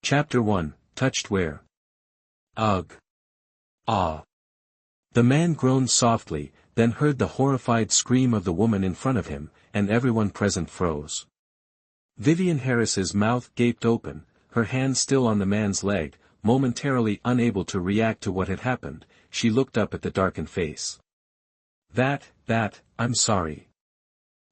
Chapter 1, Touched Where? Ugh. Ah. The man groaned softly, then heard the horrified scream of the woman in front of him, and everyone present froze. Vivian Harris's mouth gaped open, her hand still on the man's leg, momentarily unable to react to what had happened. She looked up at the darkened face. I'm sorry.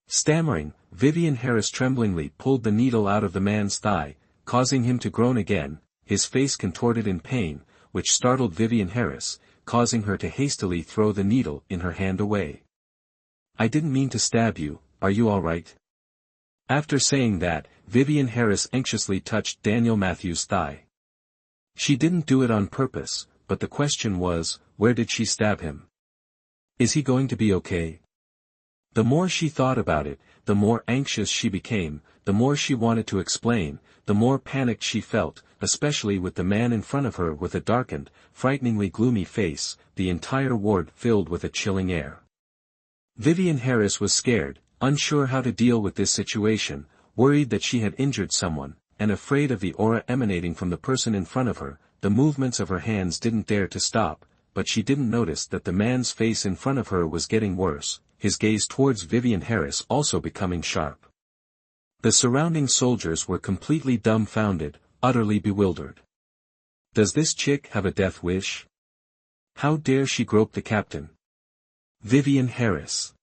Stammering, Vivian Harris tremblingly pulled the needle out of the man's thigh, causing him to groan again, his face contorted in pain, which startled Vivian Harris, causing her to hastily throw the needle in her hand away. I didn't mean to stab you, are you all right? After saying that, Vivian Harris anxiously touched Daniel Matthews' thigh. She didn't do it on purpose, but the question was, where did she stab him? Is he going to be okay? The more she thought about it, the more anxious she became, the more she wanted to explain, the more panicked she felt, especially with the man in front of her with a darkened, frighteningly gloomy face, the entire ward filled with a chilling air. Vivian Harris was scared, unsure how to deal with this situation, worried that she had injured someone, and afraid of the aura emanating from the person in front of her. The movements of her hands didn't dare to stop, but she didn't notice that the man's face in front of her was getting worse, his gaze towards Vivian Harris also becoming sharp. The surrounding soldiers were completely dumbfounded, utterly bewildered. Does this chick have a death wish? How dare she grope the captain? Vivian Harris.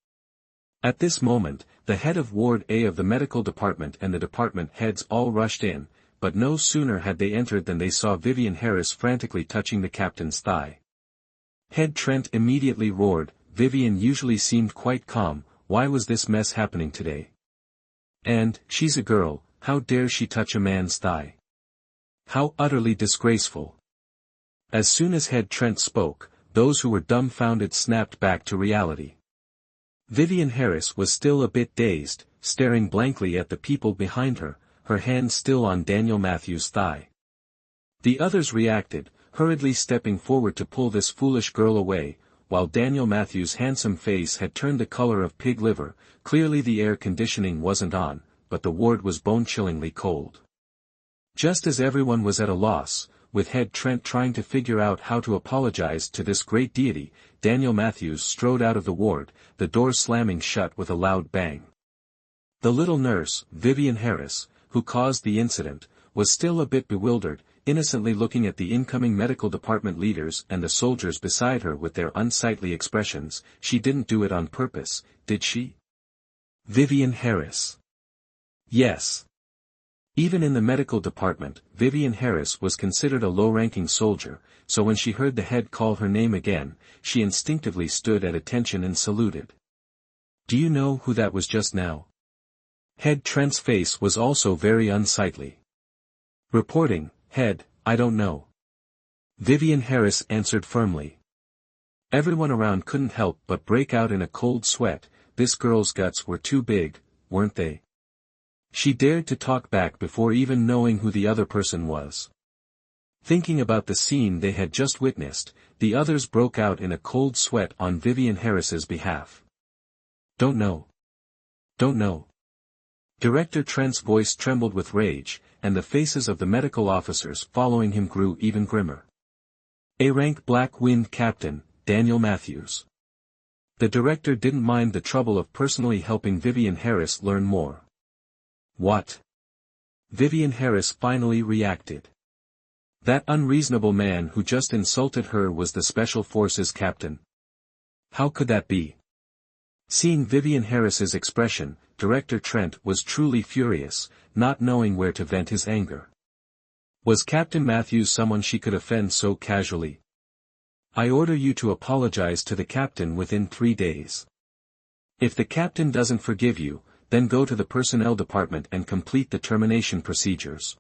At this moment, the head of Ward A of the medical department and the department heads all rushed in, but no sooner had they entered than they saw Vivian Harris frantically touching the captain's thigh. Head Trent immediately roared. Vivian usually seemed quite calm, why was this mess happening today? And, she's a girl, how dare she touch a man's thigh? How utterly disgraceful. As soon as Head Trent spoke, those who were dumbfounded snapped back to reality. Vivian Harris was still a bit dazed, staring blankly at the people behind her, her hand still on Daniel Matthews' thigh. The others reacted, hurriedly stepping forward to pull this foolish girl away, while Daniel Matthews' handsome face had turned the color of pig liver. Clearly the air conditioning wasn't on, but the ward was bone-chillingly cold. Just as everyone was at a loss, with Head Trent trying to figure out how to apologize to this great deity, Daniel Matthews strode out of the ward, the door slamming shut with a loud bang. The little nurse, Vivian Harris, who caused the incident, was still a bit bewildered, innocently looking at the incoming medical department leaders and the soldiers beside her with their unsightly expressions. She didn't do it on purpose, did she? Vivian Harris. Yes. Even in the medical department, Vivian Harris was considered a low-ranking soldier, so when she heard the head call her name again, she instinctively stood at attention and saluted. Do you know who that was just now? Head Trent's face was also very unsightly. Reporting, Head, I don't know. Vivian Harris answered firmly. Everyone around couldn't help but break out in a cold sweat. This girl's guts were too big, weren't they? She dared to talk back before even knowing who the other person was. Thinking about the scene they had just witnessed, the others broke out in a cold sweat on Vivian Harris's behalf. Don't know. Don't know. Director Trent's voice trembled with rage, and the faces of the medical officers following him grew even grimmer. A-rank Black Wind Captain, Daniel Matthews. The director didn't mind the trouble of personally helping Vivian Harris learn more. What? Vivian Harris finally reacted. That unreasonable man who just insulted her was the Special Forces captain. How could that be? Seeing Vivian Harris's expression, Director Trent was truly furious, not knowing where to vent his anger. Was Captain Matthews someone she could offend so casually? I order you to apologize to the captain within 3 days. If the captain doesn't forgive you, then go to the personnel department and complete the termination procedures.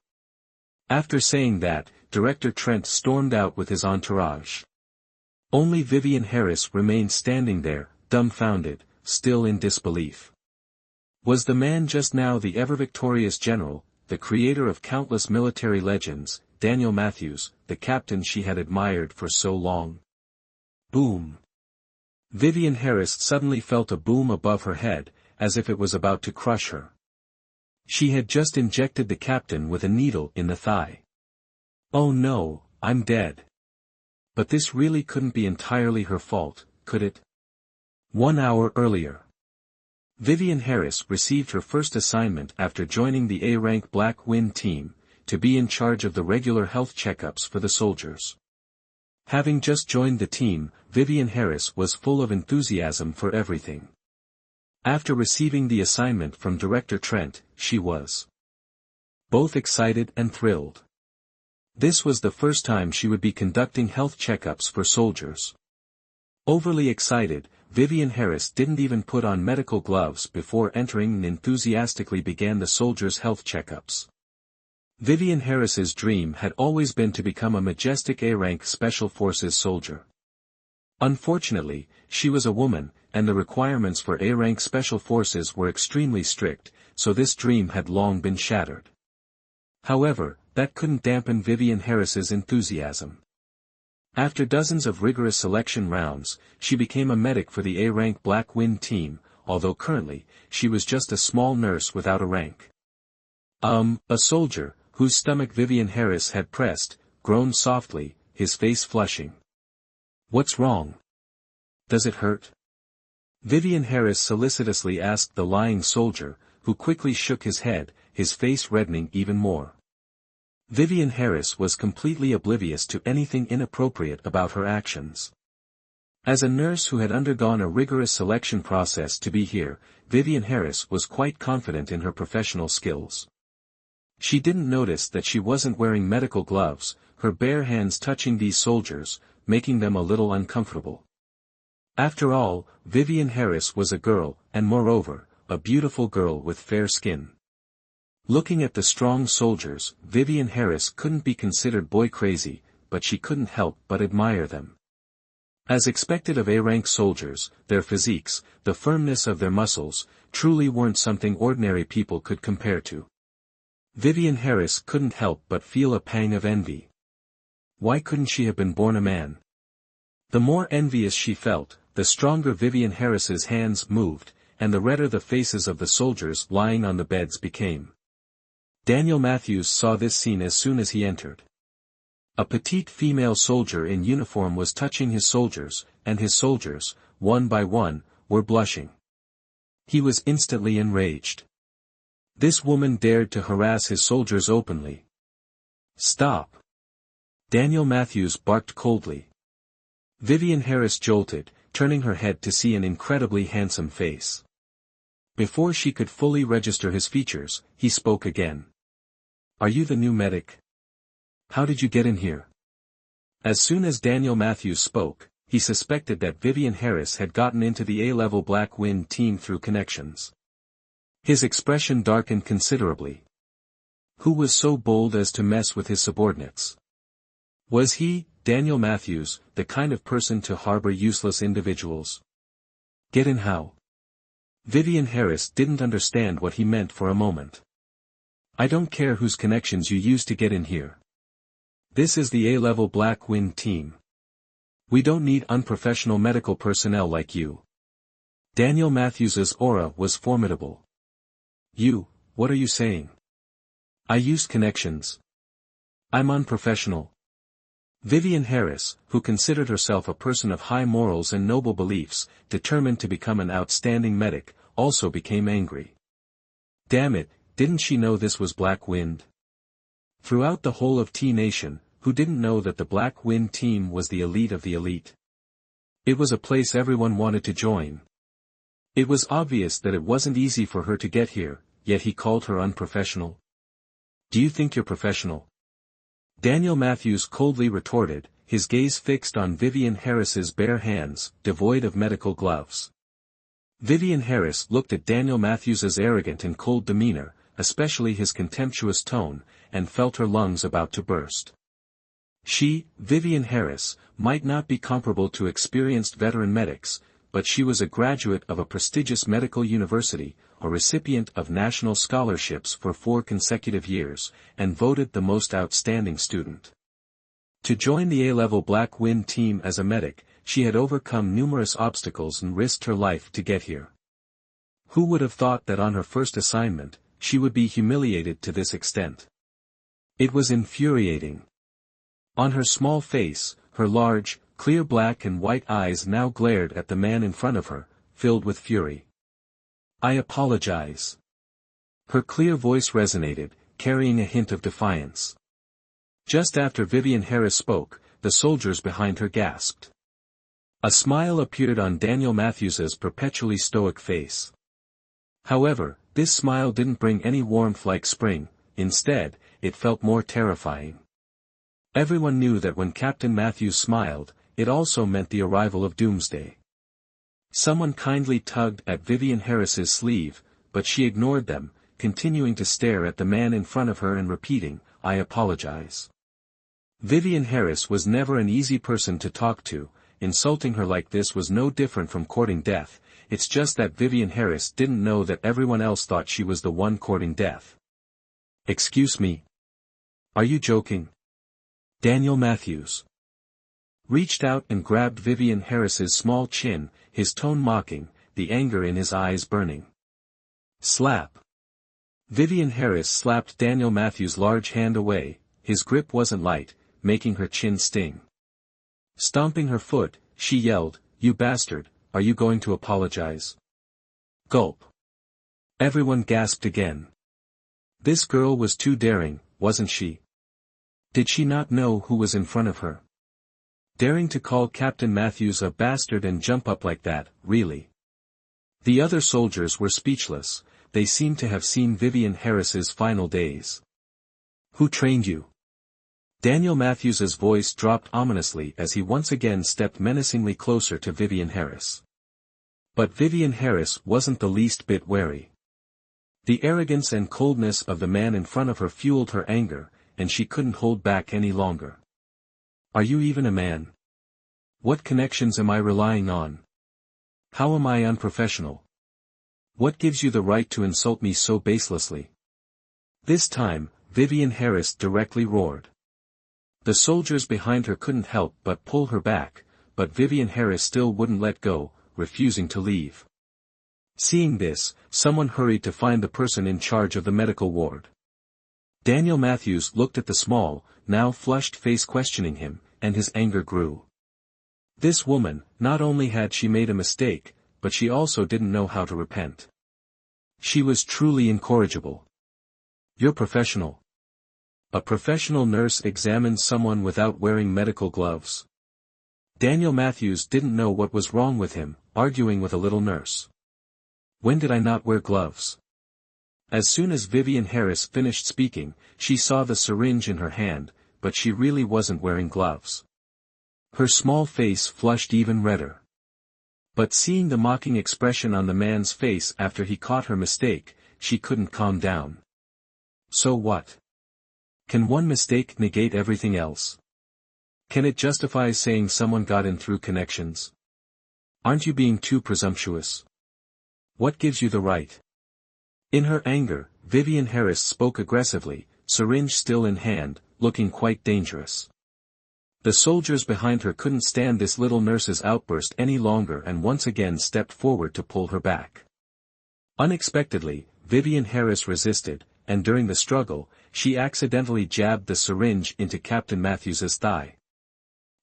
After saying that, Director Trent stormed out with his entourage. Only Vivian Harris remained standing there, dumbfounded, still in disbelief. Was the man just now the ever-victorious general, the creator of countless military legends, Daniel Matthews, the captain she had admired for so long? Boom. Vivian Harris suddenly felt a boom above her head, as if it was about to crush her. She had just injected the captain with a needle in the thigh. Oh no, I'm dead. But this really couldn't be entirely her fault, could it? 1 hour earlier. Vivian Harris received her first assignment after joining the A-rank Black Wind team, to be in charge of the regular health checkups for the soldiers. Having just joined the team, Vivian Harris was full of enthusiasm for everything. After receiving the assignment from Director Trent, she was both excited and thrilled. This was the first time she would be conducting health checkups for soldiers. Overly excited, Vivian Harris didn't even put on medical gloves before entering and enthusiastically began the soldiers' health checkups. Vivian Harris's dream had always been to become a majestic A-rank Special Forces soldier. Unfortunately, she was a woman, and the requirements for A-rank Special Forces were extremely strict, so this dream had long been shattered. However, that couldn't dampen Vivian Harris's enthusiasm. After dozens of rigorous selection rounds, she became a medic for the A-rank Black Wind team, although currently, she was just a small nurse without a rank. A soldier, whose stomach Vivian Harris had pressed, groaned softly, his face flushing. What's wrong? Does it hurt? Vivian Harris solicitously asked the lying soldier, who quickly shook his head, his face reddening even more. Vivian Harris was completely oblivious to anything inappropriate about her actions. As a nurse who had undergone a rigorous selection process to be here, Vivian Harris was quite confident in her professional skills. She didn't notice that she wasn't wearing medical gloves, her bare hands touching these soldiers, making them a little uncomfortable. After all, Vivian Harris was a girl, and moreover, a beautiful girl with fair skin. Looking at the strong soldiers, Vivian Harris couldn't be considered boy-crazy, but she couldn't help but admire them. As expected of A-rank soldiers, their physiques, the firmness of their muscles, truly weren't something ordinary people could compare to. Vivian Harris couldn't help but feel a pang of envy. Why couldn't she have been born a man? The more envious she felt, the stronger Vivian Harris's hands moved, and the redder the faces of the soldiers lying on the beds became. Daniel Matthews saw this scene as soon as he entered. A petite female soldier in uniform was touching his soldiers, and his soldiers, one by one, were blushing. He was instantly enraged. This woman dared to harass his soldiers openly. Stop! Daniel Matthews barked coldly. Vivian Harris jolted, turning her head to see an incredibly handsome face. Before she could fully register his features, he spoke again. Are you the new medic? How did you get in here? As soon as Daniel Matthews spoke, he suspected that Vivian Harris had gotten into the A-level Black Wind team through connections. His expression darkened considerably. Who was so bold as to mess with his subordinates? Was he, Daniel Matthews, the kind of person to harbor useless individuals? Get in how? Vivian Harris didn't understand what he meant for a moment. I don't care whose connections you use to get in here. This is the A-level Black Wind team. We don't need unprofessional medical personnel like you. Daniel Matthews's aura was formidable. What are you saying? I used connections. I'm unprofessional. Vivian Harris, who considered herself a person of high morals and noble beliefs, determined to become an outstanding medic, also became angry. Damn it, didn't she know this was Black Wind? Throughout the whole of T-Nation, who didn't know that the Black Wind team was the elite of the elite? It was a place everyone wanted to join. It was obvious that it wasn't easy for her to get here, yet he called her unprofessional. Do you think you're professional? Daniel Matthews coldly retorted, his gaze fixed on Vivian Harris's bare hands, devoid of medical gloves. Vivian Harris looked at Daniel Matthews's arrogant and cold demeanor, especially his contemptuous tone, and felt her lungs about to burst. She, Vivian Harris, might not be comparable to experienced veteran medics, but she was a graduate of a prestigious medical university, a recipient of national scholarships for 4 consecutive years, and voted the most outstanding student. To join the A-level Black Wind team as a medic, she had overcome numerous obstacles and risked her life to get here. Who would have thought that on her first assignment, she would be humiliated to this extent? It was infuriating. On her small face, her large, clear black and white eyes now glared at the man in front of her, filled with fury. "I apologize." Her clear voice resonated, carrying a hint of defiance. Just after Vivian Harris spoke, the soldiers behind her gasped. A smile appeared on Daniel Matthews's perpetually stoic face. However, this smile didn't bring any warmth like spring, instead, it felt more terrifying. Everyone knew that when Captain Matthews smiled, it also meant the arrival of doomsday. Someone kindly tugged at Vivian Harris's sleeve, but she ignored them, continuing to stare at the man in front of her and repeating, "I apologize." Vivian Harris was never an easy person to talk to. Insulting her like this was no different from courting death. It's just that Vivian Harris didn't know that everyone else thought she was the one courting death. "Excuse me? Are you joking?" Daniel Matthews reached out and grabbed Vivian Harris's small chin, his tone mocking, the anger in his eyes burning. Slap. Vivian Harris slapped Daniel Matthews' large hand away. His grip wasn't light, making her chin sting. Stomping her foot, she yelled, "You bastard, are you going to apologize?" Gulp. Everyone gasped again. This girl was too daring, wasn't she? Did she not know who was in front of her? Daring to call Captain Matthews a bastard and jump up like that, really? The other soldiers were speechless. They seemed to have seen Vivian Harris's final days. "Who trained you?" Daniel Matthews's voice dropped ominously as he once again stepped menacingly closer to Vivian Harris. But Vivian Harris wasn't the least bit wary. The arrogance and coldness of the man in front of her fueled her anger, and she couldn't hold back any longer. "Are you even a man? What connections am I relying on? How am I unprofessional? What gives you the right to insult me so baselessly?" This time, Vivian Harris directly roared. The soldiers behind her couldn't help but pull her back, but Vivian Harris still wouldn't let go, refusing to leave. Seeing this, someone hurried to find the person in charge of the medical ward. Daniel Matthews looked at the small, now flushed face questioning him, and his anger grew. This woman, not only had she made a mistake, but she also didn't know how to repent. She was truly incorrigible. "You're professional. A professional nurse examines someone without wearing medical gloves." Daniel Matthews didn't know what was wrong with him, arguing with a little nurse. "When did I not wear gloves?" As soon as Vivian Harris finished speaking, she saw the syringe in her hand, but she really wasn't wearing gloves. Her small face flushed even redder. But seeing the mocking expression on the man's face after he caught her mistake, she couldn't calm down. So what? Can one mistake negate everything else? Can it justify saying someone got in through connections? Aren't you being too presumptuous? What gives you the right? In her anger, Vivian Harris spoke aggressively, syringe still in hand, looking quite dangerous. The soldiers behind her couldn't stand this little nurse's outburst any longer and once again stepped forward to pull her back. Unexpectedly, Vivian Harris resisted, and during the struggle, she accidentally jabbed the syringe into Captain Matthews's thigh.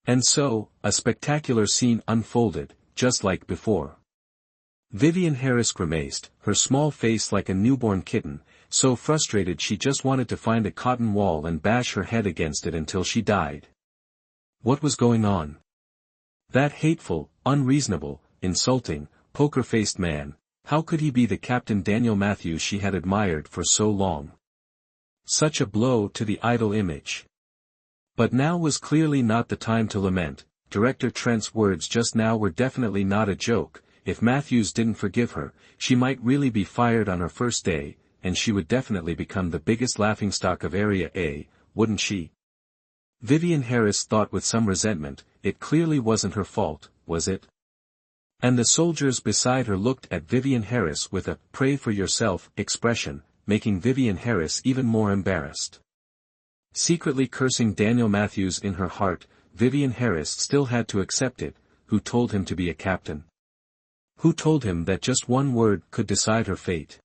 And so, a spectacular scene unfolded, just like before. Vivian Harris grimaced, her small face like a newborn kitten, so frustrated she just wanted to find a cotton wall and bash her head against it until she died. What was going on? That hateful, unreasonable, insulting, poker-faced man, how could he be the Captain Daniel Matthews she had admired for so long? Such a blow to the idol image. But now was clearly not the time to lament. Director Trent's words just now were definitely not a joke. If Matthews didn't forgive her, she might really be fired on her first day, and she would definitely become the biggest laughingstock of Area A, wouldn't she? Vivian Harris thought with some resentment. It clearly wasn't her fault, was it? And the soldiers beside her looked at Vivian Harris with a "pray for yourself" expression, making Vivian Harris even more embarrassed. Secretly cursing Daniel Matthews in her heart, Vivian Harris still had to accept it. Who told him to be a captain? Who told him that just one word could decide her fate?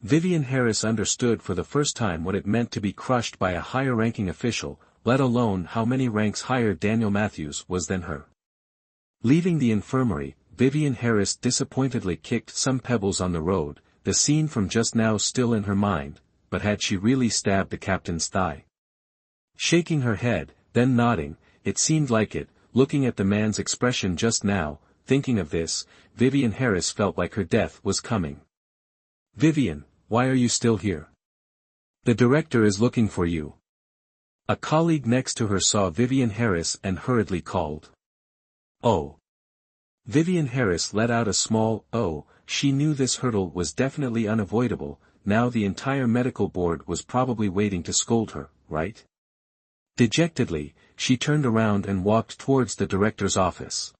Vivian Harris understood for the first time what it meant to be crushed by a higher-ranking official, let alone how many ranks higher Daniel Matthews was than her. Leaving the infirmary, Vivian Harris disappointedly kicked some pebbles on the road, the scene from just now still in her mind, but had she really stabbed the captain's thigh? Shaking her head, then nodding, it seemed like it, looking at the man's expression just now, thinking of this, Vivian Harris felt like her death was coming. "Vivian, why are you still here? The director is looking for you." A colleague next to her saw Vivian Harris and hurriedly called. "Oh." Vivian Harris let out a small "oh." She knew this hurdle was definitely unavoidable. Now the entire medical board was probably waiting to scold her, right? Dejectedly, she turned around and walked towards the director's office.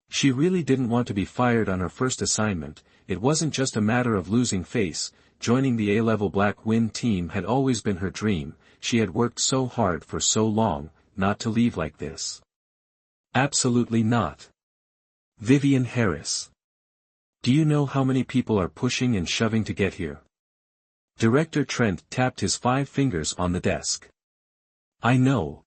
She really didn't want to be fired on her first assignment. It wasn't just a matter of losing face. Joining the A-level Black Wind team had always been her dream. She had worked so hard for so long, not to leave like this. Absolutely not. Vivian Harris. Do you know how many people are pushing and shoving to get here? Director Trent tapped his 5 fingers on the desk. I know.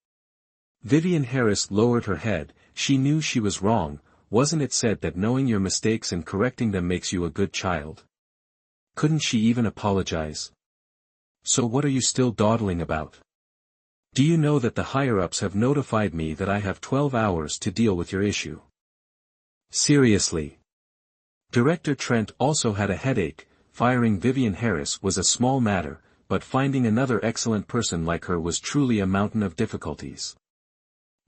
Vivian Harris lowered her head. She knew she was wrong. Wasn't it said that knowing your mistakes and correcting them makes you a good child? Couldn't she even apologize? So what are you still dawdling about? Do you know that the higher-ups have notified me that I have 12 hours to deal with your issue? Seriously. Director Trent also had a headache. Firing Vivian Harris was a small matter, but finding another excellent person like her was truly a mountain of difficulties.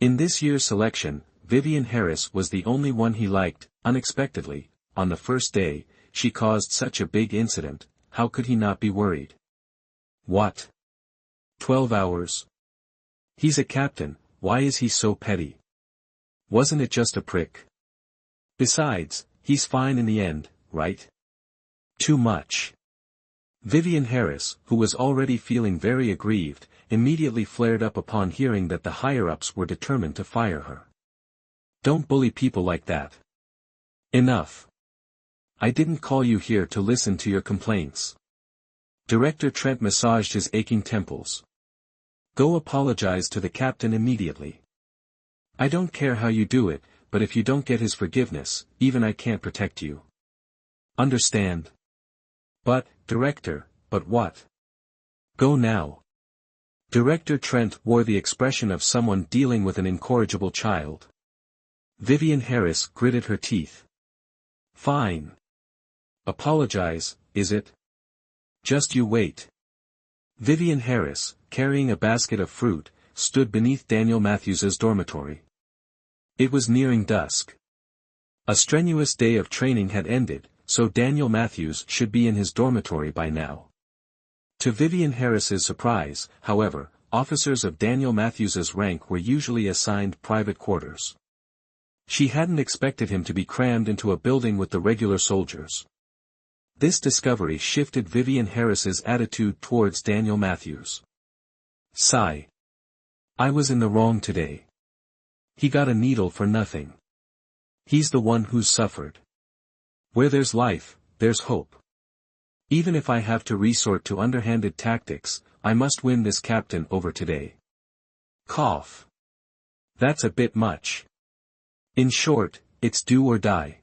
In this year's selection, Vivian Harris was the only one he liked. Unexpectedly, on the first day, she caused such a big incident. How could he not be worried? What? 12 hours? He's a captain, why is he so petty? Wasn't it just a prick? Besides, he's fine in the end, right? Too much. Vivian Harris, who was already feeling very aggrieved, immediately flared up upon hearing that the higher-ups were determined to fire her. Don't bully people like that. Enough. I didn't call you here to listen to your complaints. Director Trent massaged his aching temples. Go apologize to the captain immediately. I don't care how you do it, but if you don't get his forgiveness, even I can't protect you. Understand? But, Director, but what? Go now. Director Trent wore the expression of someone dealing with an incorrigible child. Vivian Harris gritted her teeth. Fine. Apologize, is it? Just you wait. Vivian Harris, carrying a basket of fruit, stood beneath Daniel Matthews's dormitory. It was nearing dusk. A strenuous day of training had ended, so Daniel Matthews should be in his dormitory by now. To Vivian Harris's surprise, however, officers of Daniel Matthews's rank were usually assigned private quarters. She hadn't expected him to be crammed into a building with the regular soldiers. This discovery shifted Vivian Harris's attitude towards Daniel Matthews. Sigh. I was in the wrong today. He got a needle for nothing. He's the one who's suffered. Where there's life, there's hope. Even if I have to resort to underhanded tactics, I must win this captain over today. Cough. That's a bit much. In short, it's do or die.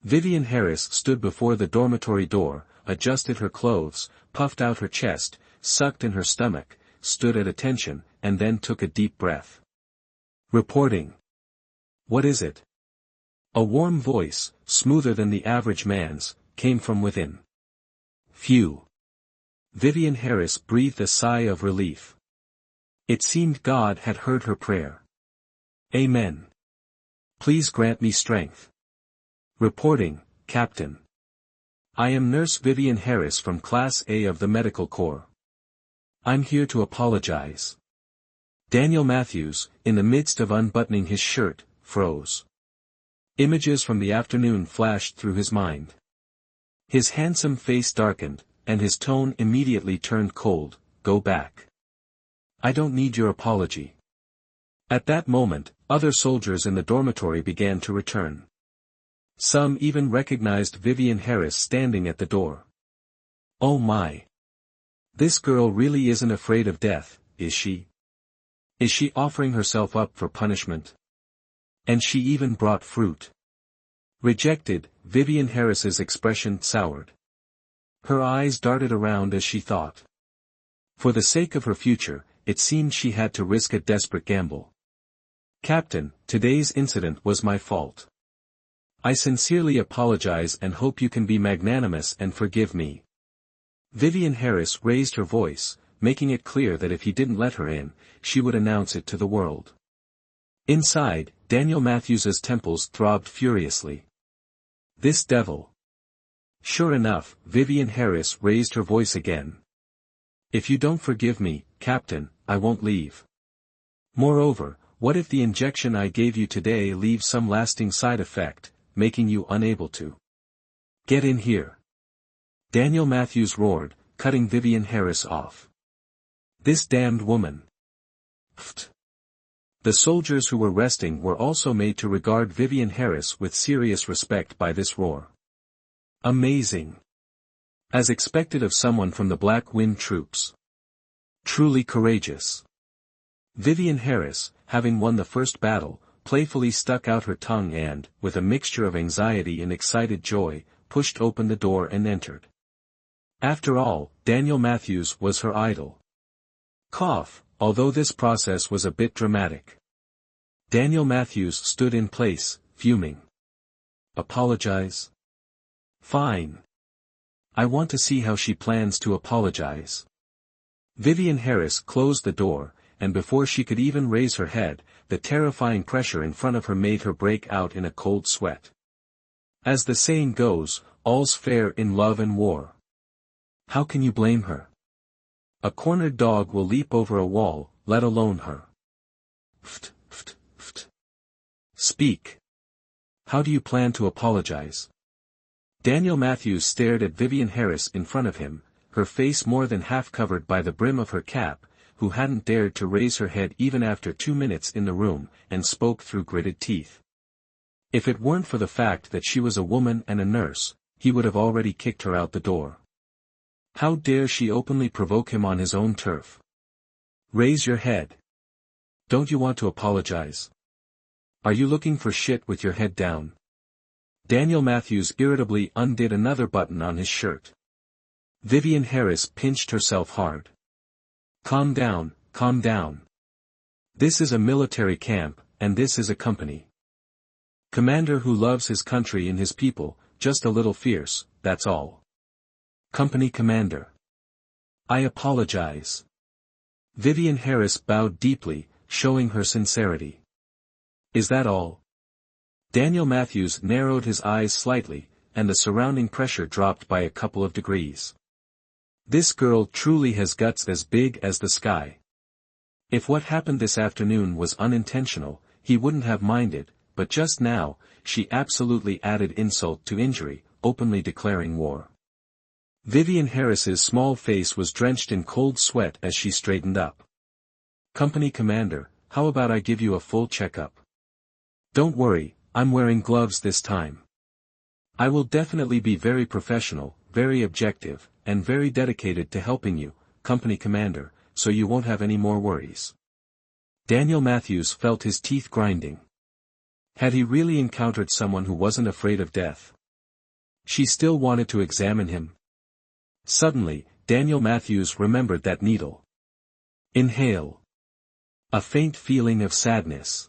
Vivian Harris stood before the dormitory door, adjusted her clothes, puffed out her chest, sucked in her stomach, stood at attention, and then took a deep breath. Reporting. What is it? A warm voice, smoother than the average man's, came from within. Phew. Vivian Harris breathed a sigh of relief. It seemed God had heard her prayer. Amen. Please grant me strength. Reporting, Captain. I am Nurse Vivian Harris from Class A of the Medical Corps. I'm here to apologize. Daniel Matthews, in the midst of unbuttoning his shirt, froze. Images from the afternoon flashed through his mind. His handsome face darkened, and his tone immediately turned cold. Go back. I don't need your apology. At that moment, other soldiers in the dormitory began to return. Some even recognized Vivian Harris standing at the door. Oh my. This girl really isn't afraid of death, is she? Is she offering herself up for punishment? And she even brought fruit. Rejected, Vivian Harris's expression soured. Her eyes darted around as she thought. For the sake of her future, it seemed she had to risk a desperate gamble. Captain, today's incident was my fault. I sincerely apologize and hope you can be magnanimous and forgive me. Vivian Harris raised her voice, making it clear that if he didn't let her in, she would announce it to the world. Inside, Daniel Matthews's temples throbbed furiously. This devil. Sure enough, Vivian Harris raised her voice again. If you don't forgive me, Captain, I won't leave. Moreover, what if the injection I gave you today leaves some lasting side effect, making you unable to get in here? Daniel Matthews roared, cutting Vivian Harris off. This damned woman. Pfft. The soldiers who were resting were also made to regard Vivian Harris with serious respect by this roar. Amazing. As expected of someone from the Black Wind troops. Truly courageous. Vivian Harris, having won the first battle, playfully stuck out her tongue and, with a mixture of anxiety and excited joy, pushed open the door and entered. After all, Daniel Matthews was her idol. Cough, although this process was a bit dramatic. Daniel Matthews stood in place, fuming. Apologize? Fine. I want to see how she plans to apologize. Vivian Harris closed the door, and before she could even raise her head, the terrifying pressure in front of her made her break out in a cold sweat. As the saying goes, all's fair in love and war. How can you blame her? A cornered dog will leap over a wall, let alone her. Pft, pft, pft. Speak. How do you plan to apologize? Daniel Matthews stared at Vivian Harris in front of him, her face more than half covered by the brim of her cap, who hadn't dared to raise her head even after 2 minutes in the room, and spoke through gritted teeth. If it weren't for the fact that she was a woman and a nurse, he would have already kicked her out the door. How dare she openly provoke him on his own turf? Raise your head. Don't you want to apologize? Are you looking for shit with your head down? Daniel Matthews irritably undid another button on his shirt. Vivian Harris pinched herself hard. Calm down, calm down. This is a military camp, and this is a company. Commander who loves his country and his people, just a little fierce, that's all. Company commander. I apologize. Vivian Harris bowed deeply, showing her sincerity. Is that all? Daniel Matthews narrowed his eyes slightly, and the surrounding pressure dropped by a couple of degrees. This girl truly has guts as big as the sky. If what happened this afternoon was unintentional, he wouldn't have minded, but just now, she absolutely added insult to injury, openly declaring war. Vivian Harris's small face was drenched in cold sweat as she straightened up. Company commander, how about I give you a full checkup? Don't worry, I'm wearing gloves this time. I will definitely be very professional, very objective, and very dedicated to helping you, company commander, so you won't have any more worries. Daniel Matthews felt his teeth grinding. Had he really encountered someone who wasn't afraid of death? She still wanted to examine him. Suddenly, Daniel Matthews remembered that needle. Inhale. A faint feeling of sadness.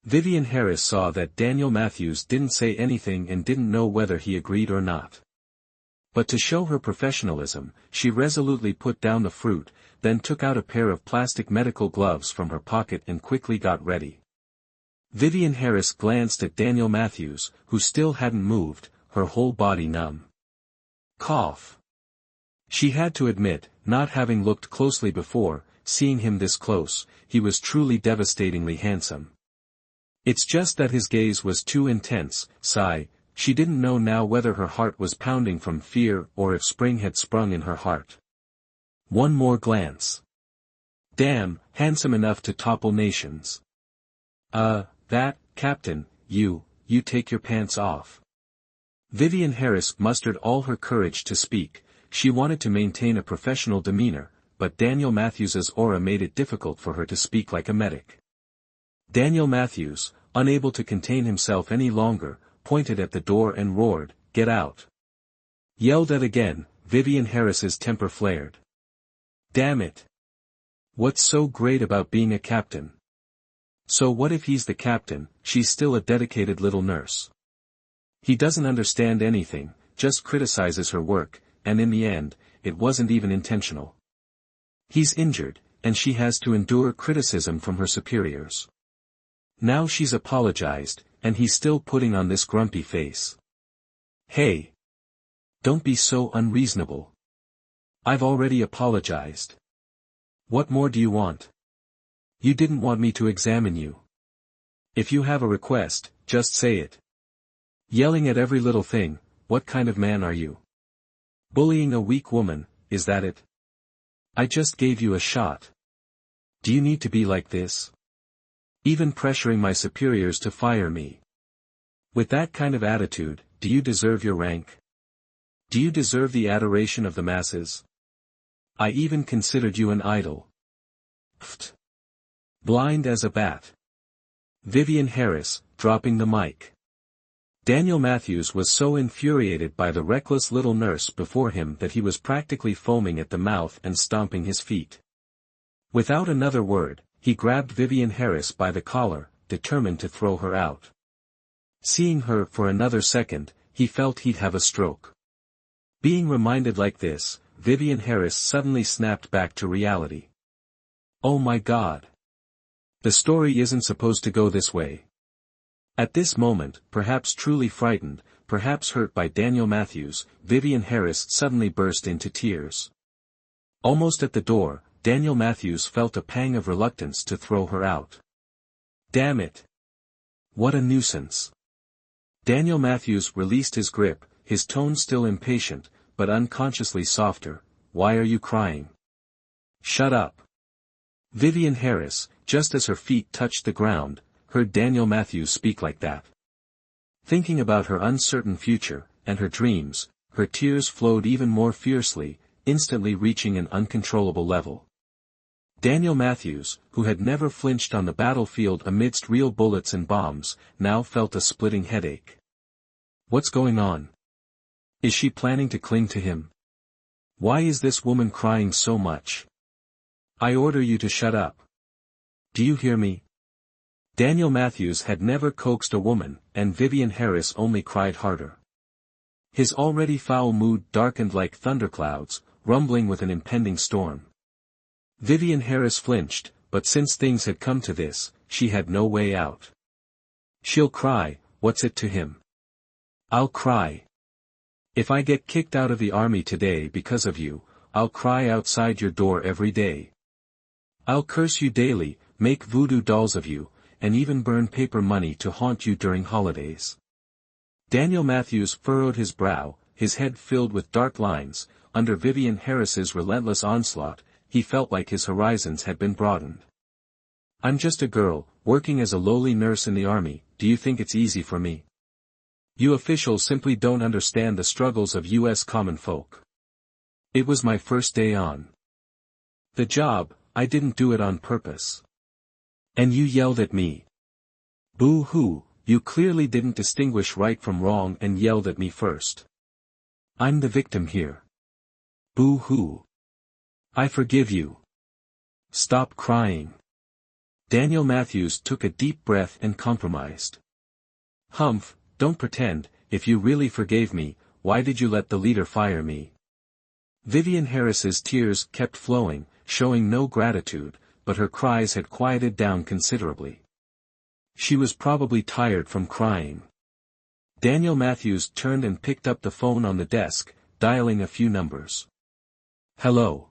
Vivian Harris saw that Daniel Matthews didn't say anything and didn't know whether he agreed or not. But to show her professionalism, she resolutely put down the fruit, then took out a pair of plastic medical gloves from her pocket and quickly got ready. Vivian Harris glanced at Daniel Matthews, who still hadn't moved, her whole body numb. Cough. She had to admit, not having looked closely before, seeing him this close, he was truly devastatingly handsome. It's just that his gaze was too intense, sigh. She didn't know now whether her heart was pounding from fear or if spring had sprung in her heart. One more glance. Damn, handsome enough to topple nations. Captain, you take your pants off. Vivian Harris mustered all her courage to speak. She wanted to maintain a professional demeanor, but Daniel Matthews's aura made it difficult for her to speak like a medic. Daniel Matthews, unable to contain himself any longer, pointed at the door and roared, "Get out!" Yelled at again, Vivian Harris's temper flared. Damn it! What's so great about being a captain? So what if he's the captain, she's still a dedicated little nurse? He doesn't understand anything, just criticizes her work, and in the end, it wasn't even intentional. He's injured, and she has to endure criticism from her superiors. Now she's apologized, and he's still putting on this grumpy face. Hey! Don't be so unreasonable. I've already apologized. What more do you want? You didn't want me to examine you. If you have a request, just say it. Yelling at every little thing, what kind of man are you? Bullying a weak woman, is that it? I just gave you a shot. Do you need to be like this? Even pressuring my superiors to fire me. With that kind of attitude, do you deserve your rank? Do you deserve the adoration of the masses? I even considered you an idol. Pfft. Blind as a bat. Vivian Harris, dropping the mic. Daniel Matthews was so infuriated by the reckless little nurse before him that he was practically foaming at the mouth and stomping his feet. Without another word, he grabbed Vivian Harris by the collar, determined to throw her out. Seeing her for another second, he felt he'd have a stroke. Being reminded like this, Vivian Harris suddenly snapped back to reality. Oh my God! The story isn't supposed to go this way. At this moment, perhaps truly frightened, perhaps hurt by Daniel Matthews, Vivian Harris suddenly burst into tears. Almost at the door, Daniel Matthews felt a pang of reluctance to throw her out. Damn it! What a nuisance! Daniel Matthews released his grip, his tone still impatient, but unconsciously softer. Why are you crying? Shut up! Vivian Harris, just as her feet touched the ground, heard Daniel Matthews speak like that. Thinking about her uncertain future, and her dreams, her tears flowed even more fiercely, instantly reaching an uncontrollable level. Daniel Matthews, who had never flinched on the battlefield amidst real bullets and bombs, now felt a splitting headache. What's going on? Is she planning to cling to him? Why is this woman crying so much? I order you to shut up. Do you hear me? Daniel Matthews had never coaxed a woman, and Vivian Harris only cried harder. His already foul mood darkened like thunderclouds, rumbling with an impending storm. Vivian Harris flinched, but since things had come to this, she had no way out. She'll cry, what's it to him? I'll cry. If I get kicked out of the army today because of you, I'll cry outside your door every day. I'll curse you daily, make voodoo dolls of you, and even burn paper money to haunt you during holidays. Daniel Matthews furrowed his brow, his head filled with dark lines. Under Vivian Harris's relentless onslaught, he felt like his horizons had been broadened. I'm just a girl, working as a lowly nurse in the army. Do you think it's easy for me? You officials simply don't understand the struggles of U.S. common folk. It was my first day on the job. I didn't do it on purpose. And you yelled at me. Boo-hoo, you clearly didn't distinguish right from wrong and yelled at me first. I'm the victim here. Boo-hoo. I forgive you. Stop crying. Daniel Matthews took a deep breath and compromised. Humph, don't pretend. If you really forgave me, why did you let the leader fire me? Vivian Harris's tears kept flowing, showing no gratitude, but her cries had quieted down considerably. She was probably tired from crying. Daniel Matthews turned and picked up the phone on the desk, dialing a few numbers. Hello.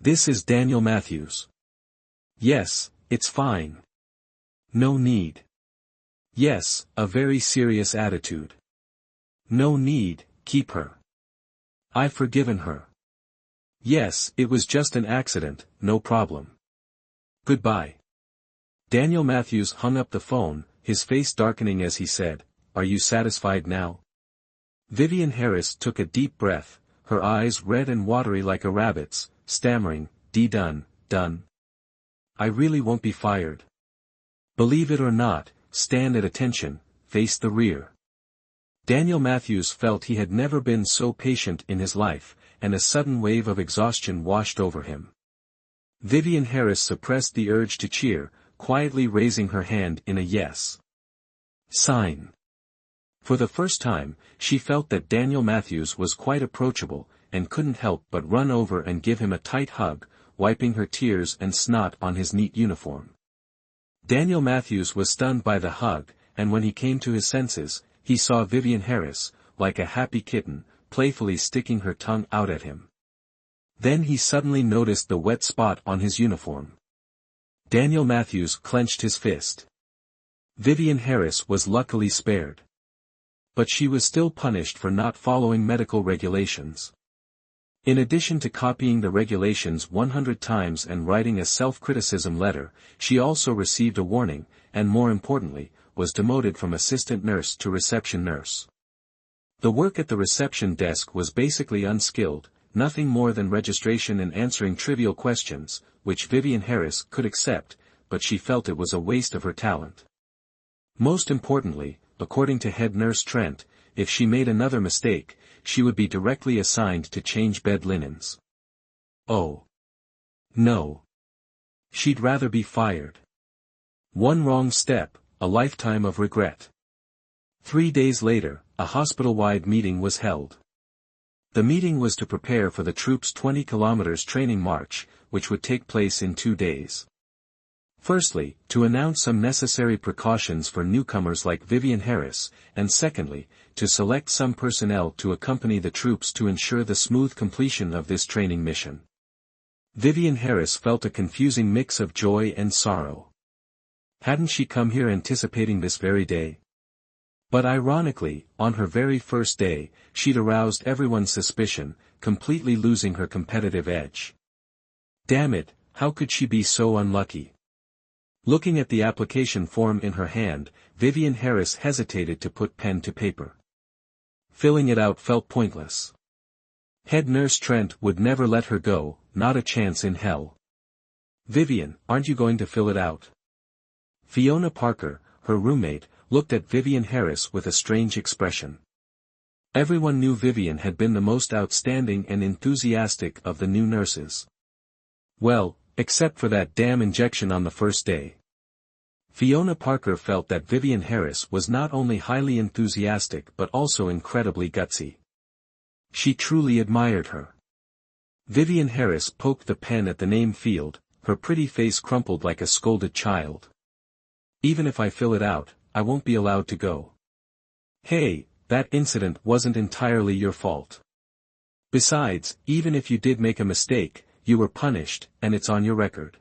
This is Daniel Matthews. Yes, it's fine. No need. Yes, a very serious attitude. No need, keep her. I've forgiven her. Yes, it was just an accident, no problem. Goodbye. Daniel Matthews hung up the phone, his face darkening as he said, Are you satisfied now? Vivian Harris took a deep breath, her eyes red and watery like a rabbit's. stammering, done. I really won't be fired. Believe it or not, stand at attention, face the rear. Daniel Matthews felt he had never been so patient in his life, and a sudden wave of exhaustion washed over him. Vivian Harris suppressed the urge to cheer, quietly raising her hand in a yes sign. For the first time, she felt that Daniel Matthews was quite approachable, and couldn't help but run over and give him a tight hug, wiping her tears and snot on his neat uniform. Daniel Matthews was stunned by the hug, and when he came to his senses, he saw Vivian Harris, like a happy kitten, playfully sticking her tongue out at him. Then he suddenly noticed the wet spot on his uniform. Daniel Matthews clenched his fist. Vivian Harris was luckily spared. But she was still punished for not following medical regulations. In addition to copying the regulations 100 times and writing a self-criticism letter, she also received a warning, and more importantly, was demoted from assistant nurse to reception nurse. The work at the reception desk was basically unskilled, nothing more than registration and answering trivial questions, which Vivian Harris could accept, but she felt it was a waste of her talent. Most importantly, according to head nurse Trent, if she made another mistake, she would be directly assigned to change bed linens. Oh. No. She'd rather be fired. One wrong step, a lifetime of regret. 3 days later, a hospital-wide meeting was held. The meeting was to prepare for the troops' 20 kilometers training march, which would take place in 2 days. Firstly, to announce some necessary precautions for newcomers like Vivian Harris, and secondly, to select some personnel to accompany the troops to ensure the smooth completion of this training mission. Vivian Harris felt a confusing mix of joy and sorrow. Hadn't she come here anticipating this very day? But ironically, on her very first day, she'd aroused everyone's suspicion, completely losing her competitive edge. Damn it, how could she be so unlucky? Looking at the application form in her hand, Vivian Harris hesitated to put pen to paper. Filling it out felt pointless. Head nurse Trent would never let her go, not a chance in hell. Vivian, aren't you going to fill it out? Fiona Parker, her roommate, looked at Vivian Harris with a strange expression. Everyone knew Vivian had been the most outstanding and enthusiastic of the new nurses. Well, except for that damn injection on the first day. Fiona Parker felt that Vivian Harris was not only highly enthusiastic but also incredibly gutsy. She truly admired her. Vivian Harris poked the pen at the name field, her pretty face crumpled like a scolded child. Even if I fill it out, I won't be allowed to go. Hey, that incident wasn't entirely your fault. Besides, even if you did make a mistake, you were punished, and it's on your record.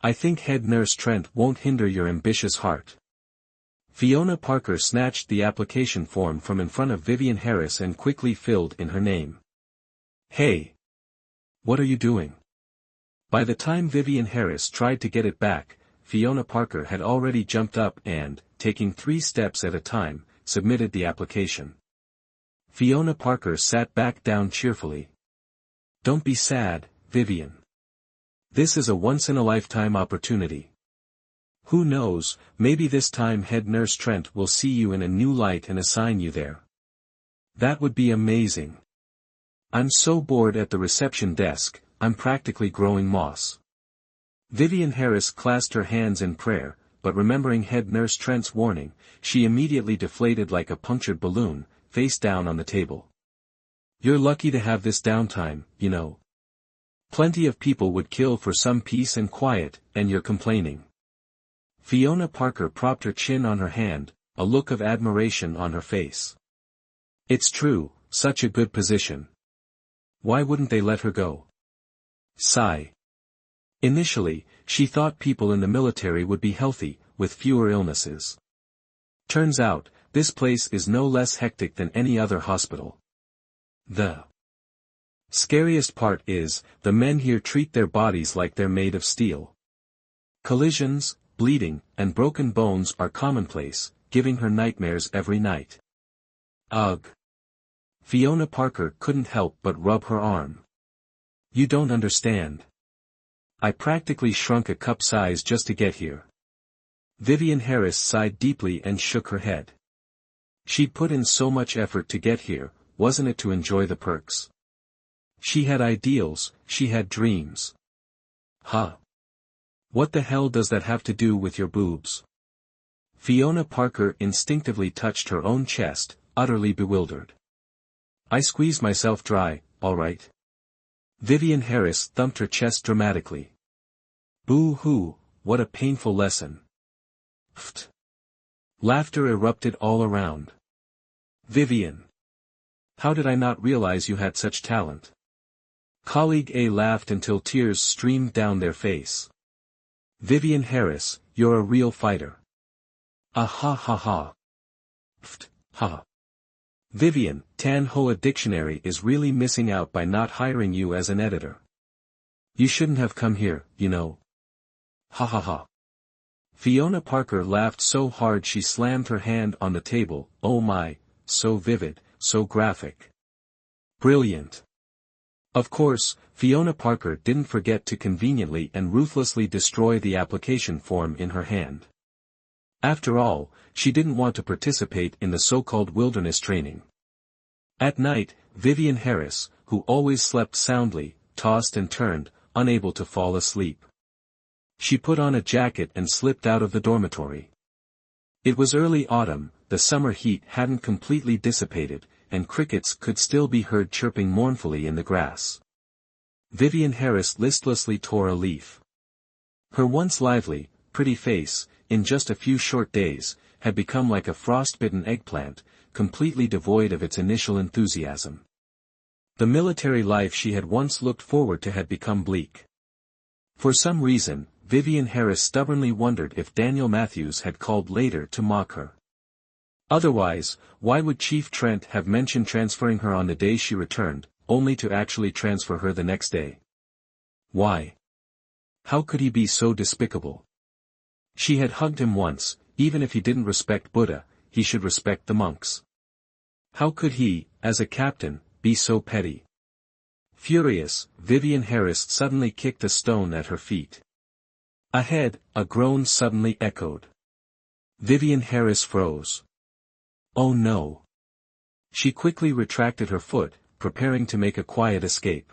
I think head nurse Trent won't hinder your ambitious heart. Fiona Parker snatched the application form from in front of Vivian Harris and quickly filled in her name. Hey! What are you doing? By the time Vivian Harris tried to get it back, Fiona Parker had already jumped up and, taking 3 steps at a time, submitted the application. Fiona Parker sat back down cheerfully. Don't be sad, Vivian. This is a once-in-a-lifetime opportunity. Who knows, maybe this time head nurse Trent will see you in a new light and assign you there. That would be amazing. I'm so bored at the reception desk, I'm practically growing moss. Vivian Harris clasped her hands in prayer, but remembering head nurse Trent's warning, she immediately deflated like a punctured balloon, face down on the table. You're lucky to have this downtime, you know. Plenty of people would kill for some peace and quiet, and you're complaining. Fiona Parker propped her chin on her hand, a look of admiration on her face. It's true, such a good position. Why wouldn't they let her go? Sigh. Initially, she thought people in the military would be healthy, with fewer illnesses. Turns out, this place is no less hectic than any other hospital. The scariest part is, the men here treat their bodies like they're made of steel. Collisions, bleeding, and broken bones are commonplace, giving her nightmares every night. Ugh. Fiona Parker couldn't help but rub her arm. You don't understand. I practically shrunk a cup size just to get here. Vivian Harris sighed deeply and shook her head. She'd put in so much effort to get here, wasn't it to enjoy the perks? She had ideals, she had dreams. Huh? What the hell does that have to do with your boobs? Fiona Parker instinctively touched her own chest, utterly bewildered. I squeezed myself dry, all right. Vivian Harris thumped her chest dramatically. Boo-hoo, what a painful lesson. Pfft. Laughter erupted all around. Vivian. How did I not realize you had such talent? Colleague A laughed until tears streamed down their face. Vivian Harris, you're a real fighter. Ah ha ha ha. Pfft, ha. Vivian, Tan Hoa Dictionary is really missing out by not hiring you as an editor. You shouldn't have come here, you know. Ha ha ha. Fiona Parker laughed so hard she slammed her hand on the table. Oh my, so vivid, so graphic. Brilliant. Of course, Fiona Parker didn't forget to conveniently and ruthlessly destroy the application form in her hand. After all, she didn't want to participate in the so-called wilderness training. At night, Vivian Harris, who always slept soundly, tossed and turned, unable to fall asleep. She put on a jacket and slipped out of the dormitory. It was early autumn, the summer heat hadn't completely dissipated, and crickets could still be heard chirping mournfully in the grass. Vivian Harris listlessly tore a leaf. Her once lively, pretty face, in just a few short days, had become like a frostbitten eggplant, completely devoid of its initial enthusiasm. The military life she had once looked forward to had become bleak. For some reason, Vivian Harris stubbornly wondered if Daniel Matthews had called later to mock her. Otherwise, why would Chief Trent have mentioned transferring her on the day she returned, only to actually transfer her the next day? Why? How could he be so despicable? She had hugged him once. Even if he didn't respect Buddha, he should respect the monks. How could he, as a captain, be so petty? Furious, Vivian Harris suddenly kicked a stone at her feet. Ahead, a groan suddenly echoed. Vivian Harris froze. Oh no. She quickly retracted her foot, preparing to make a quiet escape.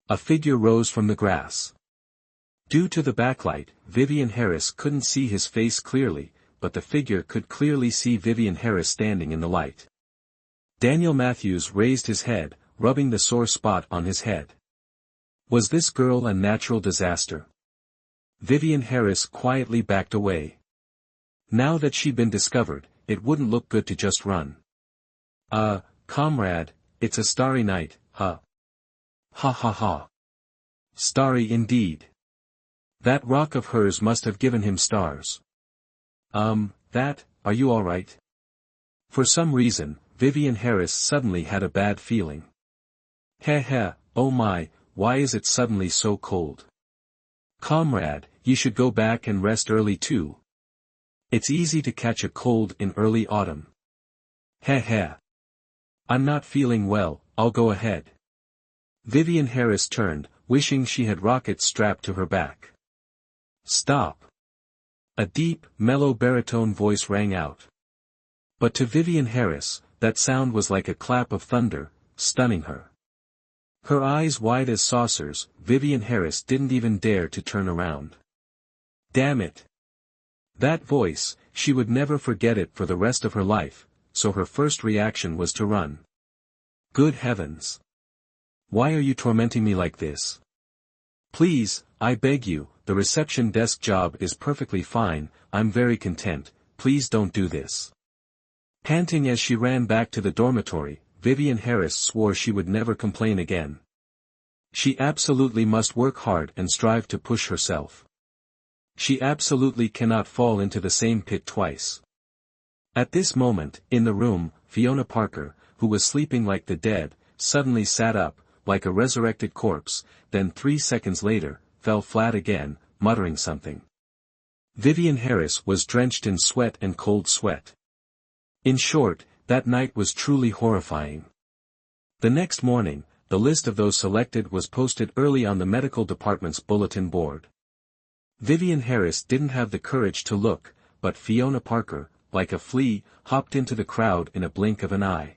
A figure rose from the grass. Due to the backlight, Vivian Harris couldn't see his face clearly, but the figure could clearly see Vivian Harris standing in the light. Daniel Matthews raised his head, rubbing the sore spot on his head. Was this girl a natural disaster? Vivian Harris quietly backed away. Now that she'd been discovered, it wouldn't look good to just run. Comrade, it's a starry night, huh? Ha ha ha. Starry indeed. That rock of hers must have given him stars. Are you alright? For some reason, Vivian Harris suddenly had a bad feeling. Heh, oh my, why is it suddenly so cold? Comrade, you should go back and rest early too. It's easy to catch a cold in early autumn. Heh. I'm not feeling well, I'll go ahead. Vivian Harris turned, wishing she had rockets strapped to her back. Stop. A deep, mellow baritone voice rang out. But to Vivian Harris, that sound was like a clap of thunder, stunning her. Her eyes wide as saucers, Vivian Harris didn't even dare to turn around. Damn it. That voice, she would never forget it for the rest of her life, so her first reaction was to run. Good heavens. Why are you tormenting me like this? Please, I beg you, the reception desk job is perfectly fine, I'm very content, please don't do this. Panting as she ran back to the dormitory, Vivian Harris swore she would never complain again. She absolutely must work hard and strive to push herself. She absolutely cannot fall into the same pit twice. At this moment, in the room, Fiona Parker, who was sleeping like the dead, suddenly sat up, like a resurrected corpse, then 3 seconds later, fell flat again, muttering something. Vivian Harris was drenched in sweat and cold sweat. In short, that night was truly horrifying. The next morning, the list of those selected was posted early on the medical department's bulletin board. Vivian Harris didn't have the courage to look, but Fiona Parker, like a flea, hopped into the crowd in a blink of an eye.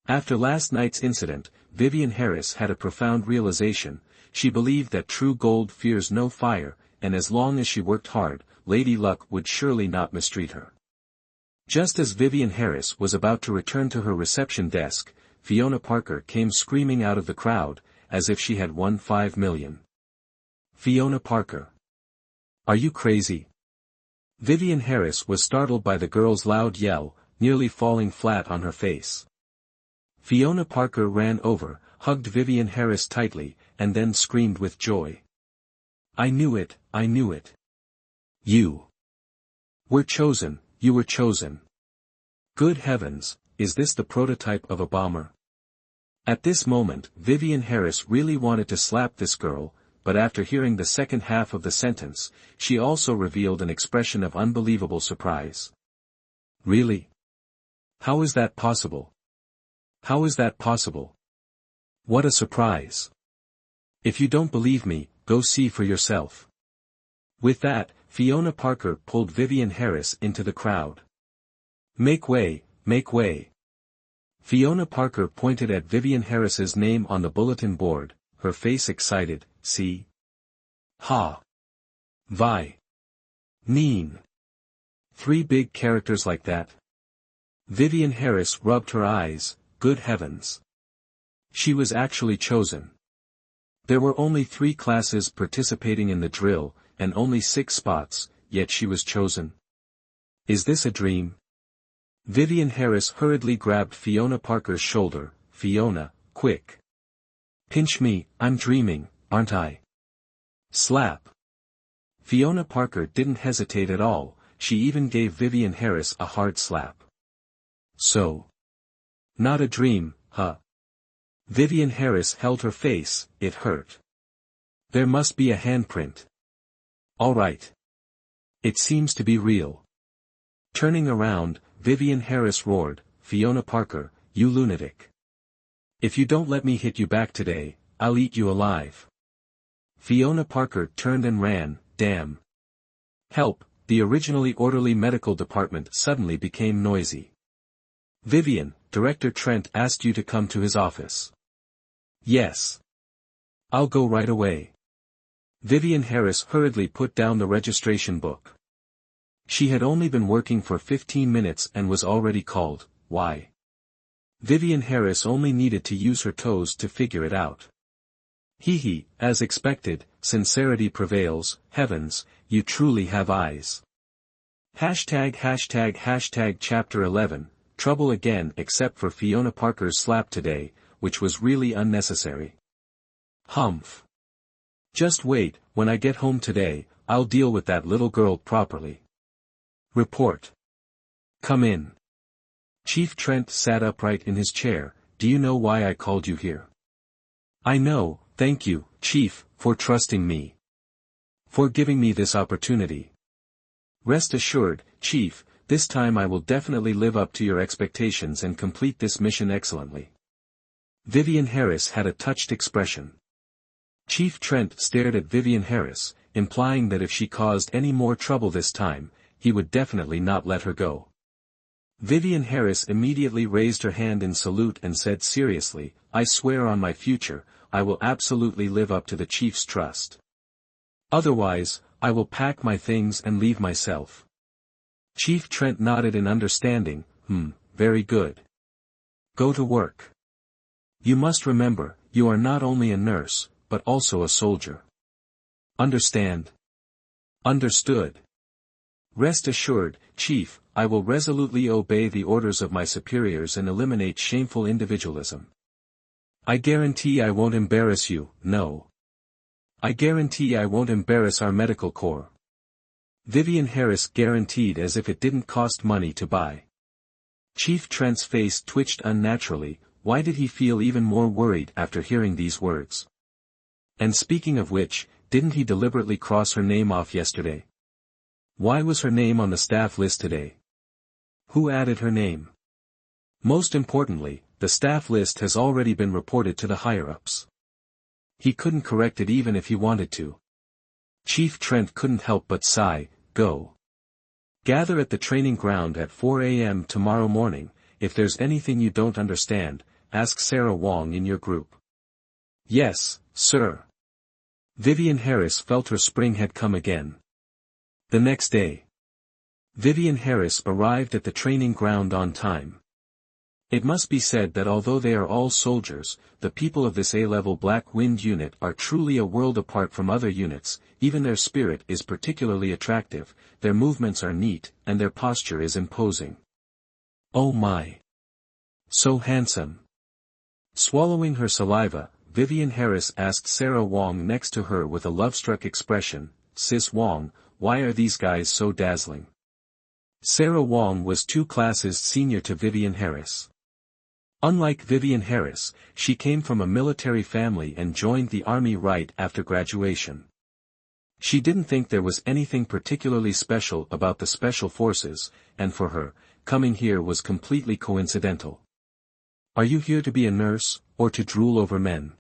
After last night's incident, Vivian Harris had a profound realization. She believed that true gold fears no fire, and as long as she worked hard, Lady Luck would surely not mistreat her. Just as Vivian Harris was about to return to her reception desk, Fiona Parker came screaming out of the crowd, as if she had won $5 million. Fiona Parker. Are you crazy? Vivian Harris was startled by the girl's loud yell, nearly falling flat on her face. Fiona Parker ran over, hugged Vivian Harris tightly, and then screamed with joy. I knew it, I knew it. You were chosen, you were chosen. Good heavens, is this the prototype of a bomber? At this moment, Vivian Harris really wanted to slap this girl, but after hearing the second half of the sentence, she also revealed an expression of unbelievable surprise. Really? How is that possible? How is that possible? What a surprise. If you don't believe me, go see for yourself. With that, Fiona Parker pulled Vivian Harris into the crowd. Make way, make way. Fiona Parker pointed at Vivian Harris's name on the bulletin board, her face excited. See? Ha. Vi. Neen. 3 big characters like that. Vivian Harris rubbed her eyes, good heavens. She was actually chosen. There were only 3 classes participating in the drill, and only 6 spots, yet she was chosen. Is this a dream? Vivian Harris hurriedly grabbed Fiona Parker's shoulder. Fiona, quick. Pinch me, I'm dreaming, aren't I? Slap. Fiona Parker didn't hesitate at all, she even gave Vivian Harris a hard slap. So. Not a dream, huh? Vivian Harris held her face, it hurt. There must be a handprint. All right. It seems to be real. Turning around, Vivian Harris roared, Fiona Parker, you lunatic. If you don't let me hit you back today, I'll eat you alive. Fiona Parker turned and ran, damn. Help, the originally orderly medical department suddenly became noisy. Vivian, Director Trent asked you to come to his office. Yes. I'll go right away. Vivian Harris hurriedly put down the registration book. She had only been working for 15 minutes and was already called. Why? Vivian Harris only needed to use her toes to figure it out. Hee, as expected, sincerity prevails. Heavens, you truly have eyes. Hashtag chapter 11, trouble again except for Fiona Parker's slap today, which was really unnecessary. Humph. Just wait, when I get home today, I'll deal with that little girl properly. Report. Come in. Chief Trent sat upright in his chair. Do you know why I called you here? I know, thank you, Chief, for trusting me. For giving me this opportunity. Rest assured, Chief, this time I will definitely live up to your expectations and complete this mission excellently. Vivian Harris had a touched expression. Chief Trent stared at Vivian Harris, implying that if she caused any more trouble this time, he would definitely not let her go. Vivian Harris immediately raised her hand in salute and said seriously, I swear on my future, I will absolutely live up to the Chief's trust. Otherwise, I will pack my things and leave myself. Chief Trent nodded in understanding. Very good. Go to work. You must remember, you are not only a nurse, but also a soldier. Understand? Understood. Rest assured, Chief, I will resolutely obey the orders of my superiors and eliminate shameful individualism. I guarantee I won't embarrass you, no. I guarantee I won't embarrass our medical corps. Vivian Harris guaranteed as if it didn't cost money to buy. Chief Trent's face twitched unnaturally. Why did he feel even more worried after hearing these words? And speaking of which, didn't he deliberately cross her name off yesterday? Why was her name on the staff list today? Who added her name? Most importantly, the staff list has already been reported to the higher-ups. He couldn't correct it even if he wanted to. Chief Trent couldn't help but sigh, go. Gather at the training ground at 4 a.m. tomorrow morning. If there's anything you don't understand, ask Sarah Wong in your group. Yes, sir. Vivian Harris felt her spring had come again. The next day, Vivian Harris arrived at the training ground on time. It must be said that although they are all soldiers, the people of this A-level Black Wind unit are truly a world apart from other units. Even their spirit is particularly attractive, their movements are neat, and their posture is imposing. Oh my! So handsome! Swallowing her saliva, Vivian Harris asked Sarah Wong next to her with a love-struck expression, Sis Wong, why are these guys so dazzling? Sarah Wong was 2 classes senior to Vivian Harris. Unlike Vivian Harris, she came from a military family and joined the army right after graduation. She didn't think there was anything particularly special about the special forces, and for her, coming here was completely coincidental. Are you here to be a nurse, or to drool over men?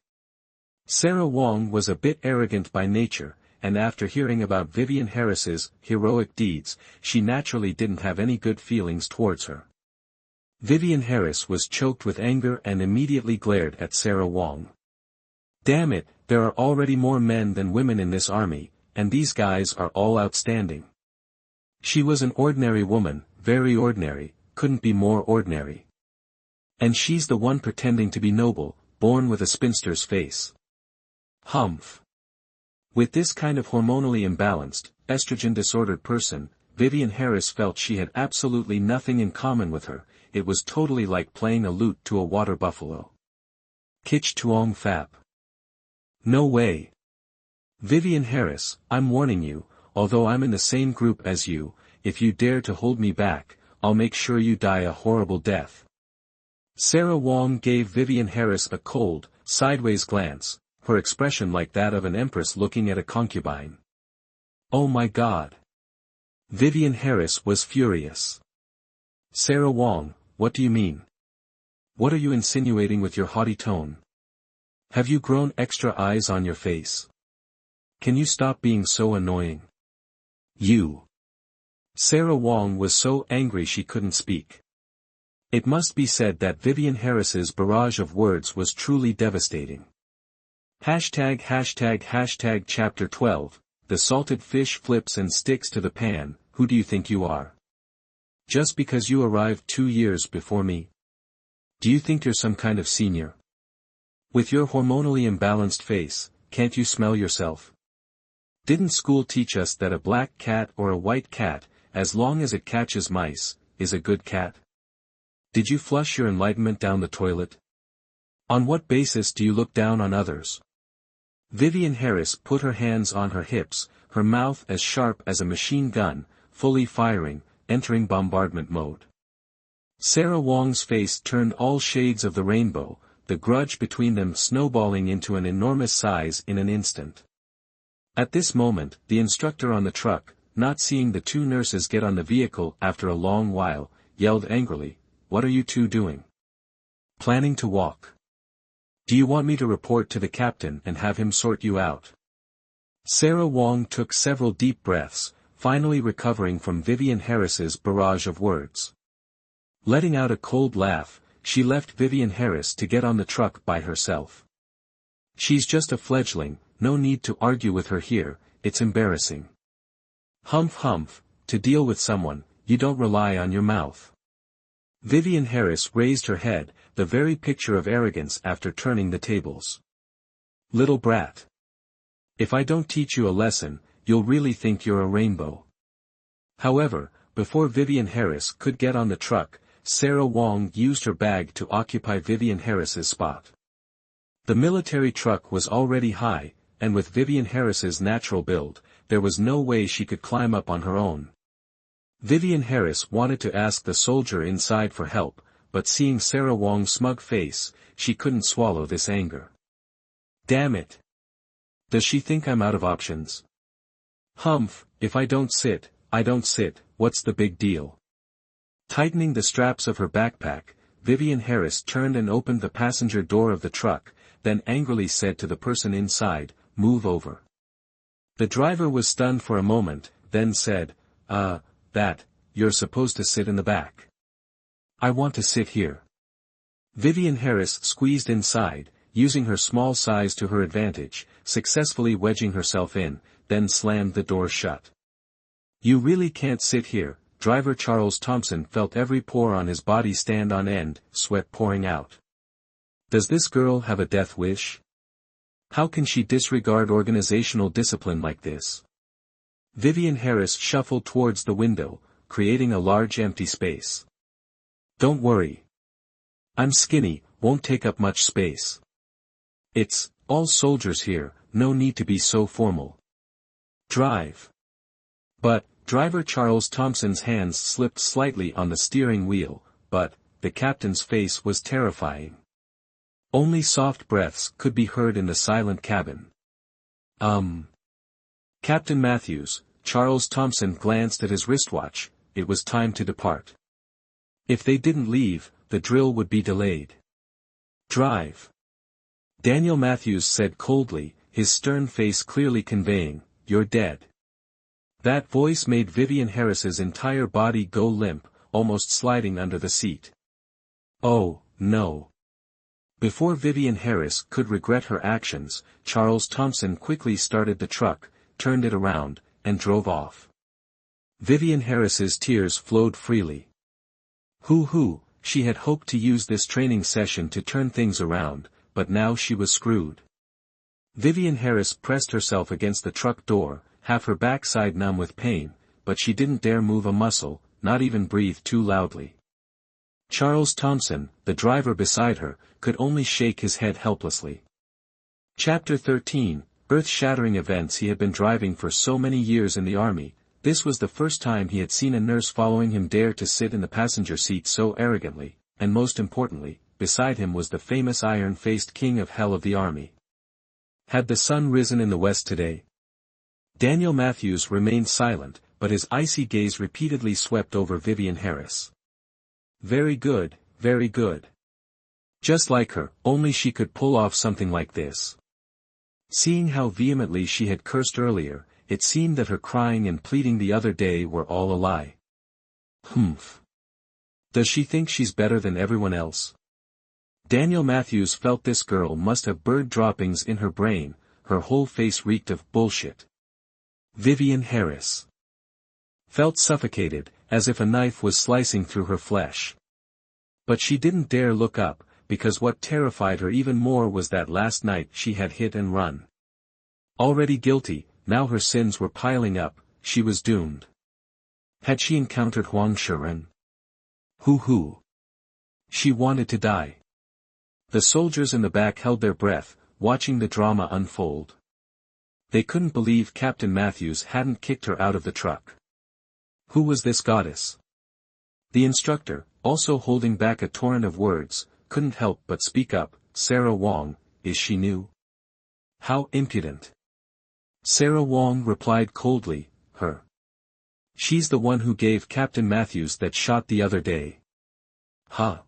Sarah Wong was a bit arrogant by nature, and after hearing about Vivian Harris's heroic deeds, she naturally didn't have any good feelings towards her. Vivian Harris was choked with anger and immediately glared at Sarah Wong. Damn it, there are already more men than women in this army, and these guys are all outstanding. She was an ordinary woman, very ordinary, couldn't be more ordinary. And she's the one pretending to be noble, born with a spinster's face. Humph. With this kind of hormonally imbalanced, estrogen-disordered person, Vivian Harris felt she had absolutely nothing in common with her. It was totally like playing a lute to a water buffalo. Kitch tuong fap. No way. Vivian Harris, I'm warning you, although I'm in the same group as you, if you dare to hold me back, I'll make sure you die a horrible death. Sarah Wong gave Vivian Harris a cold, sideways glance, her expression like that of an empress looking at a concubine. Oh my God. Vivian Harris was furious. Sarah Wong, what do you mean? What are you insinuating with your haughty tone? Have you grown extra eyes on your face? Can you stop being so annoying? You. Sarah Wong was so angry she couldn't speak. It must be said that Vivian Harris's barrage of words was truly devastating. Hashtag chapter 12, the salted fish flips and sticks to the pan, who do you think you are? Just because you arrived 2 years before me? Do you think you're some kind of senior? With your hormonally imbalanced face, can't you smell yourself? Didn't school teach us that a black cat or a white cat, as long as it catches mice, is a good cat? Did you flush your enlightenment down the toilet? On what basis do you look down on others? Vivian Harris put her hands on her hips, her mouth as sharp as a machine gun, fully firing, entering bombardment mode. Sarah Wong's face turned all shades of the rainbow, the grudge between them snowballing into an enormous size in an instant. At this moment, the instructor on the truck, not seeing the 2 nurses get on the vehicle after a long while, yelled angrily, "What are you 2 doing? Planning to walk? Do you want me to report to the captain and have him sort you out?" Sarah Wong took several deep breaths, finally recovering from Vivian Harris's barrage of words. Letting out a cold laugh, she left Vivian Harris to get on the truck by herself. She's just a fledgling, no need to argue with her here, it's embarrassing. Humph humph, to deal with someone, you don't rely on your mouth. Vivian Harris raised her head, the very picture of arrogance after turning the tables. Little brat. If I don't teach you a lesson, you'll really think you're a rainbow. However, before Vivian Harris could get on the truck, Sarah Wong used her bag to occupy Vivian Harris's spot. The military truck was already high, and with Vivian Harris's natural build, there was no way she could climb up on her own. Vivian Harris wanted to ask the soldier inside for help, but seeing Sarah Wong's smug face, she couldn't swallow this anger. Damn it! Does she think I'm out of options? Humph, if I don't sit, I don't sit, what's the big deal? Tightening the straps of her backpack, Vivian Harris turned and opened the passenger door of the truck, then angrily said to the person inside, "Move over." The driver was stunned for a moment, then said, You're supposed to sit in the back. I want to sit here." Vivian Harris squeezed inside, using her small size to her advantage, successfully wedging herself in, then slammed the door shut. "You really can't sit here." Driver Charles Thompson felt every pore on his body stand on end, sweat pouring out. Does this girl have a death wish? How can she disregard organizational discipline like this? Vivian Harris shuffled towards the window, creating a large empty space. "Don't worry. I'm skinny, won't take up much space. It's all soldiers here, no need to be so formal. Drive." But, driver Charles Thompson's hands slipped slightly on the steering wheel, but, the captain's face was terrifying. Only soft breaths could be heard in the silent cabin. Captain Matthews," Charles Thompson glanced at his wristwatch, it was time to depart. If they didn't leave, the drill would be delayed. "Drive." Daniel Matthews said coldly, his stern face clearly conveying, "You're dead." That voice made Vivian Harris's entire body go limp, almost sliding under the seat. Oh, no. Before Vivian Harris could regret her actions, Charles Thompson quickly started the truck, turned it around, and drove off. Vivian Harris's tears flowed freely. Hoo-hoo, she had hoped to use this training session to turn things around, but now she was screwed. Vivian Harris pressed herself against the truck door, half her backside numb with pain, but she didn't dare move a muscle, not even breathe too loudly. Charles Thompson, the driver beside her, could only shake his head helplessly. Chapter 13, Earth-shattering events. He had been driving for so many years in the army, this was the first time he had seen a nurse following him dare to sit in the passenger seat so arrogantly, and most importantly, beside him was the famous iron-faced king of hell of the army. Had the sun risen in the west today? Daniel Matthews remained silent, but his icy gaze repeatedly swept over Vivian Harris. Very good, very good. Just like her, only she could pull off something like this. Seeing how vehemently she had cursed earlier, it seemed that her crying and pleading the other day were all a lie. Humph. Does she think she's better than everyone else? Daniel Matthews felt this girl must have bird droppings in her brain, her whole face reeked of bullshit. Vivian Harris felt suffocated, as if a knife was slicing through her flesh. But she didn't dare look up, because what terrified her even more was that last night she had hit and run. Already guilty, now her sins were piling up, she was doomed. Had she encountered Huang Shiren? Hoo-hoo. She wanted to die. The soldiers in the back held their breath, watching the drama unfold. They couldn't believe Captain Matthews hadn't kicked her out of the truck. Who was this goddess? The instructor, also holding back a torrent of words, couldn't help but speak up. Sarah Wong, is she new? How impudent. Sarah Wong replied coldly, her. She's the one who gave Captain Matthews that shot the other day. Huh.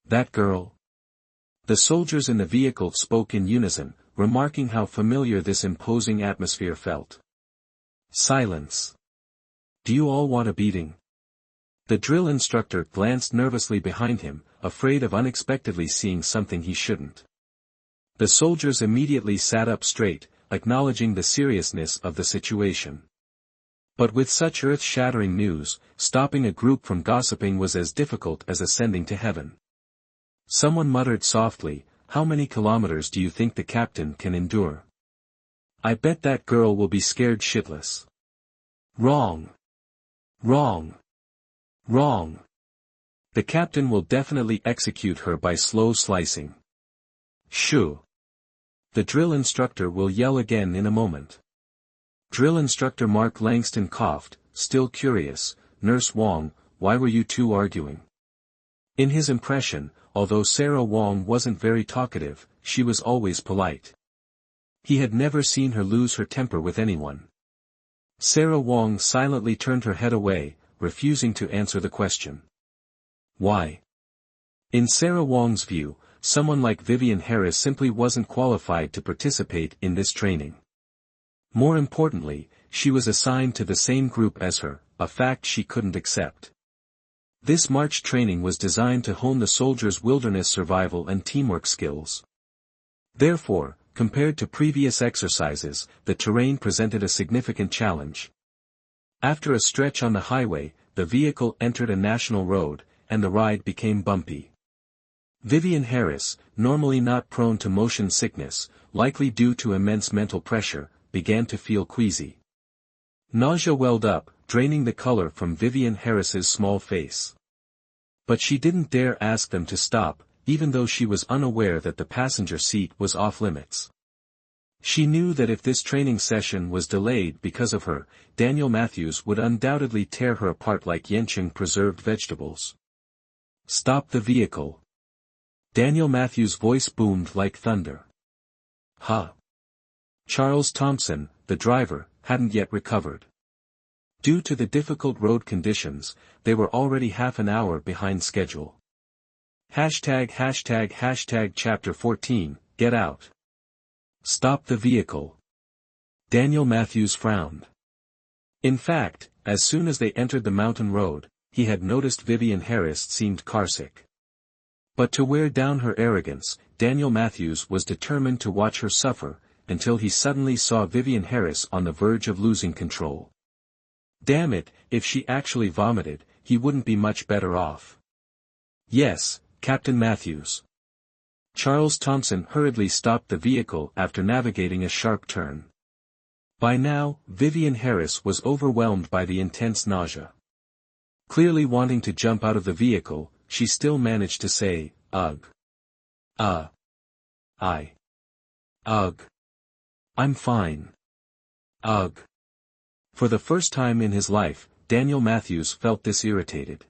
That girl? The soldiers in the vehicle spoke in unison, remarking how familiar this imposing atmosphere felt. Silence. Do you all want a beating? The drill instructor glanced nervously behind him, afraid of unexpectedly seeing something he shouldn't. The soldiers immediately sat up straight, acknowledging the seriousness of the situation. But with such earth-shattering news, stopping a group from gossiping was as difficult as ascending to heaven. Someone muttered softly, how many kilometers do you think the captain can endure? I bet that girl will be scared shitless. Wrong. Wrong. Wrong. The captain will definitely execute her by slow slicing. Shoo. The drill instructor will yell again in a moment. Drill instructor Mark Langston coughed, still curious, Nurse Wong, why were you two arguing? In his impression, although Sarah Wong wasn't very talkative, she was always polite. He had never seen her lose her temper with anyone. Sarah Wong silently turned her head away, refusing to answer the question. Why? In Sarah Wong's view, someone like Vivian Harris simply wasn't qualified to participate in this training. More importantly, she was assigned to the same group as her, a fact she couldn't accept. This march training was designed to hone the soldiers' wilderness survival and teamwork skills. Therefore, compared to previous exercises, the terrain presented a significant challenge. After a stretch on the highway, the vehicle entered a national road, and the ride became bumpy. Vivian Harris, normally not prone to motion sickness, likely due to immense mental pressure, began to feel queasy. Nausea welled up, draining the color from Vivian Harris's small face. But she didn't dare ask them to stop, even though she was unaware that the passenger seat was off-limits. She knew that if this training session was delayed because of her, Daniel Matthews would undoubtedly tear her apart like Yenching preserved vegetables. "Stop the vehicle." Daniel Matthews' voice boomed like thunder. "Huh?" Charles Thompson, the driver, hadn't yet recovered. Due to the difficult road conditions, they were already half an hour behind schedule. #### Chapter 14, Get Out. "Stop the vehicle." Daniel Matthews frowned. In fact, as soon as they entered the mountain road, he had noticed Vivian Harris seemed carsick. But to wear down her arrogance, Daniel Matthews was determined to watch her suffer, until he suddenly saw Vivian Harris on the verge of losing control. Damn it, if she actually vomited, he wouldn't be much better off. "Yes, Captain Matthews." Charles Thompson hurriedly stopped the vehicle after navigating a sharp turn. By now, Vivian Harris was overwhelmed by the intense nausea. Clearly wanting to jump out of the vehicle, she still managed to say, "Ugh. Ugh. I'm fine. Ugh." For the first time in his life, Daniel Matthews felt this irritated.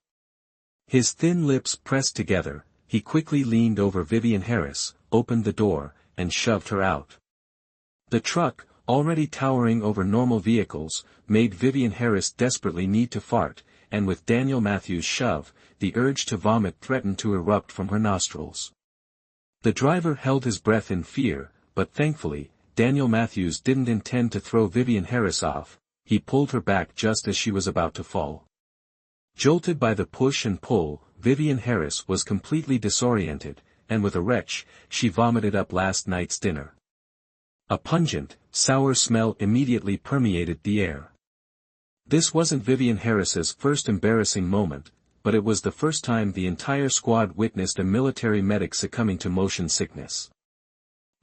His thin lips pressed together, he quickly leaned over Vivian Harris, opened the door, and shoved her out. The truck, already towering over normal vehicles, made Vivian Harris desperately need to fart, and with Daniel Matthews' shove, the urge to vomit threatened to erupt from her nostrils. The driver held his breath in fear, but thankfully, Daniel Matthews didn't intend to throw Vivian Harris off. He pulled her back just as she was about to fall. Jolted by the push and pull, Vivian Harris was completely disoriented, and with a retch, she vomited up last night's dinner. A pungent, sour smell immediately permeated the air. This wasn't Vivian Harris's first embarrassing moment, but it was the first time the entire squad witnessed a military medic succumbing to motion sickness.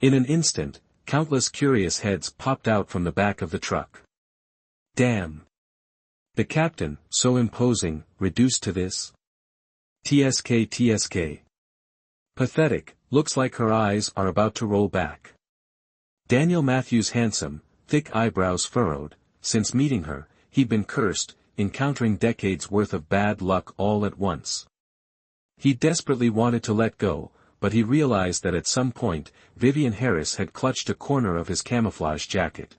In an instant, countless curious heads popped out from the back of the truck. Damn. The captain, so imposing, reduced to this? TSK. Pathetic, looks like her eyes are about to roll back. Daniel Matthews' handsome, thick eyebrows furrowed. Since meeting her, he'd been cursed, encountering decades worth of bad luck all at once. He desperately wanted to let go, but he realized that at some point, Vivian Harris had clutched a corner of his camouflage jacket.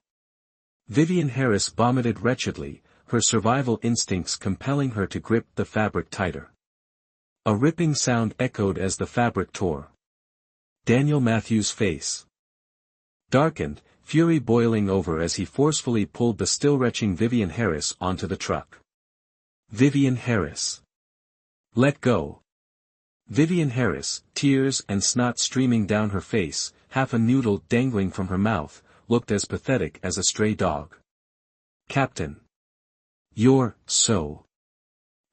Vivian Harris vomited wretchedly, her survival instincts compelling her to grip the fabric tighter. A ripping sound echoed as the fabric tore. Daniel Matthews' face darkened, fury boiling over as he forcefully pulled the still-retching Vivian Harris onto the truck. Vivian Harris. Let go. Vivian Harris, tears and snot streaming down her face, half a noodle dangling from her mouth, looked as pathetic as a stray dog. Captain. You're so.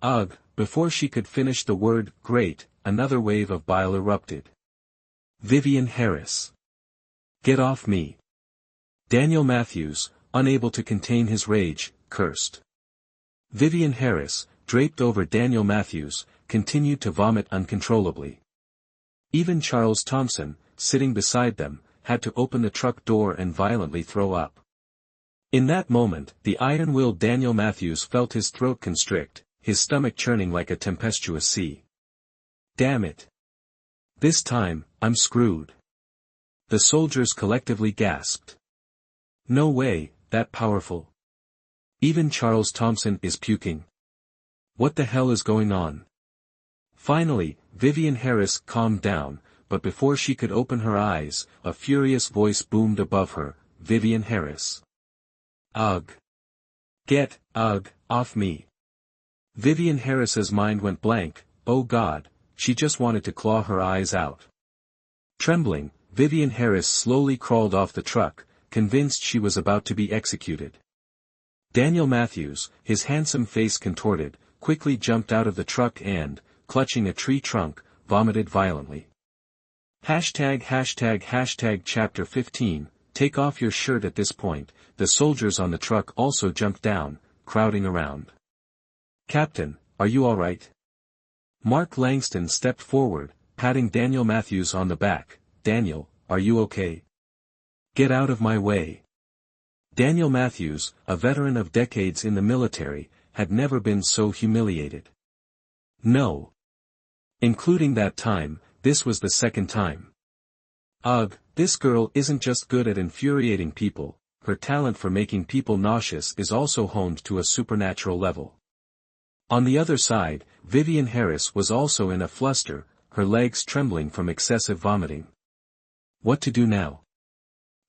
Ugh, before she could finish the word, great, another wave of bile erupted. Vivian Harris. Get off me. Daniel Matthews, unable to contain his rage, cursed. Vivian Harris, draped over Daniel Matthews, continued to vomit uncontrollably. Even Charles Thompson, sitting beside them, had to open the truck door and violently throw up. In that moment, the iron-willed Daniel Matthews felt his throat constrict, his stomach churning like a tempestuous sea. Damn it. This time, I'm screwed. The soldiers collectively gasped. No way, that powerful. Even Charles Thompson is puking. What the hell is going on? Finally, Vivian Harris calmed down, but before she could open her eyes, a furious voice boomed above her, "Vivian Harris. Ugh. Get, off me." Vivian Harris's mind went blank. Oh God, she just wanted to claw her eyes out. Trembling, Vivian Harris slowly crawled off the truck, convinced she was about to be executed. Daniel Matthews, his handsome face contorted, quickly jumped out of the truck and, clutching a tree trunk, vomited violently. Hashtag Chapter 15, take off your shirt. At this point, the soldiers on the truck also jumped down, crowding around. "Captain, are you all right?" Mark Langston stepped forward, patting Daniel Matthews on the back. "Daniel, are you okay? Get out of my way." Daniel Matthews, a veteran of decades in the military, had never been so humiliated. No. Including that time, this was the second time. Ugh, this girl isn't just good at infuriating people, her talent for making people nauseous is also honed to a supernatural level. On the other side, Vivian Harris was also in a fluster, her legs trembling from excessive vomiting. What to do now?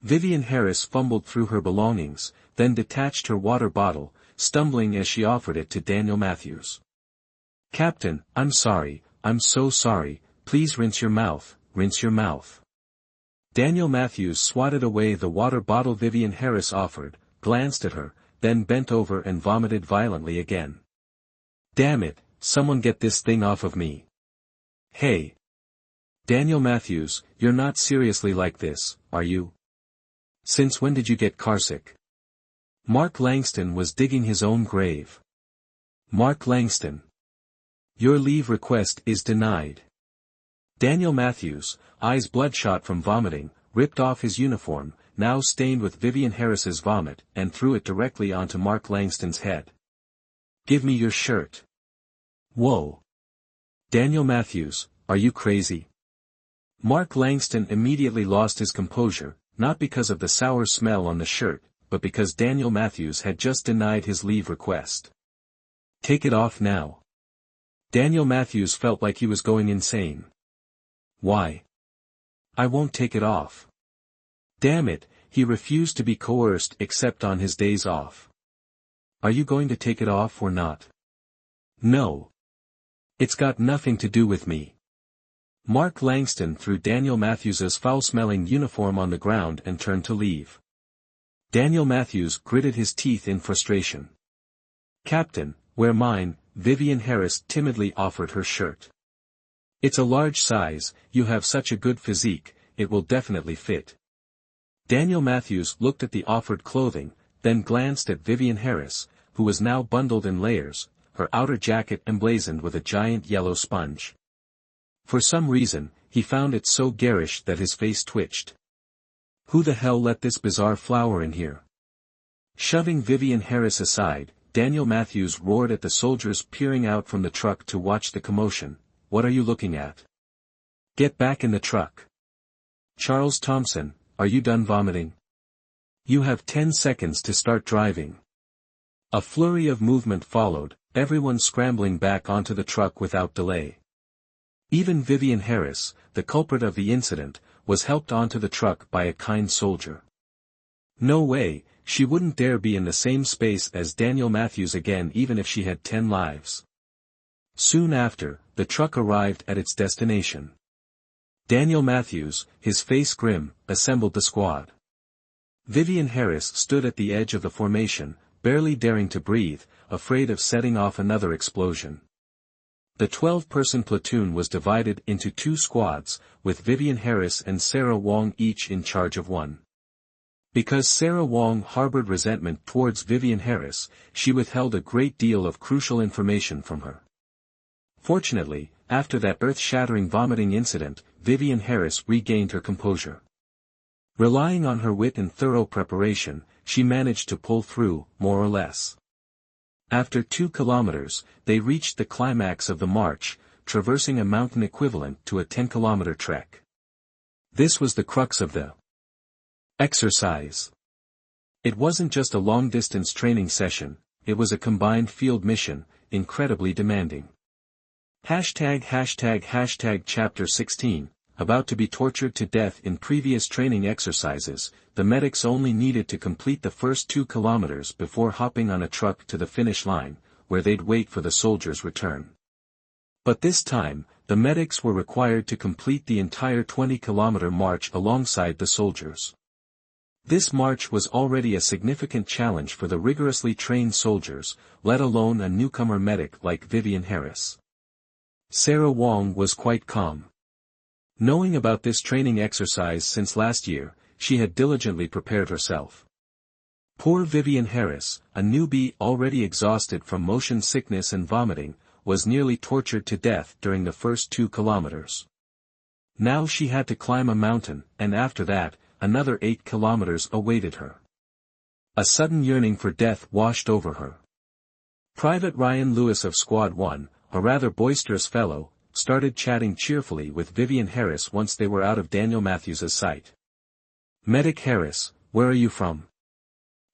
Vivian Harris fumbled through her belongings, then detached her water bottle, stumbling as she offered it to Daniel Matthews. "Captain, I'm sorry, I'm so sorry, please rinse your mouth, rinse your mouth." Daniel Matthews swatted away the water bottle Vivian Harris offered, glanced at her, then bent over and vomited violently again. "Damn it, someone get this thing off of me." "Hey. Daniel Matthews, you're not seriously like this, are you? Since when did you get carsick?" Mark Langston was digging his own grave. "Mark Langston. Your leave request is denied." Daniel Matthews, eyes bloodshot from vomiting, ripped off his uniform, now stained with Vivian Harris's vomit, and threw it directly onto Mark Langston's head. "Give me your shirt." "Whoa. Daniel Matthews, are you crazy?" Mark Langston immediately lost his composure, not because of the sour smell on the shirt, but because Daniel Matthews had just denied his leave request. "Take it off now." Daniel Matthews felt like he was going insane. "Why? I won't take it off." Damn it, he refused to be coerced except on his days off. "Are you going to take it off or not?" "No. It's got nothing to do with me." Mark Langston threw Daniel Matthews's foul-smelling uniform on the ground and turned to leave. Daniel Matthews gritted his teeth in frustration. "Captain, wear mine," Vivian Harris timidly offered her shirt. "It's a large size, you have such a good physique, it will definitely fit." Daniel Matthews looked at the offered clothing, then glanced at Vivian Harris, who was now bundled in layers, her outer jacket emblazoned with a giant yellow sponge. For some reason, he found it so garish that his face twitched. Who the hell let this bizarre flower in here? Shoving Vivian Harris aside, Daniel Matthews roared at the soldiers peering out from the truck to watch the commotion. "What are you looking at? Get back in the truck. Charles Thompson, are you done vomiting? You have 10 seconds to start driving." A flurry of movement followed, everyone scrambling back onto the truck without delay. Even Vivian Harris, the culprit of the incident, was helped onto the truck by a kind soldier. No way, she wouldn't dare be in the same space as Daniel Matthews again even if she had 10 lives. Soon after, the truck arrived at its destination. Daniel Matthews, his face grim, assembled the squad. Vivian Harris stood at the edge of the formation, barely daring to breathe, afraid of setting off another explosion. The 12-person platoon was divided into 2 squads, with Vivian Harris and Sarah Wong each in charge of one. Because Sarah Wong harbored resentment towards Vivian Harris, she withheld a great deal of crucial information from her. Fortunately, after that earth-shattering vomiting incident, Vivian Harris regained her composure. Relying on her wit and thorough preparation, she managed to pull through, more or less. After 2 kilometers, they reached the climax of the march, traversing a mountain equivalent to a 10-kilometer trek. This was the crux of the exercise. It wasn't just a long-distance training session, it was a combined field mission, incredibly demanding. Hashtag Chapter 16, about to be tortured to death in previous training exercises, the medics only needed to complete the first 2 kilometers before hopping on a truck to the finish line, where they'd wait for the soldiers' return. But this time, the medics were required to complete the entire 20-kilometer march alongside the soldiers. This march was already a significant challenge for the rigorously trained soldiers, let alone a newcomer medic like Vivian Harris. Sarah Wong was quite calm. Knowing about this training exercise since last year, she had diligently prepared herself. Poor Vivian Harris, a newbie already exhausted from motion sickness and vomiting, was nearly tortured to death during the first 2 kilometers. Now she had to climb a mountain, and after that, another 8 kilometers awaited her. A sudden yearning for death washed over her. Private Ryan Lewis of Squad 1, a rather boisterous fellow, started chatting cheerfully with Vivian Harris once they were out of Daniel Matthews's sight. "Medic Harris, where are you from?"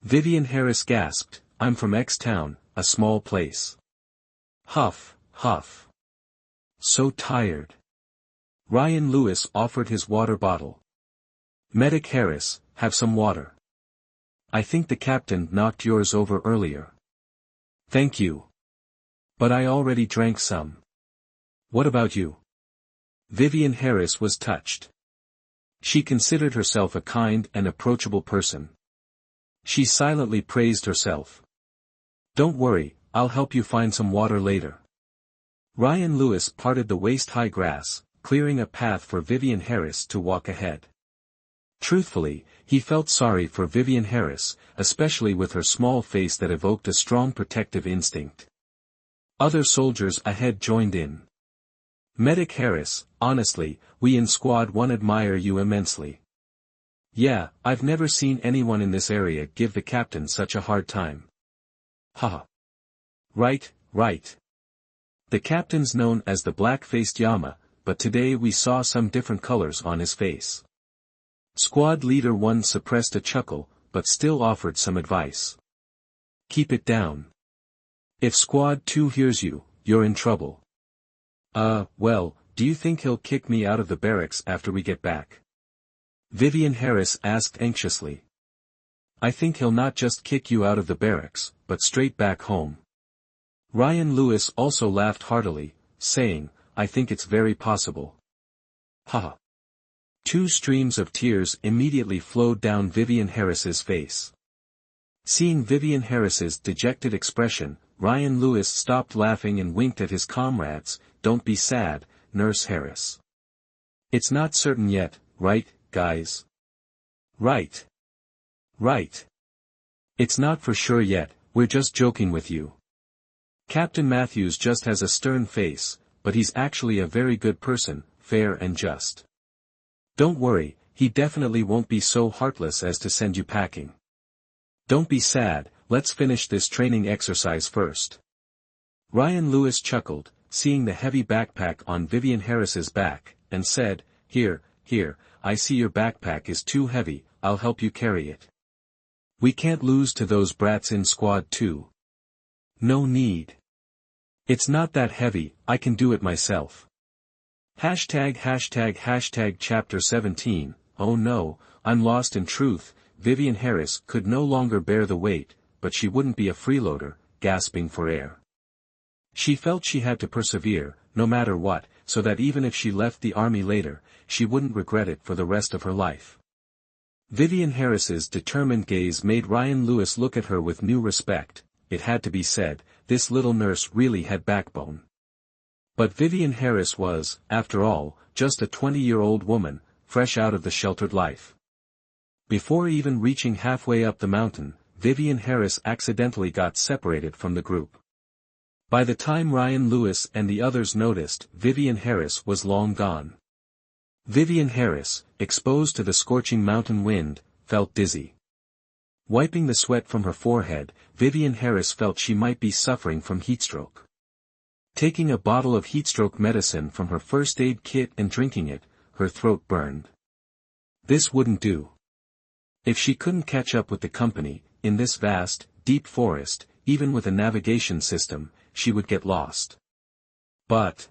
Vivian Harris gasped, "I'm from X Town, a small place." Huff, huff. So tired. Ryan Lewis offered his water bottle. "Medic Harris, have some water. I think the captain knocked yours over earlier." "Thank you. But I already drank some. What about you?" Vivian Harris was touched. She considered herself a kind and approachable person. She silently praised herself. "Don't worry, I'll help you find some water later." Ryan Lewis parted the waist-high grass, clearing a path for Vivian Harris to walk ahead. Truthfully, he felt sorry for Vivian Harris, especially with her small face that evoked a strong protective instinct. Other soldiers ahead joined in. "Medic Harris, honestly, we in Squad 1 admire you immensely. Yeah, I've never seen anyone in this area give the captain such a hard time." Haha. Right. The captain's known as the black-faced Yama, but today we saw some different colors on his face. Squad Leader 1 suppressed a chuckle, but still offered some advice. "Keep it down. If Squad 2 hears you, you're in trouble." Well, do you think he'll kick me out of the barracks after we get back?" Vivian Harris asked anxiously. "I think he'll not just kick you out of the barracks, but straight back home." Ryan Lewis also laughed heartily, saying, "I think it's very possible." Haha. 2 streams of tears immediately flowed down Vivian Harris's face. Seeing Vivian Harris's dejected expression, Ryan Lewis stopped laughing and winked at his comrades. "Don't be sad, Nurse Harris. It's not certain yet, right, guys?" Right. "It's not for sure yet, we're just joking with you. Captain Matthews just has a stern face, but he's actually a very good person, fair and just. Don't worry, he definitely won't be so heartless as to send you packing. Don't be sad, let's finish this training exercise first." Ryan Lewis chuckled, seeing the heavy backpack on Vivian Harris's back, and said, Here, I see your backpack is too heavy, I'll help you carry it. We can't lose to those brats in Squad 2. No need. It's not that heavy, I can do it myself. Hashtag Chapter 17, oh no, I'm lost in truth. Vivian Harris could no longer bear the weight, but she wouldn't be a freeloader, gasping for air. She felt she had to persevere, no matter what, so that even if she left the army later, she wouldn't regret it for the rest of her life. Vivian Harris's determined gaze made Ryan Lewis look at her with new respect. It had to be said, this little nurse really had backbone. But Vivian Harris was, after all, just a 20-year-old woman, fresh out of the sheltered life. Before even reaching halfway up the mountain, Vivian Harris accidentally got separated from the group. By the time Ryan Lewis and the others noticed, Vivian Harris was long gone. Vivian Harris, exposed to the scorching mountain wind, felt dizzy. Wiping the sweat from her forehead, Vivian Harris felt she might be suffering from heatstroke. Taking a bottle of heatstroke medicine from her first aid kit and drinking it, her throat burned. This wouldn't do. If she couldn't catch up with the company, in this vast, deep forest, even with a navigation system, she would get lost. But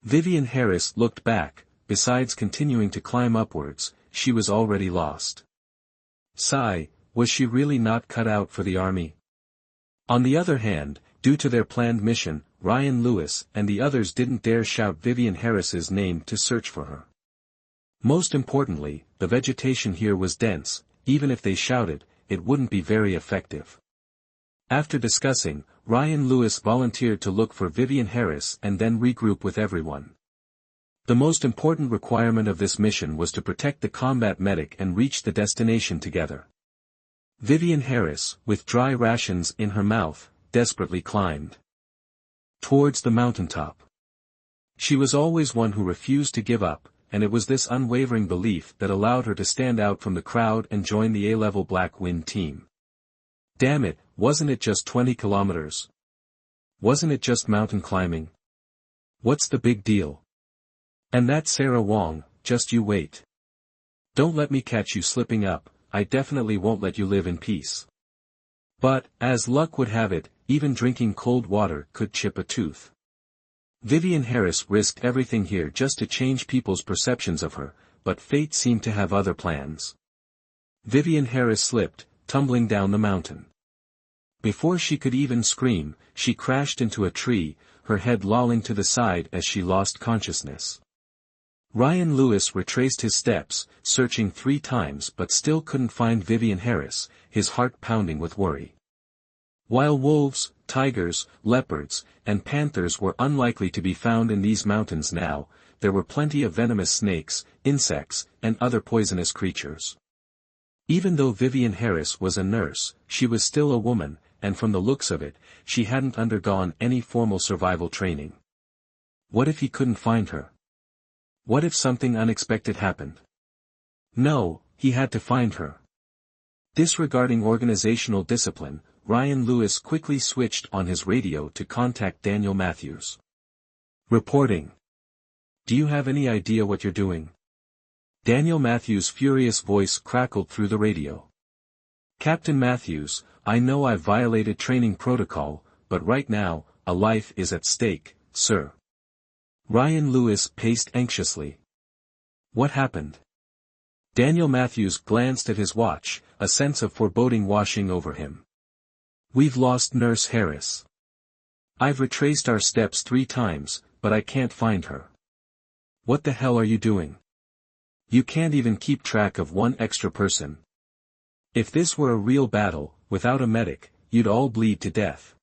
Vivian Harris looked back. Besides continuing to climb upwards, she was already lost. Sigh, was she really not cut out for the army? On the other hand, due to their planned mission, Ryan Lewis and the others didn't dare shout Vivian Harris's name to search for her. Most importantly, the vegetation here was dense. Even if they shouted, it wouldn't be very effective. After discussing, Ryan Lewis volunteered to look for Vivian Harris and then regroup with everyone. The most important requirement of this mission was to protect the combat medic and reach the destination together. Vivian Harris, with dry rations in her mouth, desperately climbed towards the mountaintop. She was always one who refused to give up, and it was this unwavering belief that allowed her to stand out from the crowd and join the A-level Black Wind team. Damn it, wasn't it just 20 kilometers? Wasn't it just mountain climbing? What's the big deal? And that Sarah Wong, just you wait. Don't let me catch you slipping up, I definitely won't let you live in peace. But, as luck would have it, even drinking cold water could chip a tooth. Vivian Harris risked everything here just to change people's perceptions of her, but fate seemed to have other plans. Vivian Harris slipped, tumbling down the mountain. Before she could even scream, she crashed into a tree, her head lolling to the side as she lost consciousness. Ryan Lewis retraced his steps, searching 3 times but still couldn't find Vivian Harris, his heart pounding with worry. While wolves, tigers, leopards, and panthers were unlikely to be found in these mountains now, there were plenty of venomous snakes, insects, and other poisonous creatures. Even though Vivian Harris was a nurse, she was still a woman, and from the looks of it, she hadn't undergone any formal survival training. What if he couldn't find her? What if something unexpected happened? No, he had to find her. Disregarding organizational discipline, Ryan Lewis quickly switched on his radio to contact Daniel Matthews. Reporting. Do you have any idea what you're doing? Daniel Matthews' furious voice crackled through the radio. Captain Matthews, I know I've violated training protocol, but right now, a life is at stake, sir. Ryan Lewis paced anxiously. What happened? Daniel Matthews glanced at his watch, a sense of foreboding washing over him. We've lost Nurse Harris. I've retraced our steps 3 times, but I can't find her. What the hell are you doing? You can't even keep track of one extra person. If this were a real battle, without a medic, you'd all bleed to death.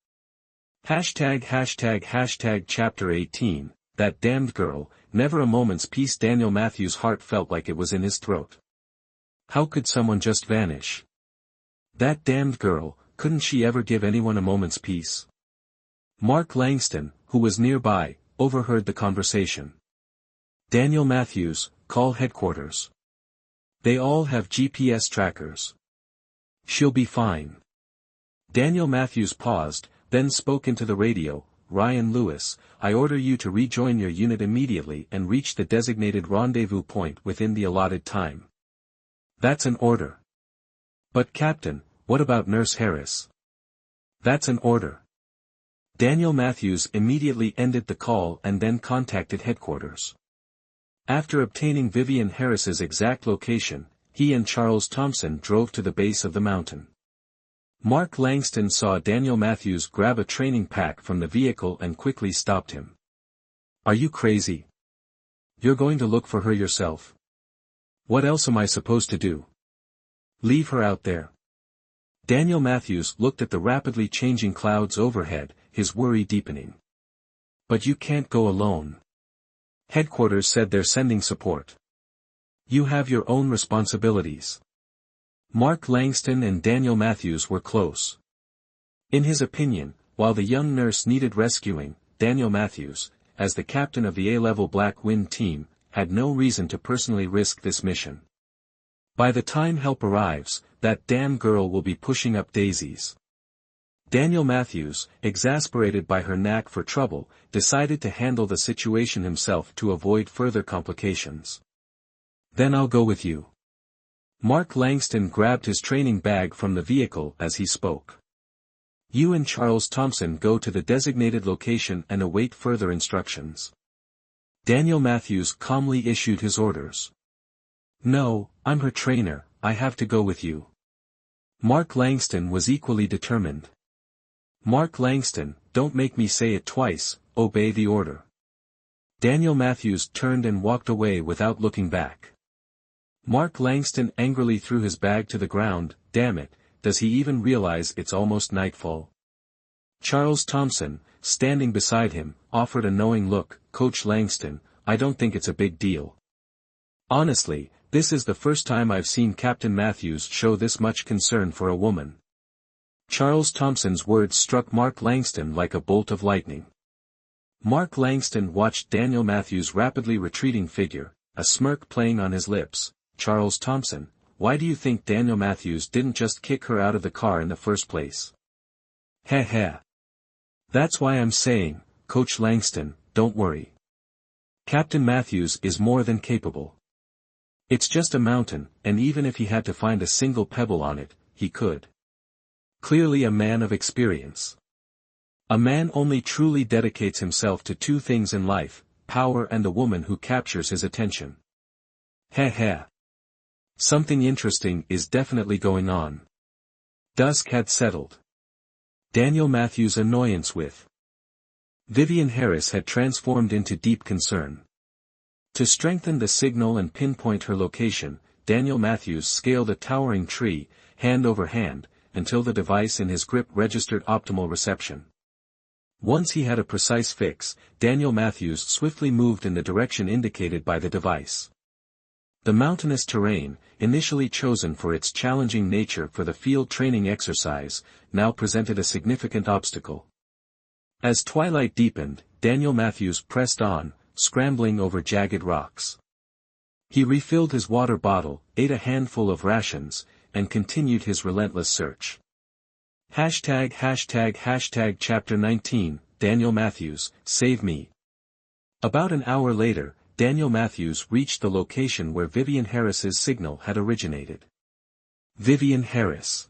Hashtag chapter 18, that damned girl, never a moment's peace. Daniel Matthews' heart felt like it was in his throat. How could someone just vanish? That damned girl, couldn't she ever give anyone a moment's peace? Mark Langston, who was nearby, overheard the conversation. Daniel Matthews, call headquarters. They all have GPS trackers. She'll be fine. Daniel Matthews paused, then spoke into the radio. Ryan Lewis, I order you to rejoin your unit immediately and reach the designated rendezvous point within the allotted time. That's an order. But Captain, what about Nurse Harris? That's an order. Daniel Matthews immediately ended the call and then contacted headquarters. After obtaining Vivian Harris's exact location, he and Charles Thompson drove to the base of the mountain. Mark Langston saw Daniel Matthews grab a training pack from the vehicle and quickly stopped him. Are you crazy? You're going to look for her yourself? What else am I supposed to do? Leave her out there. Daniel Matthews looked at the rapidly changing clouds overhead, his worry deepening. But you can't go alone. Headquarters said they're sending support. You have your own responsibilities. Mark Langston and Daniel Matthews were close. In his opinion, while the young nurse needed rescuing, Daniel Matthews, as the captain of the A-level Black Wind team, had no reason to personally risk this mission. By the time help arrives, that damn girl will be pushing up daisies. Daniel Matthews, exasperated by her knack for trouble, decided to handle the situation himself to avoid further complications. Then I'll go with you. Mark Langston grabbed his training bag from the vehicle as he spoke. You and Charles Thompson go to the designated location and await further instructions. Daniel Matthews calmly issued his orders. No, I'm her trainer, I have to go with you. Mark Langston was equally determined. Mark Langston, don't make me say it twice, obey the order. Daniel Matthews turned and walked away without looking back. Mark Langston angrily threw his bag to the ground. Damn it, does he even realize it's almost nightfall? Charles Thompson, standing beside him, offered a knowing look. Coach Langston, I don't think it's a big deal. Honestly, this is the first time I've seen Captain Matthews show this much concern for a woman. Charles Thompson's words struck Mark Langston like a bolt of lightning. Mark Langston watched Daniel Matthews' rapidly retreating figure, a smirk playing on his lips. Charles Thompson, why do you think Daniel Matthews didn't just kick her out of the car in the first place? Heh heh. That's why I'm saying, Coach Langston, don't worry. Captain Matthews is more than capable. It's just a mountain, and even if he had to find a single pebble on it, he could. Clearly a man of experience. A man only truly dedicates himself to two things in life, power and a woman who captures his attention. Heh heh. Something interesting is definitely going on. Dusk had settled. Daniel Matthews' annoyance with Vivian Harris had transformed into deep concern. To strengthen the signal and pinpoint her location, Daniel Matthews scaled a towering tree, hand over hand, until the device in his grip registered optimal reception. Once he had a precise fix, Daniel Matthews swiftly moved in the direction indicated by the device. The mountainous terrain, initially chosen for its challenging nature for the field training exercise, now presented a significant obstacle. As twilight deepened, Daniel Matthews pressed on, scrambling over jagged rocks. He refilled his water bottle, ate a handful of rations, and continued his relentless search. #### Chapter 19, Daniel Matthews, Save Me. About an hour later, Daniel Matthews reached the location where Vivian Harris's signal had originated. Vivian Harris.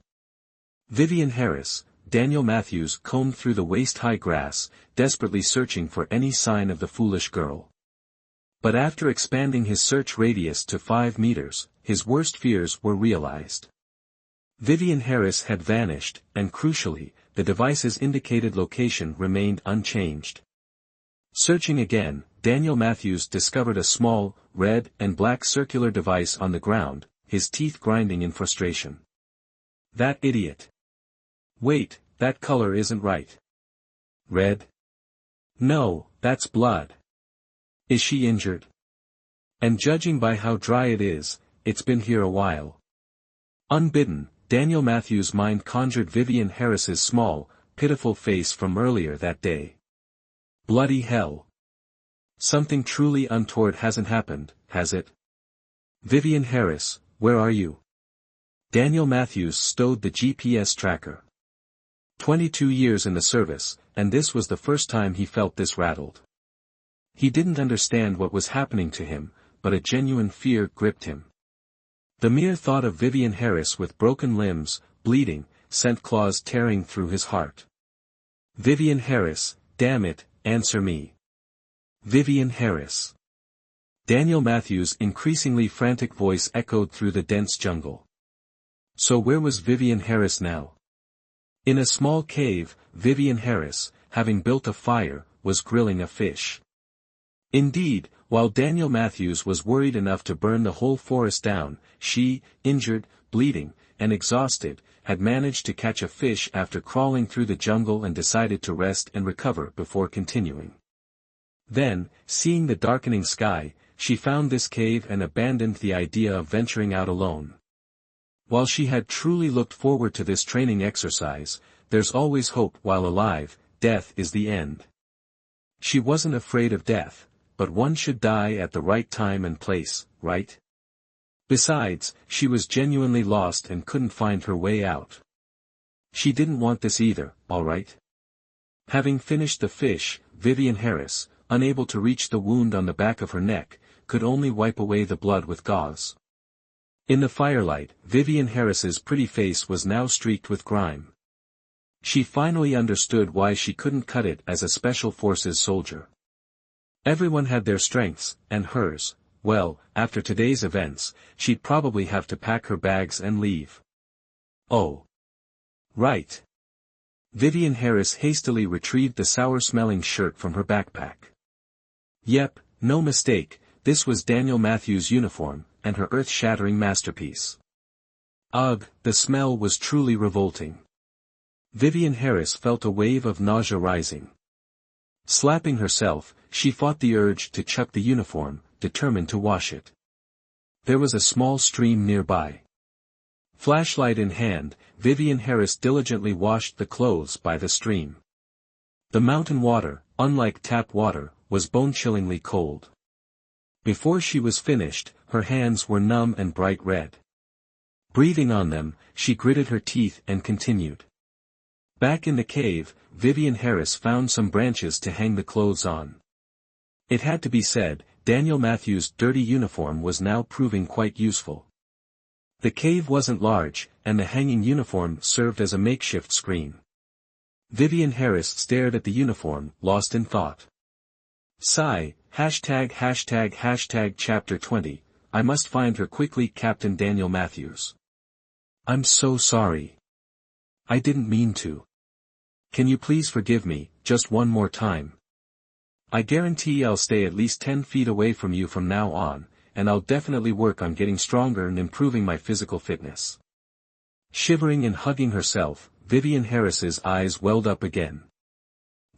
Vivian Harris, Daniel Matthews combed through the waist-high grass, desperately searching for any sign of the foolish girl. But after expanding his search radius to 5 meters, his worst fears were realized. Vivian Harris had vanished, and crucially, the device's indicated location remained unchanged. Searching again, Daniel Matthews discovered a small, red and black circular device on the ground, his teeth grinding in frustration. That idiot. Wait, that color isn't right. Red? No, that's blood. Is she injured? And judging by how dry it is, it's been here a while. Unbidden, Daniel Matthews' mind conjured Vivian Harris's small, pitiful face from earlier that day. Bloody hell. Something truly untoward hasn't happened, has it? Vivian Harris, where are you? Daniel Matthews stowed the GPS tracker. 22 years in the service, and this was the first time he felt this rattled. He didn't understand what was happening to him, but a genuine fear gripped him. The mere thought of Vivian Harris with broken limbs, bleeding, sent claws tearing through his heart. Vivian Harris, damn it, answer me. Vivian Harris. Daniel Matthews' increasingly frantic voice echoed through the dense jungle. So where was Vivian Harris now? In a small cave, Vivian Harris, having built a fire, was grilling a fish. Indeed, while Daniel Matthews was worried enough to burn the whole forest down, she, injured, bleeding, and exhausted, had managed to catch a fish after crawling through the jungle and decided to rest and recover before continuing. Then, seeing the darkening sky, she found this cave and abandoned the idea of venturing out alone. While she had truly looked forward to this training exercise, there's always hope while alive, death is the end. She wasn't afraid of death, but one should die at the right time and place, right? Besides, she was genuinely lost and couldn't find her way out. She didn't want this either, alright? Having finished the fish, Vivian Harris, unable to reach the wound on the back of her neck, could only wipe away the blood with gauze. In the firelight, Vivian Harris's pretty face was now streaked with grime. She finally understood why she couldn't cut it as a special forces soldier. Everyone had their strengths, and hers, well, after today's events, she'd probably have to pack her bags and leave. Oh. Right. Vivian Harris hastily retrieved the sour-smelling shirt from her backpack. Yep, no mistake, this was Daniel Matthews' uniform, and her earth-shattering masterpiece. Ugh, the smell was truly revolting. Vivian Harris felt a wave of nausea rising. Slapping herself, she fought the urge to chuck the uniform, determined to wash it. There was a small stream nearby. Flashlight in hand, Vivian Harris diligently washed the clothes by the stream. The mountain water, unlike tap water, was bone-chillingly cold. Before she was finished, her hands were numb and bright red. Breathing on them, she gritted her teeth and continued. Back in the cave, Vivian Harris found some branches to hang the clothes on. It had to be said, Daniel Matthews' dirty uniform was now proving quite useful. The cave wasn't large, and the hanging uniform served as a makeshift screen. Vivian Harris stared at the uniform, lost in thought. Sigh, #### Chapter 20, I must find her quickly. Captain Daniel Matthews. I'm so sorry. I didn't mean to. Can you please forgive me, just one more time? I guarantee I'll stay at least 10 feet away from you from now on, and I'll definitely work on getting stronger and improving my physical fitness. Shivering and hugging herself, Vivian Harris's eyes welled up again.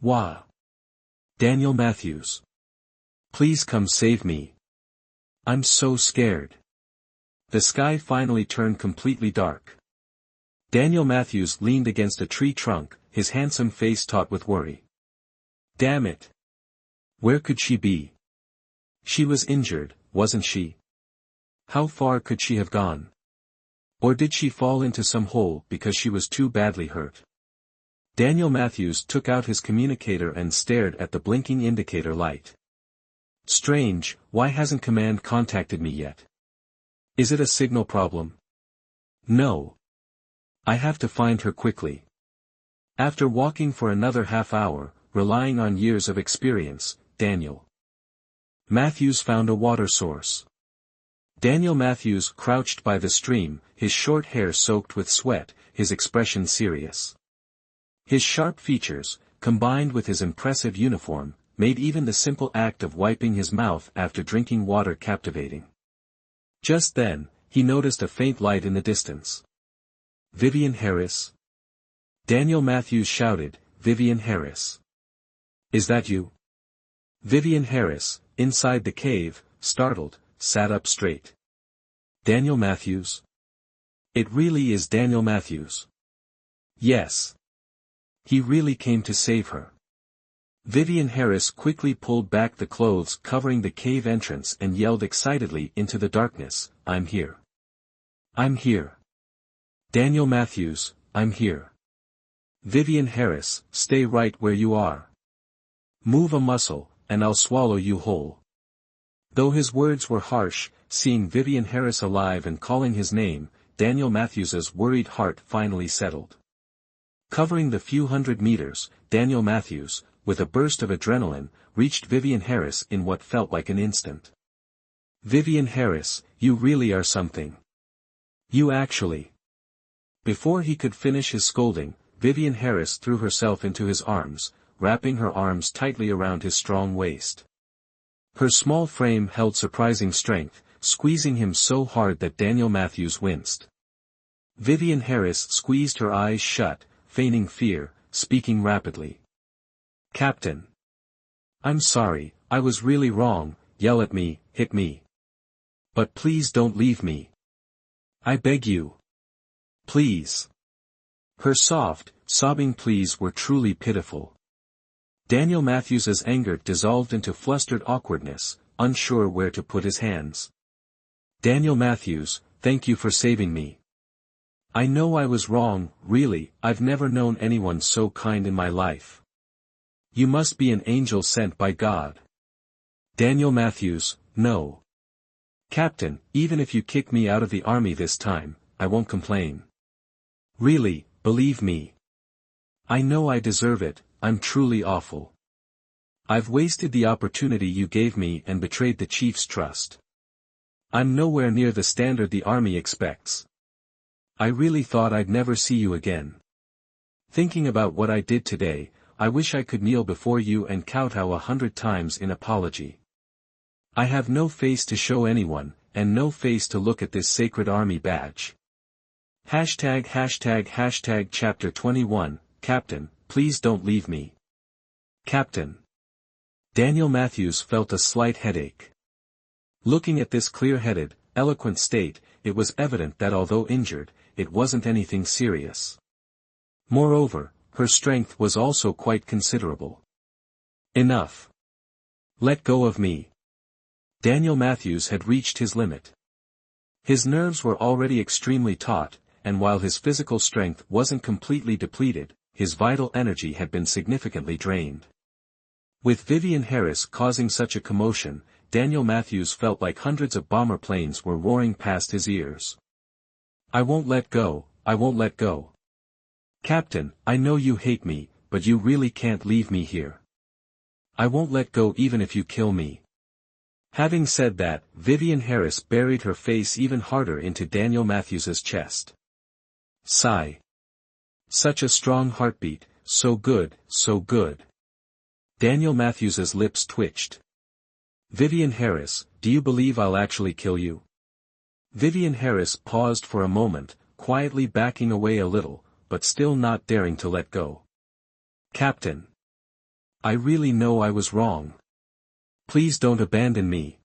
Wah! Daniel Matthews. Please come save me. I'm so scared. The sky finally turned completely dark. Daniel Matthews leaned against a tree trunk, his handsome face taut with worry. Damn it! Where could she be? She was injured, wasn't she? How far could she have gone? Or did she fall into some hole because she was too badly hurt? Daniel Matthews took out his communicator and stared at the blinking indicator light. Strange, why hasn't command contacted me yet? Is it a signal problem? No. I have to find her quickly. After walking for another half hour, relying on years of experience, Daniel Matthews found a water source. Daniel Matthews crouched by the stream, his short hair soaked with sweat, his expression serious. His sharp features, combined with his impressive uniform, made even the simple act of wiping his mouth after drinking water captivating. Just then, he noticed a faint light in the distance. Vivian Harris? Daniel Matthews shouted, Vivian Harris. Is that you? Vivian Harris, inside the cave, startled, sat up straight. Daniel Matthews? It really is Daniel Matthews. Yes. He really came to save her. Vivian Harris quickly pulled back the clothes covering the cave entrance and yelled excitedly into the darkness, I'm here. I'm here. Daniel Matthews, I'm here. Vivian Harris, stay right where you are. Move a muscle, and I'll swallow you whole. Though his words were harsh, seeing Vivian Harris alive and calling his name, Daniel Matthews's worried heart finally settled. Covering the few hundred meters, Daniel Matthews, with a burst of adrenaline, reached Vivian Harris in what felt like an instant. Vivian Harris, you really are something. You actually. Before he could finish his scolding, Vivian Harris threw herself into his arms, wrapping her arms tightly around his strong waist. Her small frame held surprising strength, squeezing him so hard that Daniel Matthews winced. Vivian Harris squeezed her eyes shut, feigning fear, speaking rapidly. Captain. I'm sorry, I was really wrong, yell at me, hit me. But please don't leave me. I beg you. Please. Her soft, sobbing pleas were truly pitiful. Daniel Matthews's anger dissolved into flustered awkwardness, unsure where to put his hands. Daniel Matthews, thank you for saving me. I know I was wrong, really, I've never known anyone so kind in my life. You must be an angel sent by God. Daniel Matthews, no. Captain, even if you kick me out of the army this time, I won't complain. Really, believe me. I know I deserve it, I'm truly awful. I've wasted the opportunity you gave me and betrayed the chief's trust. I'm nowhere near the standard the army expects. I really thought I'd never see you again. Thinking about what I did today, I wish I could kneel before you and kowtow 100 times in apology. I have no face to show anyone, and no face to look at this sacred army badge. #### Chapter 21, Captain, please don't leave me. Captain. Daniel Matthews felt a slight headache. Looking at this clear-headed, eloquent state, it was evident that although injured, it wasn't anything serious. Moreover, her strength was also quite considerable. Enough. Let go of me. Daniel Matthews had reached his limit. His nerves were already extremely taut, and while his physical strength wasn't completely depleted, his vital energy had been significantly drained. With Vivian Harris causing such a commotion, Daniel Matthews felt like hundreds of bomber planes were roaring past his ears. I won't let go, I won't let go. Captain, I know you hate me, but you really can't leave me here. I won't let go even if you kill me. Having said that, Vivian Harris buried her face even harder into Daniel Matthews's chest. Sigh. Such a strong heartbeat, so good, so good. Daniel Matthews's lips twitched. Vivian Harris, do you believe I'll actually kill you? Vivian Harris paused for a moment, quietly backing away a little, but still not daring to let go. Captain. I really know I was wrong. Please don't abandon me.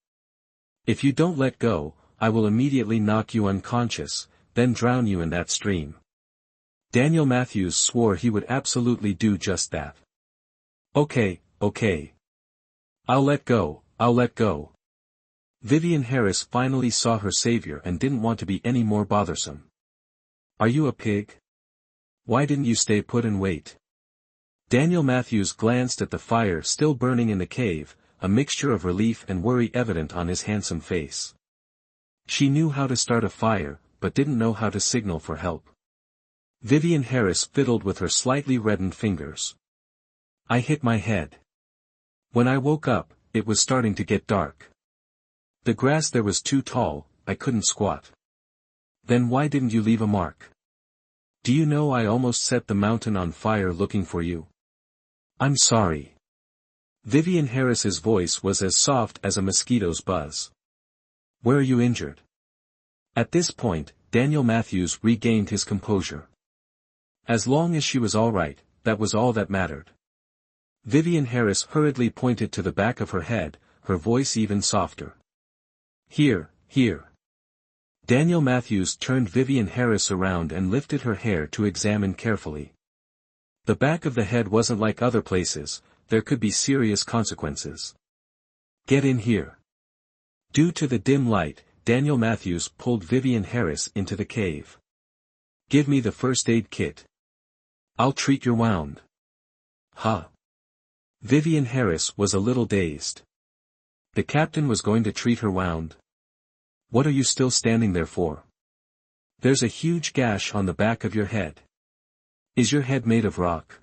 If you don't let go, I will immediately knock you unconscious, then drown you in that stream. Daniel Matthews swore he would absolutely do just that. Okay, okay. I'll let go, I'll let go. Vivian Harris finally saw her savior and didn't want to be any more bothersome. Are you a pig? Why didn't you stay put and wait? Daniel Matthews glanced at the fire still burning in the cave, a mixture of relief and worry evident on his handsome face. She knew how to start a fire, but didn't know how to signal for help. Vivian Harris fiddled with her slightly reddened fingers. I hit my head. When I woke up, it was starting to get dark. The grass there was too tall, I couldn't squat. Then why didn't you leave a mark? Do you know I almost set the mountain on fire looking for you? I'm sorry. Vivian Harris's voice was as soft as a mosquito's buzz. Where are you injured? At this point, Daniel Matthews regained his composure. As long as she was all right, that was all that mattered. Vivian Harris hurriedly pointed to the back of her head, her voice even softer. Here, here. Daniel Matthews turned Vivian Harris around and lifted her hair to examine carefully. The back of the head wasn't like other places, there could be serious consequences. Get in here. Due to the dim light, Daniel Matthews pulled Vivian Harris into the cave. Give me the first aid kit. I'll treat your wound. Huh. Vivian Harris was a little dazed. The captain was going to treat her wound? What are you still standing there for? There's a huge gash on the back of your head. Is your head made of rock?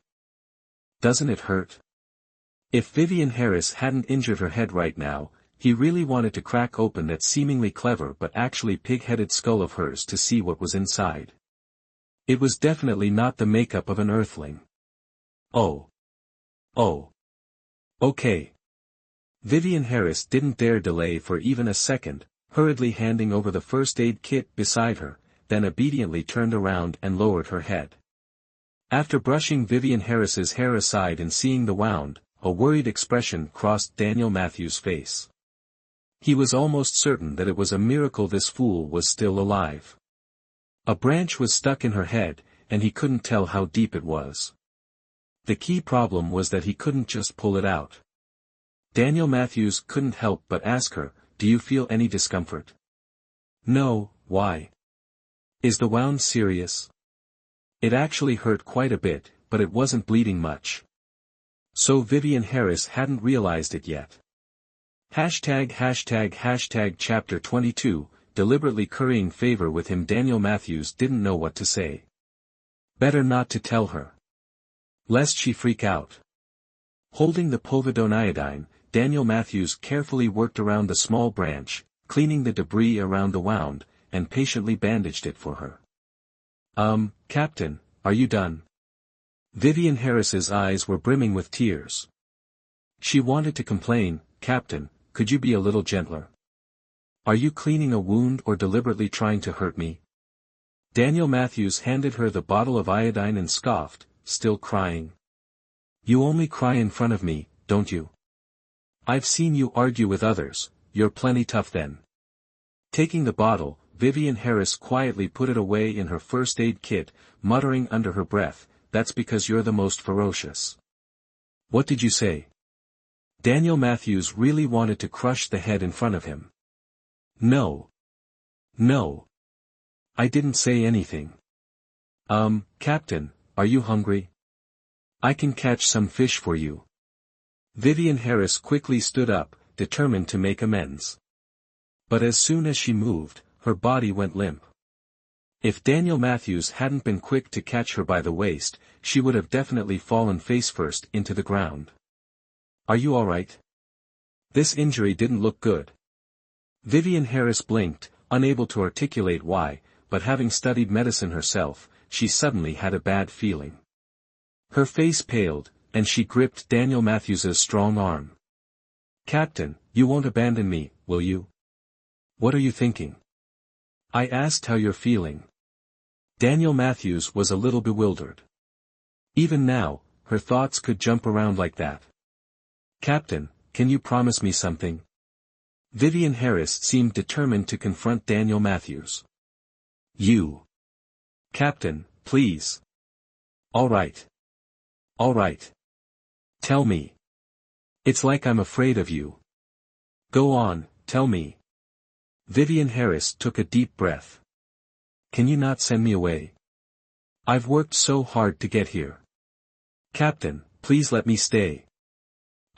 Doesn't it hurt? If Vivian Harris hadn't injured her head right now, he really wanted to crack open that seemingly clever but actually pig-headed skull of hers to see what was inside. It was definitely not the makeup of an earthling. Oh. Oh. Okay. Vivian Harris didn't dare delay for even a second, hurriedly handing over the first aid kit beside her, then obediently turned around and lowered her head. After brushing Vivian Harris's hair aside and seeing the wound, a worried expression crossed Daniel Matthews' face. He was almost certain that it was a miracle this fool was still alive. A branch was stuck in her head, and he couldn't tell how deep it was. The key problem was that he couldn't just pull it out. Daniel Matthews couldn't help but ask her, do you feel any discomfort? No, why? Is the wound serious? It actually hurt quite a bit, but it wasn't bleeding much. So Vivian Harris hadn't realized it yet. ##### Chapter 22, deliberately currying favor with him. Daniel Matthews didn't know what to say. Better not to tell her. Lest she freak out. Holding the povidone iodine, Daniel Matthews carefully worked around the small branch, cleaning the debris around the wound, and patiently bandaged it for her. Captain, are you done? Vivian Harris's eyes were brimming with tears. She wanted to complain, Captain, could you be a little gentler? Are you cleaning a wound or deliberately trying to hurt me? Daniel Matthews handed her the bottle of iodine and scoffed, still crying. You only cry in front of me, don't you? I've seen you argue with others, you're plenty tough then. Taking the bottle, Vivian Harris quietly put it away in her first aid kit, muttering under her breath, that's because you're the most ferocious. What did you say? Daniel Matthews really wanted to crush the head in front of him. No. I didn't say anything. Captain, are you hungry? I can catch some fish for you. Vivian Harris quickly stood up, determined to make amends. But as soon as she moved, her body went limp. If Daniel Matthews hadn't been quick to catch her by the waist, she would have definitely fallen face first into the ground. Are you all right? This injury didn't look good. Vivian Harris blinked, unable to articulate why, but having studied medicine herself, she suddenly had a bad feeling. Her face paled, and she gripped Daniel Matthews's strong arm. Captain, you won't abandon me, will you? What are you thinking? I asked how you're feeling. Daniel Matthews was a little bewildered. Even now, her thoughts could jump around like that. Captain, can you promise me something? Vivian Harris seemed determined to confront Daniel Matthews. You. Captain, please. All right. Tell me. It's like I'm afraid of you. Go on, tell me. Vivian Harris took a deep breath. Can you not send me away? I've worked so hard to get here. Captain, please let me stay.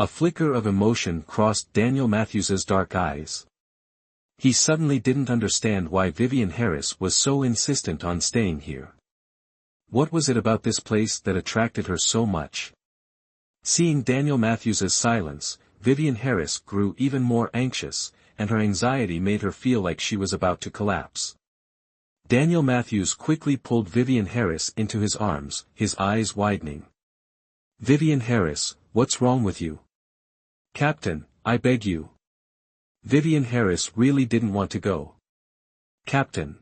A flicker of emotion crossed Daniel Matthews's dark eyes. He suddenly didn't understand why Vivian Harris was so insistent on staying here. What was it about this place that attracted her so much? Seeing Daniel Matthews's silence, Vivian Harris grew even more anxious, and her anxiety made her feel like she was about to collapse. Daniel Matthews quickly pulled Vivian Harris into his arms, his eyes widening. Vivian Harris, what's wrong with you? Captain, I beg you. Vivian Harris really didn't want to go. Captain.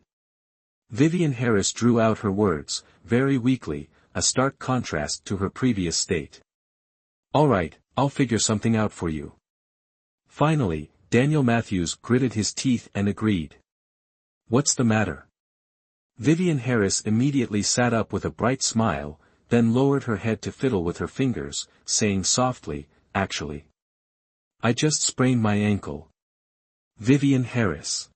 Vivian Harris drew out her words, very weakly, a stark contrast to her previous state. All right, I'll figure something out for you. Finally, Daniel Matthews gritted his teeth and agreed. What's the matter? Vivian Harris immediately sat up with a bright smile, then lowered her head to fiddle with her fingers, saying softly, actually. I just sprained my ankle. Vivian Harris.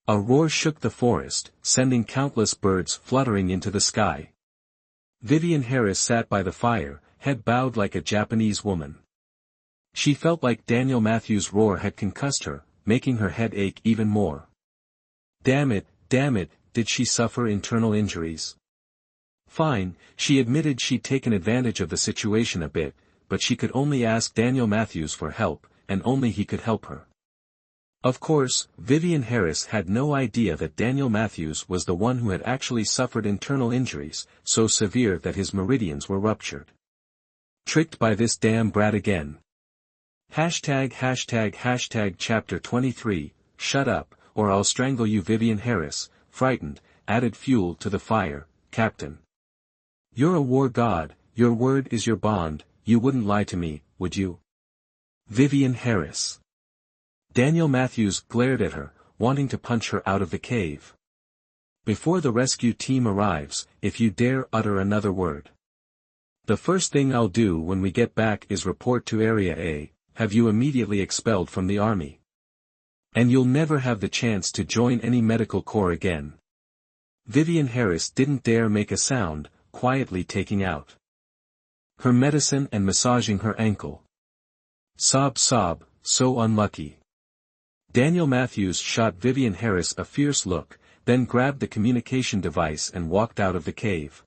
A roar shook the forest, sending countless birds fluttering into the sky. Vivian Harris sat by the fire, head bowed like a Japanese woman. She felt like Daniel Matthews' roar had concussed her, making her head ache even more. Damn it, did she suffer internal injuries? Fine, she admitted she'd taken advantage of the situation a bit, but she could only ask Daniel Matthews for help, and only he could help her. Of course, Vivian Harris had no idea that Daniel Matthews was the one who had actually suffered internal injuries, so severe that his meridians were ruptured. Tricked by this damn brat again. Hashtag chapter 23, shut up, or I'll strangle you. Vivian Harris, frightened, added fuel to the fire. Captain. You're a war god, your word is your bond, you wouldn't lie to me, would you? Vivian Harris. Daniel Matthews glared at her, wanting to punch her out of the cave. Before the rescue team arrives, if you dare utter another word. The first thing I'll do when we get back is report to Area A, have you immediately expelled from the army. And you'll never have the chance to join any medical corps again. Vivian Harris didn't dare make a sound, quietly taking out her medicine and massaging her ankle. Sob, so unlucky. Daniel Matthews shot Vivian Harris a fierce look, then grabbed the communication device and walked out of the cave.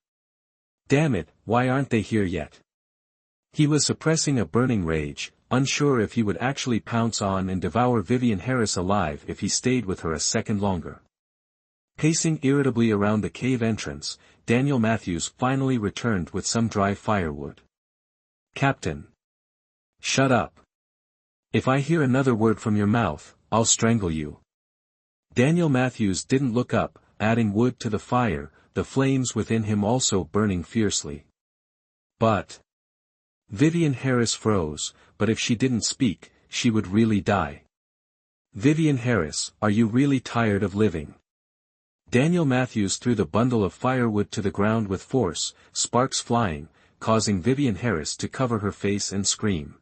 Damn it, why aren't they here yet? He was suppressing a burning rage, unsure if he would actually pounce on and devour Vivian Harris alive if he stayed with her a second longer. Pacing irritably around the cave entrance, Daniel Matthews finally returned with some dry firewood. "Captain. Shut up. If I hear another word from your mouth, I'll strangle you." Daniel Matthews didn't look up, adding wood to the fire, the flames within him also burning fiercely. "But..." Vivian Harris froze, but if she didn't speak, she would really die. "Vivian Harris, are you really tired of living?" Daniel Matthews threw the bundle of firewood to the ground with force, sparks flying, causing Vivian Harris to cover her face and scream.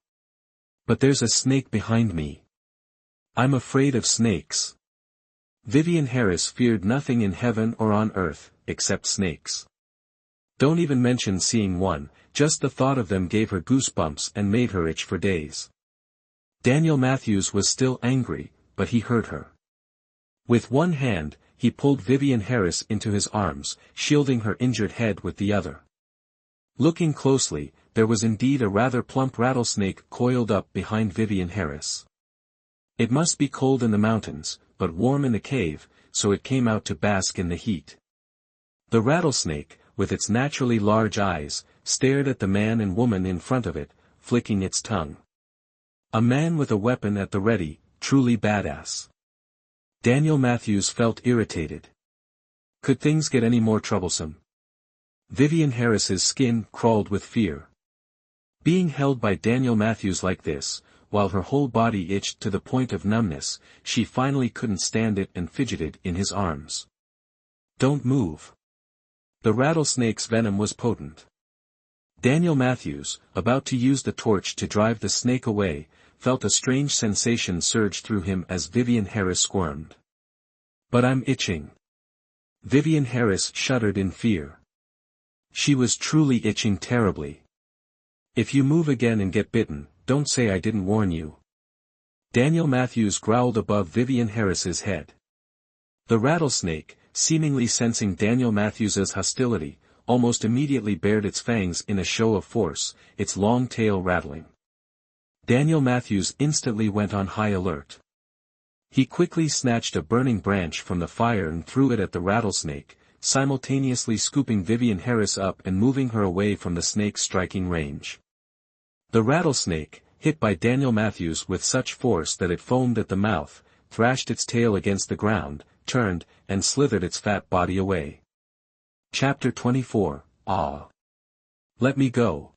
"But there's a snake behind me. I'm afraid of snakes." Vivian Harris feared nothing in heaven or on earth, except snakes. Don't even mention seeing one, just the thought of them gave her goosebumps and made her itch for days. Daniel Matthews was still angry, but he heard her. With one hand, he pulled Vivian Harris into his arms, shielding her injured head with the other. Looking closely, there was indeed a rather plump rattlesnake coiled up behind Vivian Harris. It must be cold in the mountains, but warm in the cave, so it came out to bask in the heat. The rattlesnake, with its naturally large eyes, stared at the man and woman in front of it, flicking its tongue. A man with a weapon at the ready, truly badass. Daniel Matthews felt irritated. Could things get any more troublesome? Vivian Harris's skin crawled with fear. Being held by Daniel Matthews like this, while her whole body itched to the point of numbness, she finally couldn't stand it and fidgeted in his arms. "Don't move." The rattlesnake's venom was potent. Daniel Matthews, about to use the torch to drive the snake away, felt a strange sensation surge through him as Vivian Harris squirmed. "But I'm itching." Vivian Harris shuddered in fear. She was truly itching terribly. "If you move again and get bitten, don't say I didn't warn you." Daniel Matthews growled above Vivian Harris's head. The rattlesnake, seemingly sensing Daniel Matthews's hostility, almost immediately bared its fangs in a show of force, its long tail rattling. Daniel Matthews instantly went on high alert. He quickly snatched a burning branch from the fire and threw it at the rattlesnake, simultaneously scooping Vivian Harris up and moving her away from the snake's striking range. The rattlesnake, hit by Daniel Matthews with such force that it foamed at the mouth, thrashed its tail against the ground, turned, and slithered its fat body away. Chapter 24, Ah! Let me go.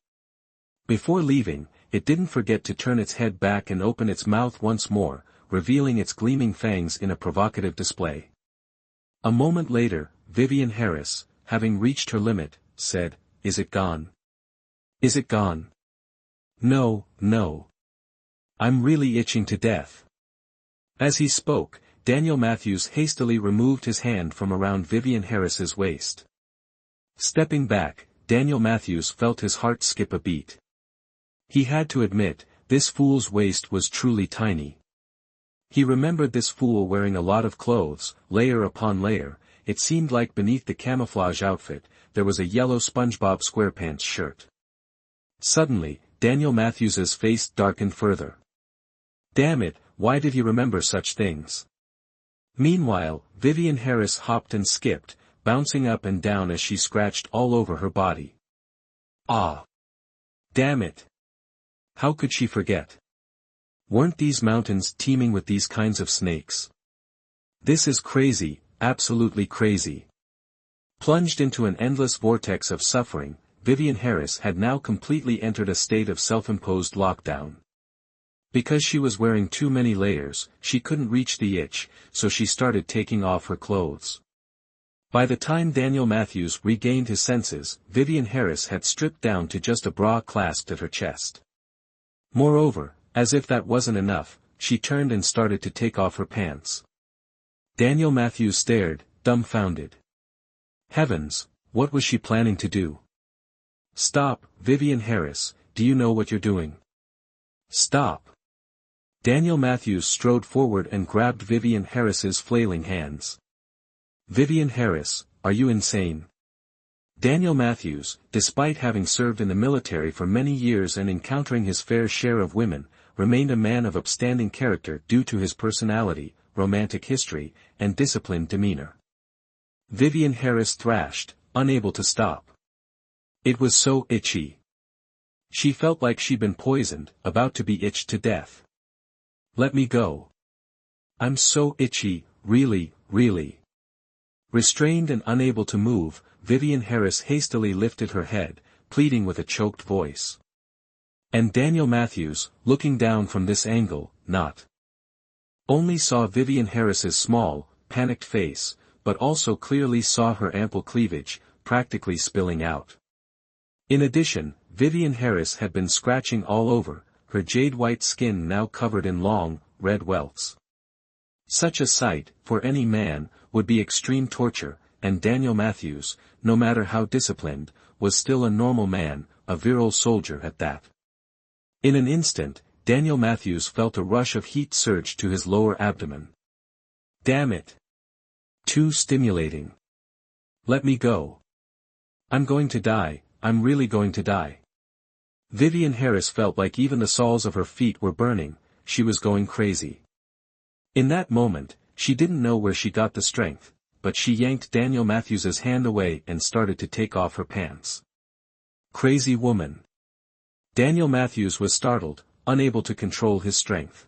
Before leaving, it didn't forget to turn its head back and open its mouth once more, revealing its gleaming fangs in a provocative display. A moment later, Vivian Harris, having reached her limit, said, "Is it gone? Is it gone?" "No, no. I'm really itching to death." As he spoke, Daniel Matthews hastily removed his hand from around Vivian Harris's waist. Stepping back, Daniel Matthews felt his heart skip a beat. He had to admit, this fool's waist was truly tiny. He remembered this fool wearing a lot of clothes, layer upon layer. It seemed like beneath the camouflage outfit, there was a yellow SpongeBob SquarePants shirt. Suddenly, Daniel Matthews's face darkened further. Damn it, why did he remember such things? Meanwhile, Vivian Harris hopped and skipped, bouncing up and down as she scratched all over her body. Ah! Damn it! How could she forget? Weren't these mountains teeming with these kinds of snakes? This is crazy, absolutely crazy. Plunged into an endless vortex of suffering, Vivian Harris had now completely entered a state of self-imposed lockdown. Because she was wearing too many layers, she couldn't reach the itch, so she started taking off her clothes. By the time Daniel Matthews regained his senses, Vivian Harris had stripped down to just a bra clasped at her chest. Moreover, as if that wasn't enough, she turned and started to take off her pants. Daniel Matthews stared, dumbfounded. Heavens, what was she planning to do? Stop, Vivian Harris, do you know what you're doing? Stop. Daniel Matthews strode forward and grabbed Vivian Harris's flailing hands. Vivian Harris, are you insane? Daniel Matthews, despite having served in the military for many years and encountering his fair share of women, remained a man of upstanding character due to his personality, romantic history, and disciplined demeanor. Vivian Harris thrashed, unable to stop. It was so itchy. She felt like she'd been poisoned, about to be itched to death. Let me go. I'm so itchy, really, really. Restrained and unable to move, Vivian Harris hastily lifted her head, pleading with a choked voice. And Daniel Matthews, looking down from this angle, not only saw Vivian Harris's small, panicked face, but also clearly saw her ample cleavage, practically spilling out. In addition, Vivian Harris had been scratching all over, her jade-white skin now covered in long, red welts. Such a sight, for any man, would be extreme torture, and Daniel Matthews, no matter how disciplined, was still a normal man, a virile soldier at that. In an instant, Daniel Matthews felt a rush of heat surge to his lower abdomen. Damn it! Too stimulating. Let me go. I'm going to die, I'm really going to die. Vivian Harris felt like even the soles of her feet were burning, she was going crazy. In that moment, she didn't know where she got the strength, but she yanked Daniel Matthews's hand away and started to take off her pants. Crazy woman. Daniel Matthews was startled, unable to control his strength.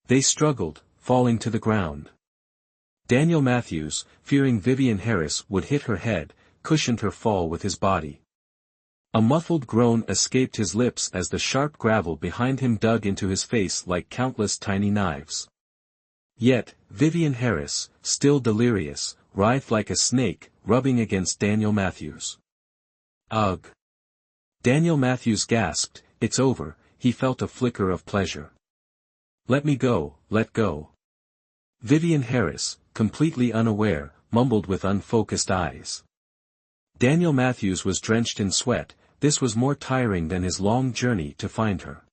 They struggled, falling to the ground. Daniel Matthews, fearing Vivian Harris would hit her head, cushioned her fall with his body. A muffled groan escaped his lips as the sharp gravel behind him dug into his face like countless tiny knives. Yet, Vivian Harris, still delirious, writhed like a snake, rubbing against Daniel Matthews. Ugh! Daniel Matthews gasped, it's over, he felt a flicker of pleasure. Let me go, let go. Vivian Harris, completely unaware, mumbled with unfocused eyes. Daniel Matthews was drenched in sweat, this was more tiring than his long journey to find her.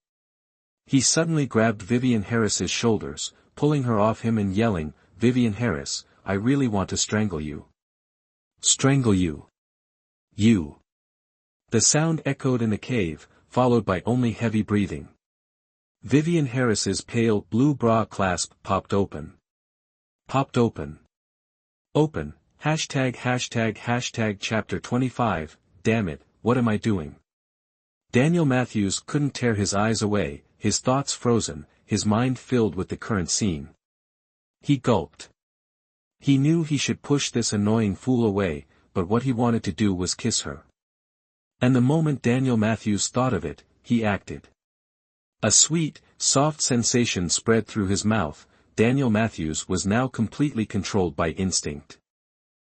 He suddenly grabbed Vivian Harris's shoulders, pulling her off him and yelling, Vivian Harris, I really want to strangle you. Strangle you. You. The sound echoed in the cave, followed by only heavy breathing. Vivian Harris's pale blue bra clasp popped open. Popped open. Open, #### chapter 25, damn it, what am I doing? Daniel Matthews couldn't tear his eyes away, his thoughts frozen, his mind filled with the current scene. He gulped. He knew he should push this annoying fool away, but what he wanted to do was kiss her. And the moment Daniel Matthews thought of it, he acted. A sweet, soft sensation spread through his mouth. Daniel Matthews was now completely controlled by instinct.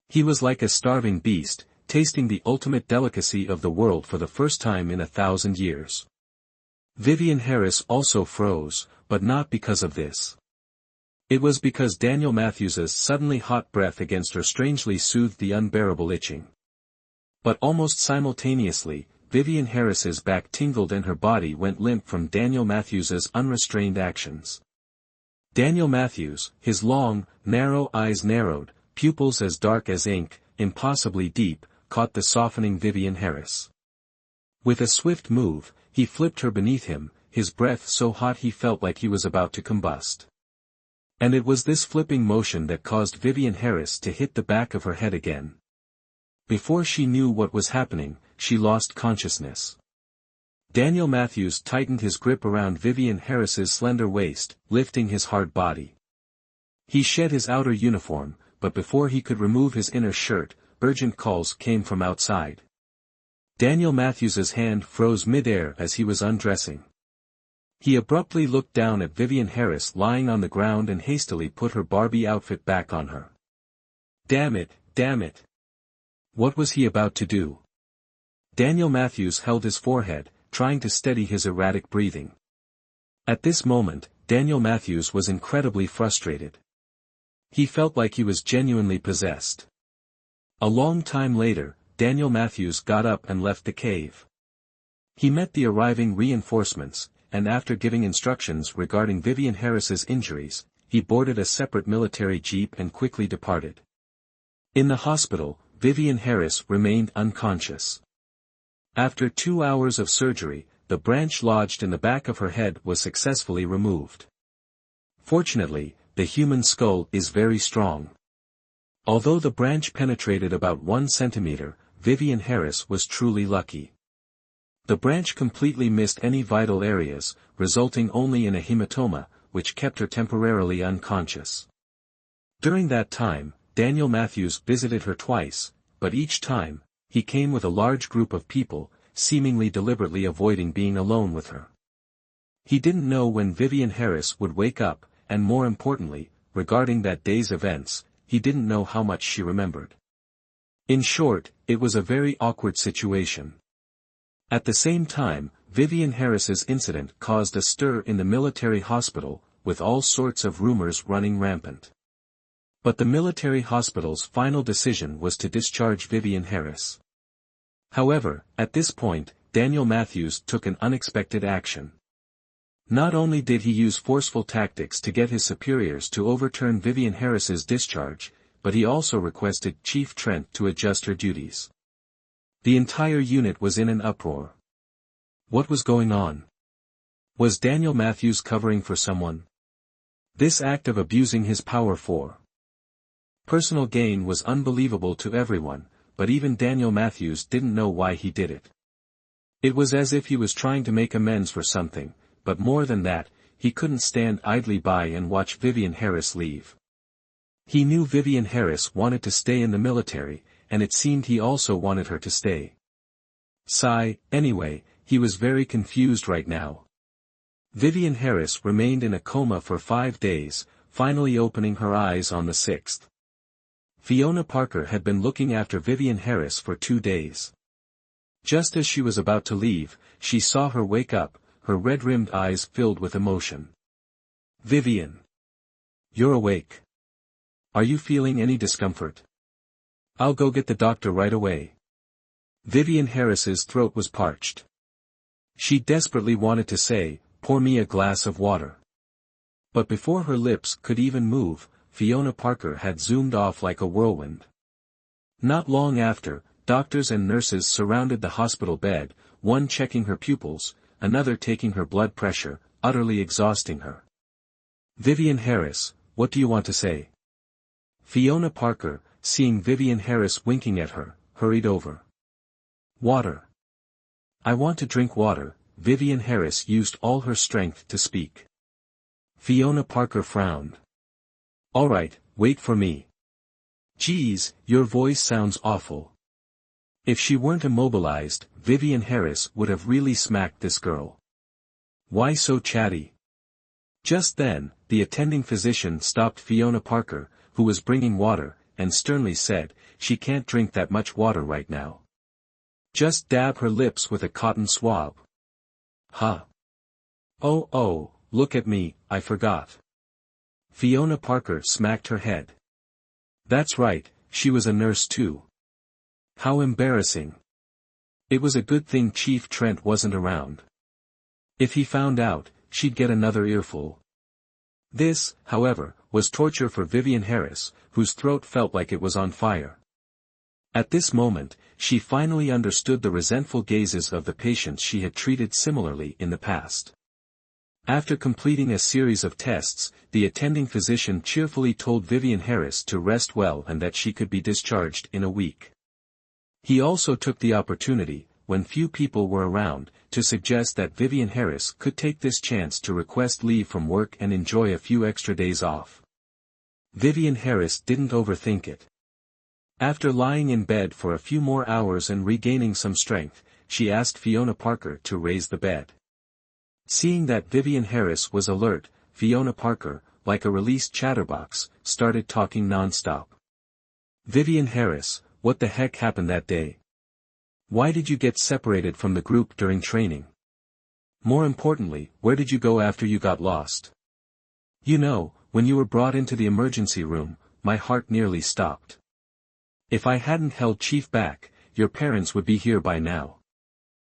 He was like a starving beast, tasting the ultimate delicacy of the world for the first time in 1,000 years. Vivian Harris also froze, but not because of this. It was because Daniel Matthews's suddenly hot breath against her strangely soothed the unbearable itching. But almost simultaneously, Vivian Harris's back tingled and her body went limp from Daniel Matthews's unrestrained actions. Daniel Matthews, his long, narrow eyes narrowed, pupils as dark as ink, impossibly deep, caught the softening Vivian Harris. With a swift move, he flipped her beneath him, his breath so hot he felt like he was about to combust. And it was this flipping motion that caused Vivian Harris to hit the back of her head again. Before she knew what was happening, she lost consciousness. Daniel Matthews tightened his grip around Vivian Harris's slender waist, lifting his hard body. He shed his outer uniform, but before he could remove his inner shirt, urgent calls came from outside. Daniel Matthews's hand froze midair as he was undressing. He abruptly looked down at Vivian Harris lying on the ground and hastily put her Barbie outfit back on her. Damn it, damn it. What was he about to do? Daniel Matthews held his forehead, trying to steady his erratic breathing. At this moment, Daniel Matthews was incredibly frustrated. He felt like he was genuinely possessed. A long time later, Daniel Matthews got up and left the cave. He met the arriving reinforcements, and after giving instructions regarding Vivian Harris's injuries, he boarded a separate military jeep and quickly departed. In the hospital, Vivian Harris remained unconscious. After 2 hours of surgery, the branch lodged in the back of her head was successfully removed. Fortunately, the human skull is very strong. Although the branch penetrated about 1 centimeter, Vivian Harris was truly lucky. The branch completely missed any vital areas, resulting only in a hematoma, which kept her temporarily unconscious. During that time, Daniel Matthews visited her twice, but each time, he came with a large group of people, seemingly deliberately avoiding being alone with her. He didn't know when Vivian Harris would wake up, and more importantly, regarding that day's events, he didn't know how much she remembered. In short, it was a very awkward situation. At the same time, Vivian Harris's incident caused a stir in the military hospital, with all sorts of rumors running rampant. But the military hospital's final decision was to discharge Vivian Harris. However, at this point, Daniel Matthews took an unexpected action. Not only did he use forceful tactics to get his superiors to overturn Vivian Harris's discharge, but he also requested Chief Trent to adjust her duties. The entire unit was in an uproar. What was going on? Was Daniel Matthews covering for someone? This act of abusing his power for personal gain was unbelievable to everyone, but even Daniel Matthews didn't know why he did it. It was as if he was trying to make amends for something, but more than that, he couldn't stand idly by and watch Vivian Harris leave. He knew Vivian Harris wanted to stay in the military, and it seemed he also wanted her to stay. Anyway, he was very confused right now. Vivian Harris remained in a coma for 5 days, finally opening her eyes on the 6th. Fiona Parker had been looking after Vivian Harris for 2 days. Just as she was about to leave, she saw her wake up, her red-rimmed eyes filled with emotion. "Vivian. You're awake. Are you feeling any discomfort? I'll go get the doctor right away." Vivian Harris's throat was parched. She desperately wanted to say, "Pour me a glass of water." But before her lips could even move, Fiona Parker had zoomed off like a whirlwind. Not long after, doctors and nurses surrounded the hospital bed, one checking her pupils, another taking her blood pressure, utterly exhausting her. "Vivian Harris, what do you want to say?" Fiona Parker, seeing Vivian Harris winking at her, hurried over. "Water. I want to drink water." Vivian Harris used all her strength to speak. Fiona Parker frowned. "All right, wait for me." "Geez, your voice sounds awful." If she weren't immobilized, Vivian Harris would have really smacked this girl. "Why so chatty?" Just then, the attending physician stopped Fiona Parker, who was bringing water, and sternly said, "She can't drink that much water right now. Just dab her lips with a cotton swab." "Huh. Oh, look at me, I forgot." Fiona Parker smacked her head. That's right, she was a nurse too. How embarrassing. It was a good thing Chief Trent wasn't around. If he found out, she'd get another earful. This, however, was torture for Vivian Harris, whose throat felt like it was on fire. At this moment, she finally understood the resentful gazes of the patients she had treated similarly in the past. After completing a series of tests, the attending physician cheerfully told Vivian Harris to rest well and that she could be discharged in a week. He also took the opportunity, when few people were around, to suggest that Vivian Harris could take this chance to request leave from work and enjoy a few extra days off. Vivian Harris didn't overthink it. After lying in bed for a few more hours and regaining some strength, she asked Fiona Parker to raise the bed. Seeing that Vivian Harris was alert, Fiona Parker, like a released chatterbox, started talking non-stop. "Vivian Harris, what the heck happened that day? Why did you get separated from the group during training? More importantly, where did you go after you got lost? You know, when you were brought into the emergency room, my heart nearly stopped. If I hadn't held Chief back, your parents would be here by now."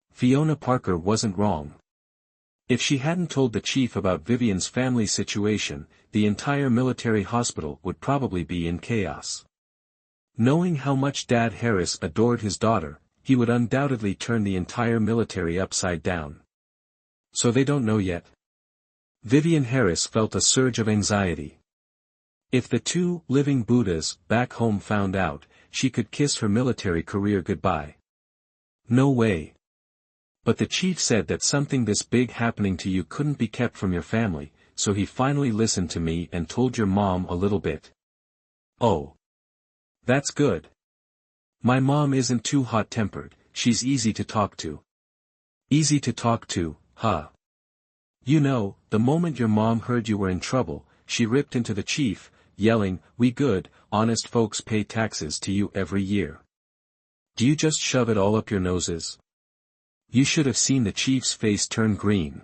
Fiona Parker wasn't wrong. If she hadn't told the chief about Vivian's family situation, the entire military hospital would probably be in chaos. Knowing how much Dad Harris adored his daughter, he would undoubtedly turn the entire military upside down. So they don't know yet? Vivian Harris felt a surge of anxiety. If the two living Buddhas back home found out, she could kiss her military career goodbye. No way. But the chief said that something this big happening to you couldn't be kept from your family, so he finally listened to me and told your mom a little bit. Oh. That's good. My mom isn't too hot-tempered, she's easy to talk to. Easy to talk to, huh? You know, the moment your mom heard you were in trouble, she ripped into the chief, yelling, "We good, honest folks pay taxes to you every year. Do you just shove it all up your noses?" You should have seen the chief's face turn green.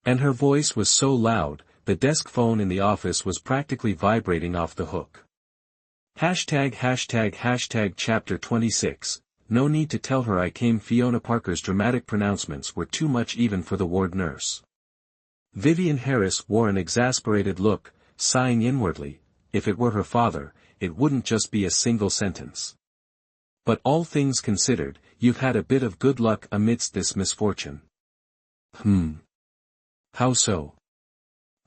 And her voice was so loud, the desk phone in the office was practically vibrating off the hook. ##### Chapter 26, No need to tell her I came. Fiona Parker's dramatic pronouncements were too much even for the ward nurse. Vivian Harris wore an exasperated look, sighing inwardly, if it were her father, it wouldn't just be a single sentence. But all things considered, you've had a bit of good luck amidst this misfortune. How so?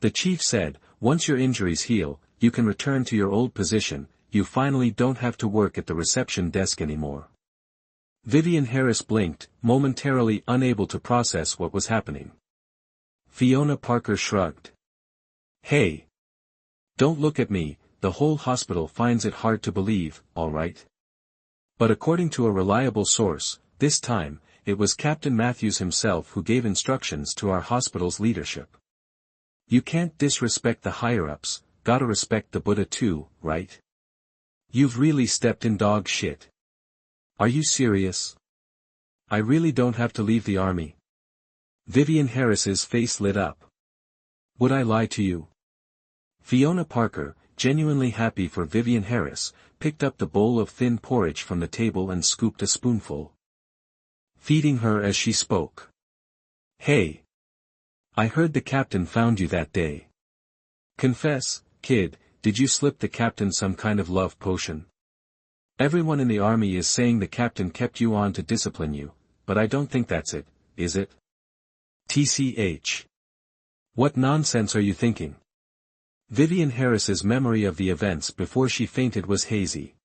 The chief said, once your injuries heal, you can return to your old position, you finally don't have to work at the reception desk anymore. Vivian Harris blinked, momentarily unable to process what was happening. Fiona Parker shrugged. Hey! Don't look at me, the whole hospital finds it hard to believe, all right? But according to a reliable source, this time, it was Captain Matthews himself who gave instructions to our hospital's leadership. You can't disrespect the higher-ups, gotta respect the Buddha too, right? You've really stepped in dog shit. Are you serious? I really don't have to leave the army. Vivian Harris's face lit up. Would I lie to you? Fiona Parker, genuinely happy for Vivian Harris, picked up the bowl of thin porridge from the table and scooped a spoonful, feeding her as she spoke. Hey! I heard the captain found you that day. Confess, kid, did you slip the captain some kind of love potion? Everyone in the army is saying the captain kept you on to discipline you, but I don't think that's it, is it? TCH. What nonsense are you thinking? Vivian Harris's memory of the events before she fainted was hazy.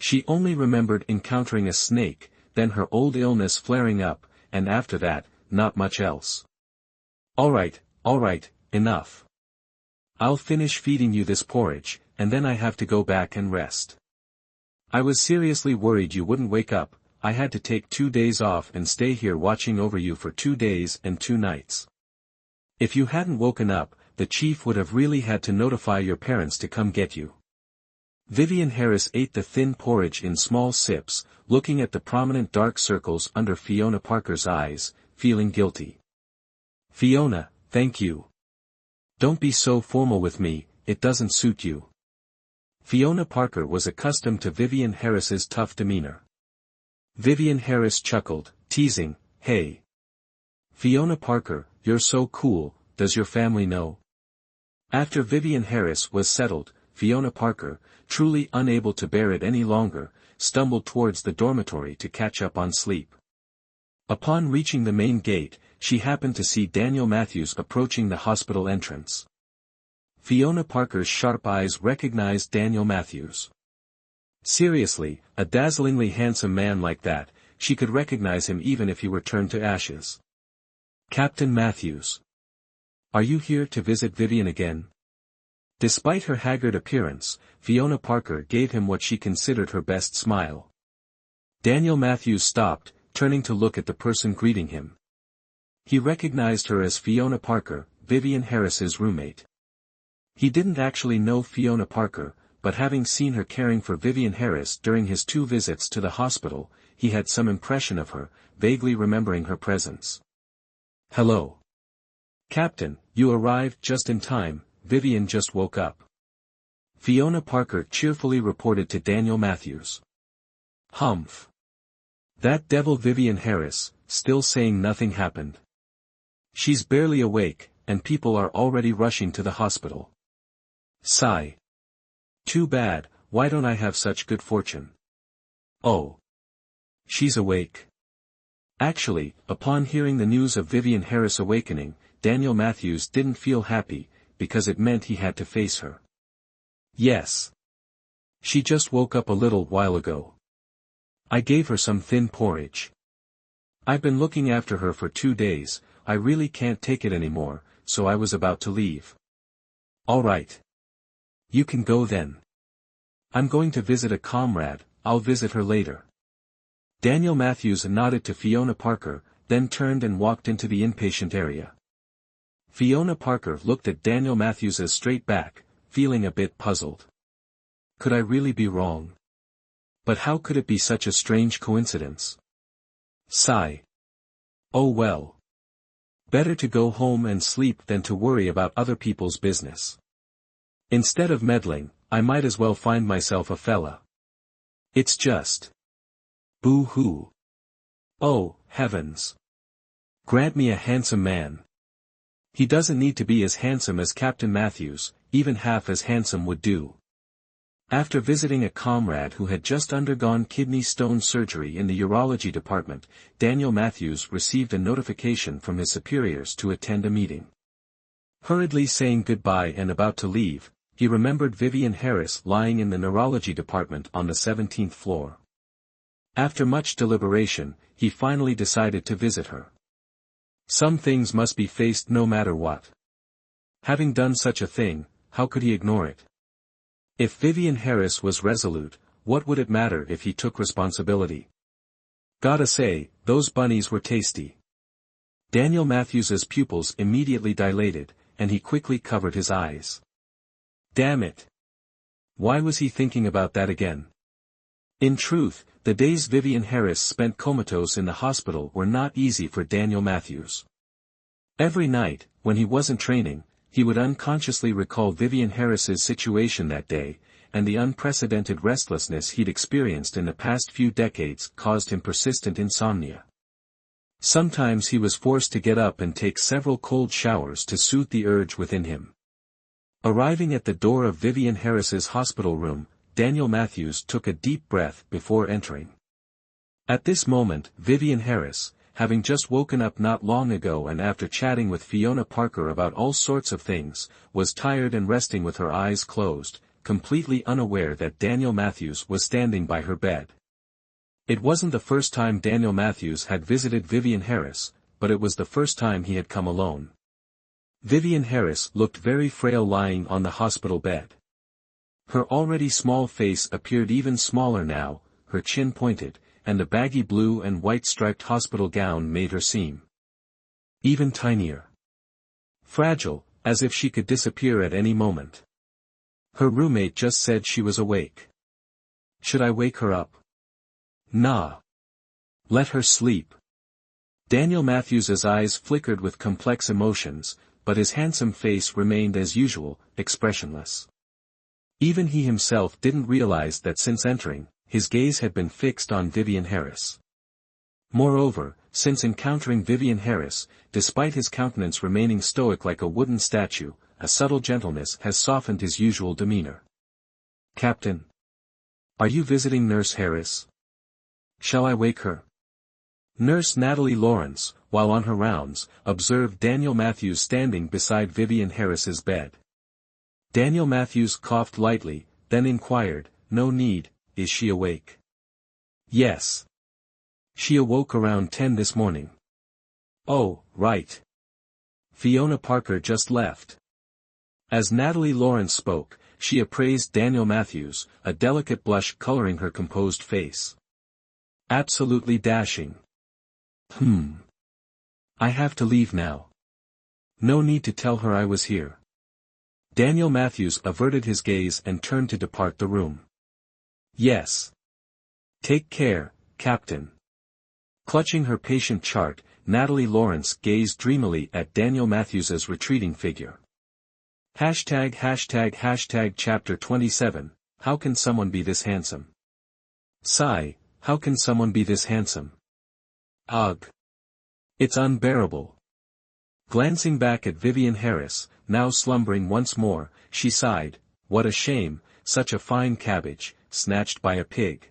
She only remembered encountering a snake, then her old illness flaring up, and after that, not much else. All right, enough. I'll finish feeding you this porridge, and then I have to go back and rest. I was seriously worried you wouldn't wake up, I had to take 2 days off and stay here watching over you for 2 days and 2 nights. If you hadn't woken up, the chief would have really had to notify your parents to come get you. Vivian Harris ate the thin porridge in small sips, looking at the prominent dark circles under Fiona Parker's eyes, feeling guilty. Fiona, thank you. Don't be so formal with me, it doesn't suit you. Fiona Parker was accustomed to Vivian Harris's tough demeanor. Vivian Harris chuckled, teasing, hey. Fiona Parker, you're so cool, does your family know? After Vivian Harris was settled, Fiona Parker, truly unable to bear it any longer, stumbled towards the dormitory to catch up on sleep. Upon reaching the main gate, she happened to see Daniel Matthews approaching the hospital entrance. Fiona Parker's sharp eyes recognized Daniel Matthews. Seriously, a dazzlingly handsome man like that, she could recognize him even if he were turned to ashes. Captain Matthews. Are you here to visit Vivian again? Despite her haggard appearance, Fiona Parker gave him what she considered her best smile. Daniel Matthews stopped, turning to look at the person greeting him. He recognized her as Fiona Parker, Vivian Harris's roommate. He didn't actually know Fiona Parker, but having seen her caring for Vivian Harris during his 2 visits to the hospital, he had some impression of her, vaguely remembering her presence. Hello. Captain, you arrived just in time, Vivian just woke up. Fiona Parker cheerfully reported to Daniel Matthews. Humph. That devil Vivian Harris, still saying nothing happened. She's barely awake, and people are already rushing to the hospital. Sigh. Too bad, why don't I have such good fortune? Oh. She's awake. Actually, upon hearing the news of Vivian Harris awakening, Daniel Matthews didn't feel happy, because it meant he had to face her. Yes. She just woke up a little while ago. I gave her some thin porridge. I've been looking after her for 2 days, I really can't take it anymore, so I was about to leave. All right. You can go then. I'm going to visit a comrade, I'll visit her later. Daniel Matthews nodded to Fiona Parker, then turned and walked into the inpatient area. Fiona Parker looked at Daniel Matthews' straight back, feeling a bit puzzled. Could I really be wrong? But how could it be such a strange coincidence? Sigh. Oh well. Better to go home and sleep than to worry about other people's business. Instead of meddling, I might as well find myself a fella. It's just. Boo-hoo. Oh, heavens. Grant me a handsome man. He doesn't need to be as handsome as Captain Matthews, even half as handsome would do. After visiting a comrade who had just undergone kidney stone surgery in the urology department, Daniel Matthews received a notification from his superiors to attend a meeting. Hurriedly saying goodbye and about to leave, he remembered Vivian Harris lying in the neurology department on the 17th floor. After much deliberation, he finally decided to visit her. Some things must be faced no matter what. Having done such a thing, how could he ignore it? If Vivian Harris was resolute, what would it matter if he took responsibility? Gotta say, those bunnies were tasty. Daniel Matthews's pupils immediately dilated, and he quickly covered his eyes. Damn it! Why was he thinking about that again? In truth, the days Vivian Harris spent comatose in the hospital were not easy for Daniel Matthews. Every night, when he wasn't training, he would unconsciously recall Vivian Harris's situation that day, and the unprecedented restlessness he'd experienced in the past few decades caused him persistent insomnia. Sometimes he was forced to get up and take several cold showers to soothe the urge within him. Arriving at the door of Vivian Harris's hospital room, Daniel Matthews took a deep breath before entering. At this moment, Vivian Harris, having just woken up not long ago and after chatting with Fiona Parker about all sorts of things, was tired and resting with her eyes closed, completely unaware that Daniel Matthews was standing by her bed. It wasn't the first time Daniel Matthews had visited Vivian Harris, but it was the first time he had come alone. Vivian Harris looked very frail lying on the hospital bed. Her already small face appeared even smaller now, her chin pointed, and the baggy blue and white striped hospital gown made her seem even tinier. Fragile, as if she could disappear at any moment. Her roommate just said she was awake. Should I wake her up? Nah. Let her sleep. Daniel Matthews's eyes flickered with complex emotions, but his handsome face remained as usual, expressionless. Even he himself didn't realize that since entering, his gaze had been fixed on Vivian Harris. Moreover, since encountering Vivian Harris, despite his countenance remaining stoic like a wooden statue, a subtle gentleness has softened his usual demeanor. Captain? Are you visiting Nurse Harris? Shall I wake her? Nurse Natalie Lawrence, while on her rounds, observed Daniel Matthews standing beside Vivian Harris's bed. Daniel Matthews coughed lightly, then inquired, "No need, is she awake?" "Yes. She awoke around 10 this morning." "Oh, right. Fiona Parker just left." As Natalie Lawrence spoke, she appraised Daniel Matthews, a delicate blush coloring her composed face. "Absolutely dashing." I have to leave now. No need to tell her I was here." Daniel Matthews averted his gaze and turned to depart the room. "Yes. Take care, Captain." Clutching her patient chart, Natalie Lawrence gazed dreamily at Daniel Matthews's retreating figure. Hashtag Chapter 27, How can someone be this handsome? Sigh, how can someone be this handsome? Ugh. It's unbearable. Glancing back at Vivian Harris, now slumbering once more, she sighed, "What a shame, such a fine cabbage, snatched by a pig.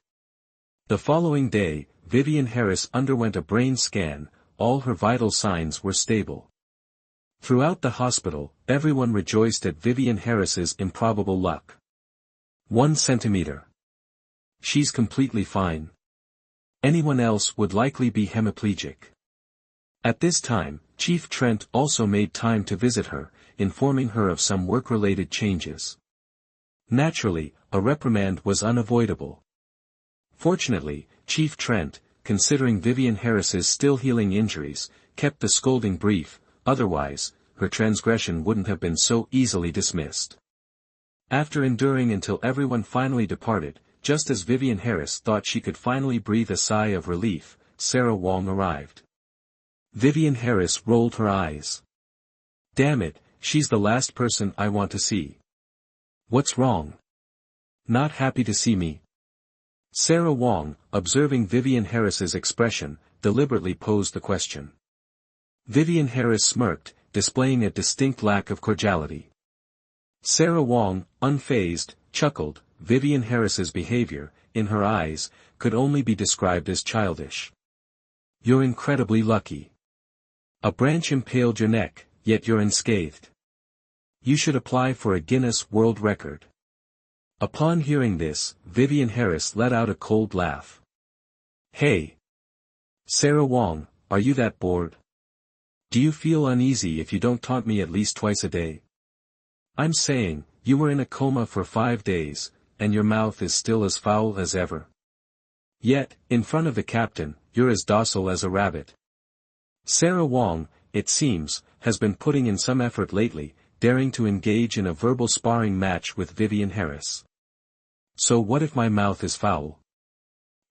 The following day, Vivian Harris underwent a brain scan. All her vital signs were stable. Throughout the hospital, everyone rejoiced at Vivian Harris's improbable luck. 1 centimeter. She's completely fine. Anyone else would likely be hemiplegic. At this time, Chief Trent also made time to visit her, informing her of some work-related changes. Naturally, a reprimand was unavoidable. Fortunately, Chief Trent, considering Vivian Harris's still healing injuries, kept the scolding brief, otherwise, her transgression wouldn't have been so easily dismissed. After enduring until everyone finally departed, just as Vivian Harris thought she could finally breathe a sigh of relief, Sarah Wong arrived. Vivian Harris rolled her eyes. Damn it, she's the last person I want to see. What's wrong? Not happy to see me? Sarah Wong, observing Vivian Harris's expression, deliberately posed the question. Vivian Harris smirked, displaying a distinct lack of cordiality. Sarah Wong, unfazed, chuckled. Vivian Harris's behavior, in her eyes, could only be described as childish. You're incredibly lucky. A branch impaled your neck, yet you're unscathed. You should apply for a Guinness World Record. Upon hearing this, Vivian Harris let out a cold laugh. Hey! Sarah Wong, are you that bored? Do you feel uneasy if you don't taunt me at least twice a day? I'm saying, you were in a coma for 5 days, and your mouth is still as foul as ever. Yet, in front of the captain, you're as docile as a rabbit. Sarah Wong, it seems, has been putting in some effort lately, daring to engage in a verbal sparring match with Vivian Harris. So what if my mouth is foul?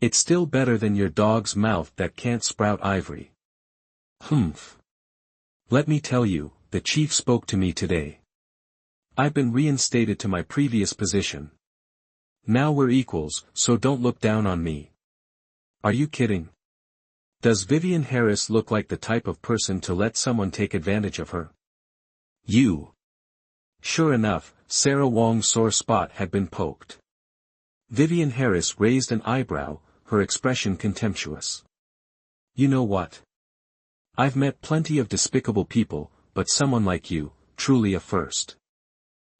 It's still better than your dog's mouth that can't sprout ivory. Humph. Let me tell you, the chief spoke to me today. I've been reinstated to my previous position. Now we're equals, so don't look down on me. Are you kidding? Does Vivian Harris look like the type of person to let someone take advantage of her? You. Sure enough, Sarah Wong's sore spot had been poked. Vivian Harris raised an eyebrow, her expression contemptuous. You know what? I've met plenty of despicable people, but someone like you, truly a first.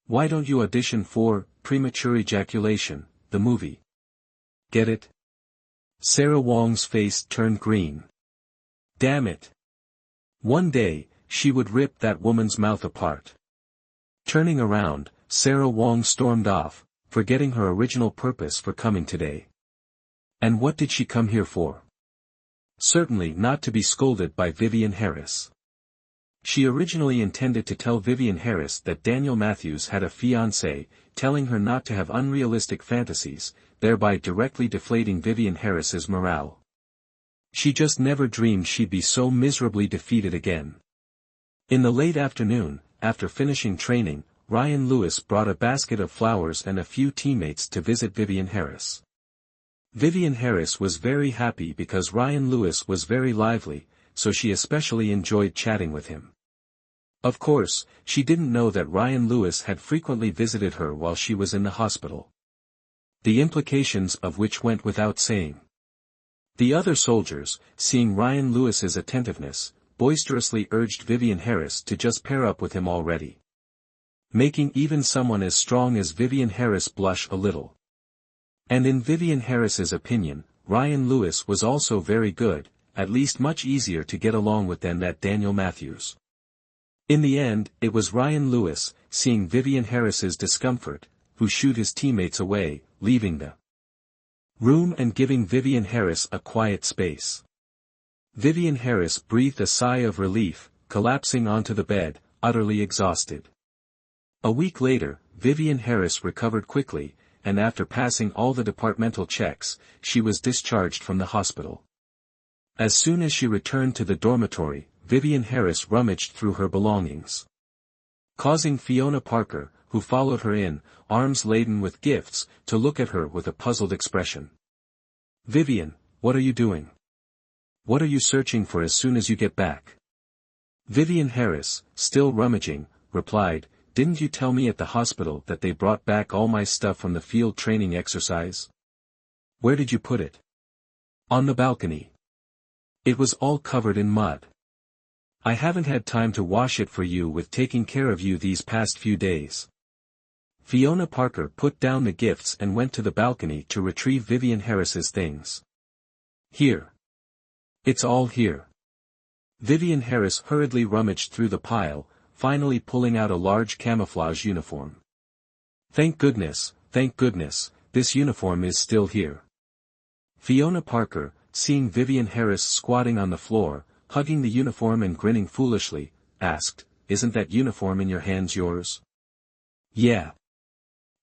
Why don't you audition for Premature Ejaculation, the movie? Get it? Sarah Wong's face turned green. Damn it. One day, she would rip that woman's mouth apart. Turning around, Sarah Wong stormed off, forgetting her original purpose for coming today. And what did she come here for? Certainly not to be scolded by Vivian Harris. She originally intended to tell Vivian Harris that Daniel Matthews had a fiancé, telling her not to have unrealistic fantasies, thereby directly deflating Vivian Harris's morale. She just never dreamed she'd be so miserably defeated again. In the late afternoon, after finishing training, Ryan Lewis brought a basket of flowers and a few teammates to visit Vivian Harris. Vivian Harris was very happy because Ryan Lewis was very lively, so she especially enjoyed chatting with him. Of course, she didn't know that Ryan Lewis had frequently visited her while she was in the hospital. The implications of which went without saying. The other soldiers, seeing Ryan Lewis's attentiveness, boisterously urged Vivian Harris to just pair up with him already. Making even someone as strong as Vivian Harris blush a little. And in Vivian Harris's opinion, Ryan Lewis was also very good, at least much easier to get along with than that Daniel Matthews. In the end, it was Ryan Lewis, seeing Vivian Harris's discomfort, who shooed his teammates away, leaving the room and giving Vivian Harris a quiet space. Vivian Harris breathed a sigh of relief, collapsing onto the bed, utterly exhausted. A week later, Vivian Harris recovered quickly, and after passing all the departmental checks, she was discharged from the hospital. As soon as she returned to the dormitory, Vivian Harris rummaged through her belongings, causing Fiona Parker, who followed her in, arms laden with gifts, to look at her with a puzzled expression. Vivian, what are you doing? What are you searching for as soon as you get back? Vivian Harris, still rummaging, replied, didn't you tell me at the hospital that they brought back all my stuff from the field training exercise? Where did you put it? On the balcony. It was all covered in mud. I haven't had time to wash it for you with taking care of you these past few days. Fiona Parker put down the gifts and went to the balcony to retrieve Vivian Harris's things. Here. It's all here. Vivian Harris hurriedly rummaged through the pile, finally pulling out a large camouflage uniform. Thank goodness, this uniform is still here. Fiona Parker, seeing Vivian Harris squatting on the floor, hugging the uniform and grinning foolishly, asked, "Isn't that uniform in your hands yours?" "Yeah.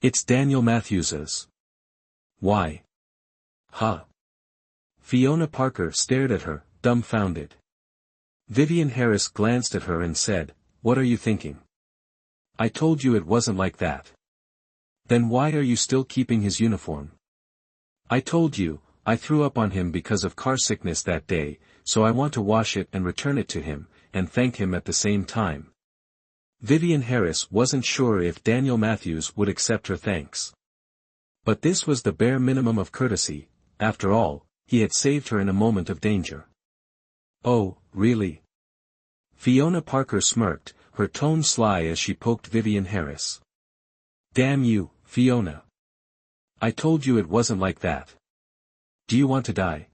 It's Daniel Matthews's." "Why?" "Huh." Fiona Parker stared at her, dumbfounded. Vivian Harris glanced at her and said, "What are you thinking? I told you it wasn't like that." "Then why are you still keeping his uniform?" "I told you, I threw up on him because of car sickness that day, so I want to wash it and return it to him, and thank him at the same time." Vivian Harris wasn't sure if Daniel Matthews would accept her thanks. But this was the bare minimum of courtesy. After all, he had saved her in a moment of danger. "Oh, really?" Fiona Parker smirked, her tone sly as she poked Vivian Harris. "Damn you, Fiona. I told you it wasn't like that. Do you want to die?"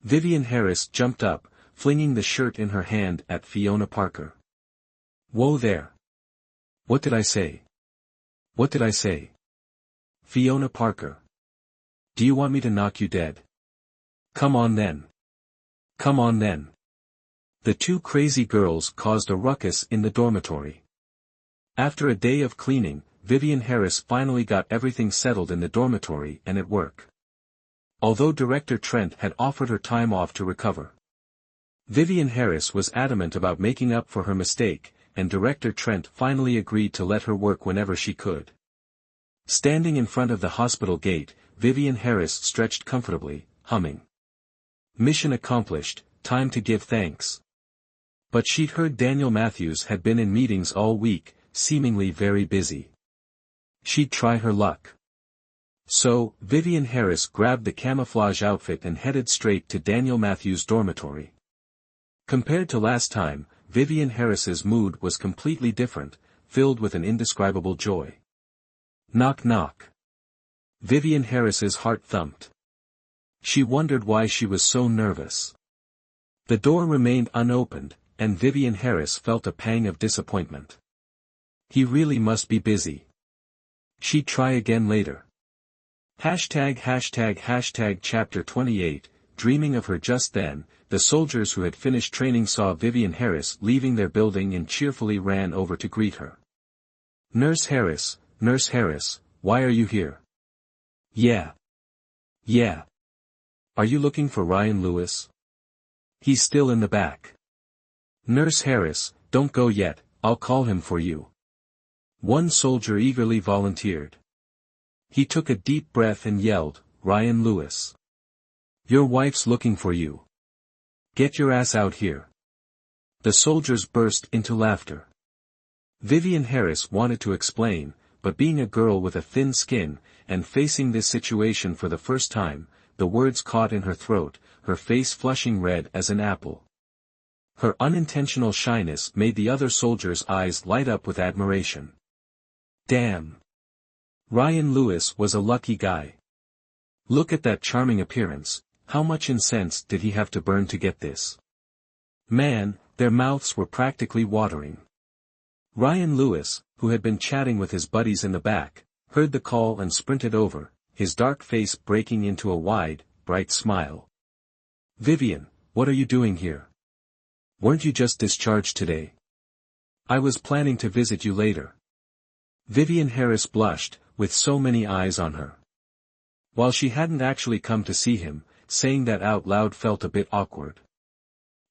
Vivian Harris jumped up, flinging the shirt in her hand at Fiona Parker. "Whoa there. What did I say? What did I say?" "Fiona Parker. Do you want me to knock you dead?" "Come on then. Come on then." The two crazy girls caused a ruckus in the dormitory. After a day of cleaning, Vivian Harris finally got everything settled in the dormitory and at work. Although Director Trent had offered her time off to recover, Vivian Harris was adamant about making up for her mistake, and Director Trent finally agreed to let her work whenever she could. Standing in front of the hospital gate, Vivian Harris stretched comfortably, humming. Mission accomplished, time to give thanks. But she'd heard Daniel Matthews had been in meetings all week, seemingly very busy. She'd try her luck. So, Vivian Harris grabbed the camouflage outfit and headed straight to Daniel Matthews' dormitory. Compared to last time, Vivian Harris's mood was completely different, filled with an indescribable joy. Knock knock. Vivian Harris's heart thumped. She wondered why she was so nervous. The door remained unopened, and Vivian Harris felt a pang of disappointment. He really must be busy. She'd try again later. Chapter 28, Dreaming of her. Just then, the soldiers who had finished training saw Vivian Harris leaving their building and cheerfully ran over to greet her. Nurse Harris, why are you here?" Yeah. Are you looking for Ryan Lewis?" "He's still in the back." "Nurse Harris, don't go yet, I'll call him for you." One soldier eagerly volunteered. He took a deep breath and yelled, "Ryan Lewis. Your wife's looking for you. Get your ass out here." The soldiers burst into laughter. Vivian Harris wanted to explain, but being a girl with a thin skin, and facing this situation for the first time, the words caught in her throat, her face flushing red as an apple. Her unintentional shyness made the other soldiers' eyes light up with admiration. Damn! Ryan Lewis was a lucky guy. Look at that charming appearance, how much incense did he have to burn to get this? Man, their mouths were practically watering. Ryan Lewis, who had been chatting with his buddies in the back, heard the call and sprinted over, his dark face breaking into a wide, bright smile. "Vivian, what are you doing here? Weren't you just discharged today?" "I was planning to visit you later." Vivian Harris blushed, with so many eyes on her. While she hadn't actually come to see him, saying that out loud felt a bit awkward.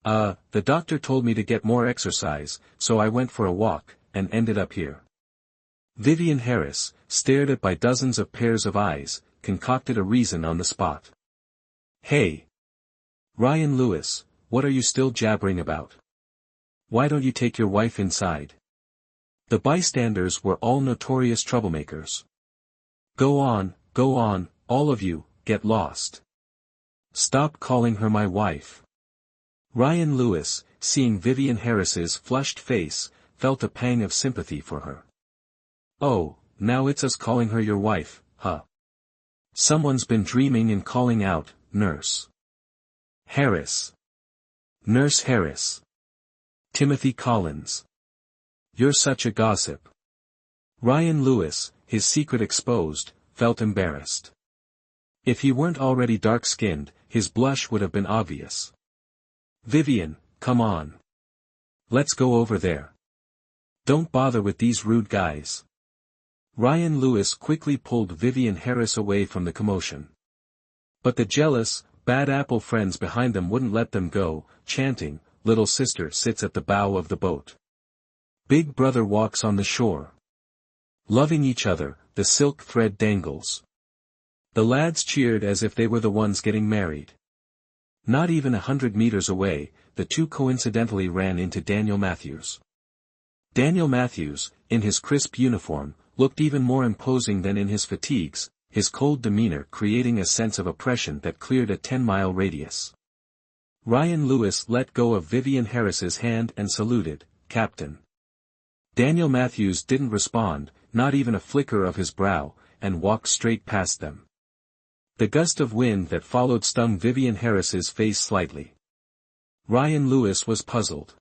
The doctor told me to get more exercise, so I went for a walk, and ended up here." Vivian Harris, stared at by dozens of pairs of eyes, concocted a reason on the spot. "Hey! Ryan Lewis, what are you still jabbering about? Why don't you take your wife inside?" The bystanders were all notorious troublemakers. Go on, all of you, get lost. Stop calling her my wife. Ryan Lewis, seeing Vivian Harris's flushed face, felt a pang of sympathy for her. Oh, now it's us calling her your wife, huh? Someone's been dreaming and calling out, Nurse Harris. Nurse Harris. Timothy Collins. You're such a gossip. Ryan Lewis, his secret exposed, felt embarrassed. If he weren't already dark-skinned, his blush would have been obvious. Vivian, come on. Let's go over there. Don't bother with these rude guys. Ryan Lewis quickly pulled Vivian Harris away from the commotion. But the jealous, bad apple friends behind them wouldn't let them go, chanting, Little sister sits at the bow of the boat. Big brother walks on the shore. Loving each other, the silk thread dangles. The lads cheered as if they were the ones getting married. Not even 100 meters away, the two coincidentally ran into Daniel Matthews. Daniel Matthews, in his crisp uniform, looked even more imposing than in his fatigues, his cold demeanor creating a sense of oppression that cleared a 10-mile radius. Ryan Lewis let go of Vivian Harris's hand and saluted, Captain. Daniel Matthews didn't respond, not even a flicker of his brow, and walked straight past them. The gust of wind that followed stung Vivian Harris's face slightly. Ryan Lewis was puzzled.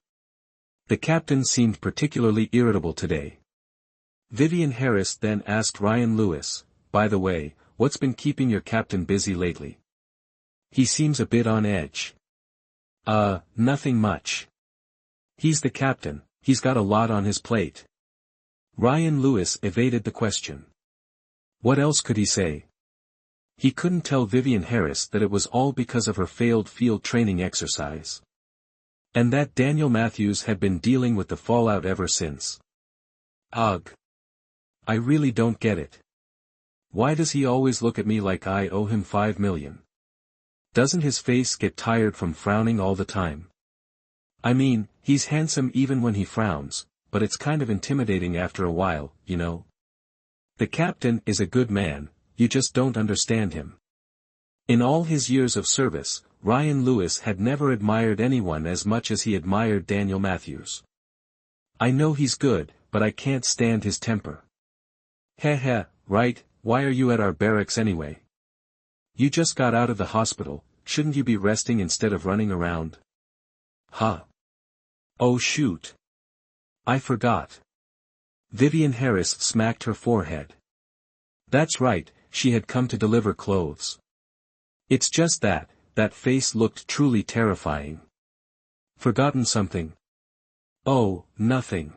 The captain seemed particularly irritable today. Vivian Harris then asked Ryan Lewis, by the way, what's been keeping your captain busy lately? He seems a bit on edge. Nothing much. He's the captain, he's got a lot on his plate. Ryan Lewis evaded the question. What else could he say? He couldn't tell Vivian Harris that it was all because of her failed field training exercise. And that Daniel Matthews had been dealing with the fallout ever since. Ugh. I really don't get it. Why does he always look at me like I owe him 5 million? Doesn't his face get tired from frowning all the time? I mean, he's handsome even when he frowns, but it's kind of intimidating after a while, you know? The captain is a good man, you just don't understand him. In all his years of service, Ryan Lewis had never admired anyone as much as he admired Daniel Matthews. I know he's good, but I can't stand his temper. Heh, right, why are you at our barracks anyway? You just got out of the hospital, shouldn't you be resting instead of running around? Huh. Oh shoot. I forgot. Vivian Harris smacked her forehead. That's right, she had come to deliver clothes. It's just that face looked truly terrifying. Forgotten something? Oh, nothing.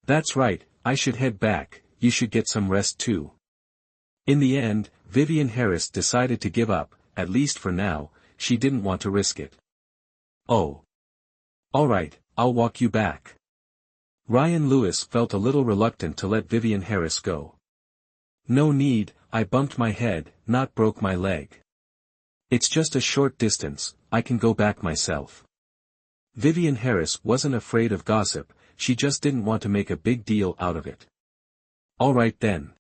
That's right, I should head back, you should get some rest too. In the end, Vivian Harris decided to give up, at least for now, she didn't want to risk it. Oh. Alright, I'll walk you back. Ryan Lewis felt a little reluctant to let Vivian Harris go. No need, I bumped my head, not broke my leg. It's just a short distance, I can go back myself. Vivian Harris wasn't afraid of gossip, she just didn't want to make a big deal out of it. Alright then.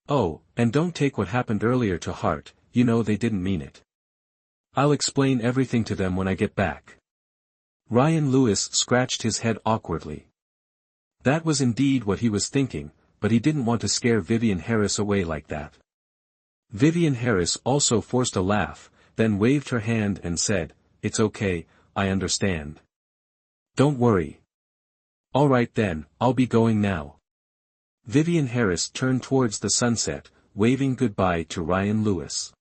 Oh, and don't take what happened earlier to heart, you know they didn't mean it. I'll explain everything to them when I get back. Ryan Lewis scratched his head awkwardly. That was indeed what he was thinking, but he didn't want to scare Vivian Harris away like that. Vivian Harris also forced a laugh, then waved her hand and said, It's okay, I understand. Don't worry. Alright then, I'll be going now. Vivian Harris turned towards the sunset, waving goodbye to Ryan Lewis.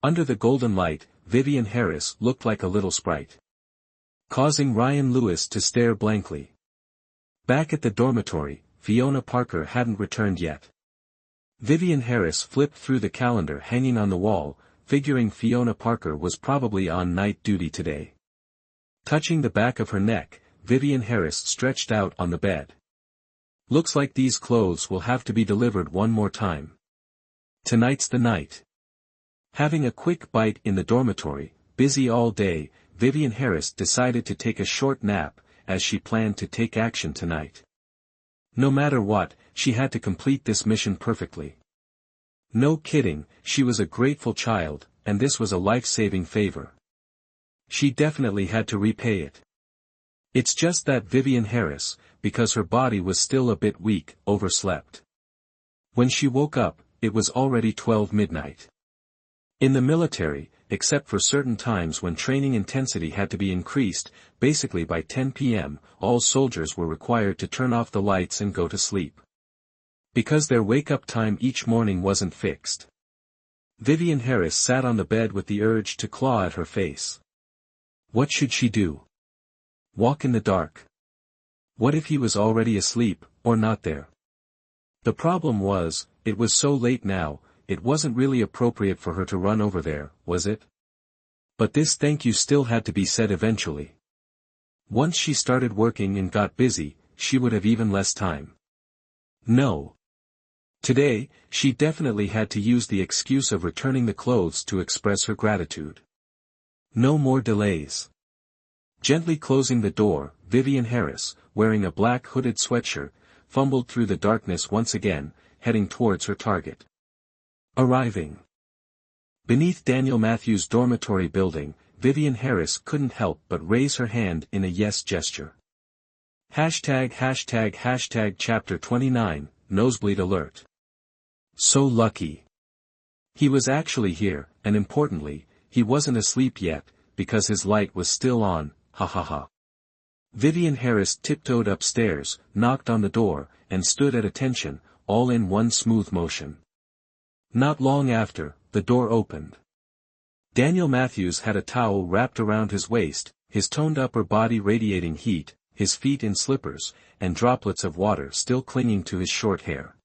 Under the golden light, Vivian Harris looked like a little sprite, causing Ryan Lewis to stare blankly. Back at the dormitory, Fiona Parker hadn't returned yet. Vivian Harris flipped through the calendar hanging on the wall, figuring Fiona Parker was probably on night duty today. Touching the back of her neck, Vivian Harris stretched out on the bed. Looks like these clothes will have to be delivered one more time. Tonight's the night. Having a quick bite in the dormitory, busy all day, Vivian Harris decided to take a short nap, as she planned to take action tonight. No matter what, she had to complete this mission perfectly. No kidding, she was a grateful child, and this was a life-saving favor. She definitely had to repay it. It's just that Vivian Harris, because her body was still a bit weak, overslept. When she woke up, it was already 12 midnight. In the military, except for certain times when training intensity had to be increased, basically by 10 p.m., all soldiers were required to turn off the lights and go to sleep. Because their wake-up time each morning wasn't fixed. Vivian Harris sat on the bed with the urge to claw at her face. What should she do? Walk in the dark? What if he was already asleep, or not there? The problem was, it was so late now, it wasn't really appropriate for her to run over there, was it? But this thank you still had to be said eventually. Once she started working and got busy, she would have even less time. No. Today, she definitely had to use the excuse of returning the clothes to express her gratitude. No more delays. Gently closing the door, Vivian Harris, wearing a black hooded sweatshirt, fumbled through the darkness once again, heading towards her target. Arriving beneath Daniel Matthews' dormitory building, Vivian Harris couldn't help but raise her hand in a yes gesture. Hashtag Chapter 29, Nosebleed Alert. So lucky. He was actually here, and importantly, he wasn't asleep yet, because his light was still on, ha ha ha. Vivian Harris tiptoed upstairs, knocked on the door, and stood at attention, all in one smooth motion. Not long after, the door opened. Daniel Matthews had a towel wrapped around his waist, his toned upper body radiating heat, his feet in slippers, and droplets of water still clinging to his short hair.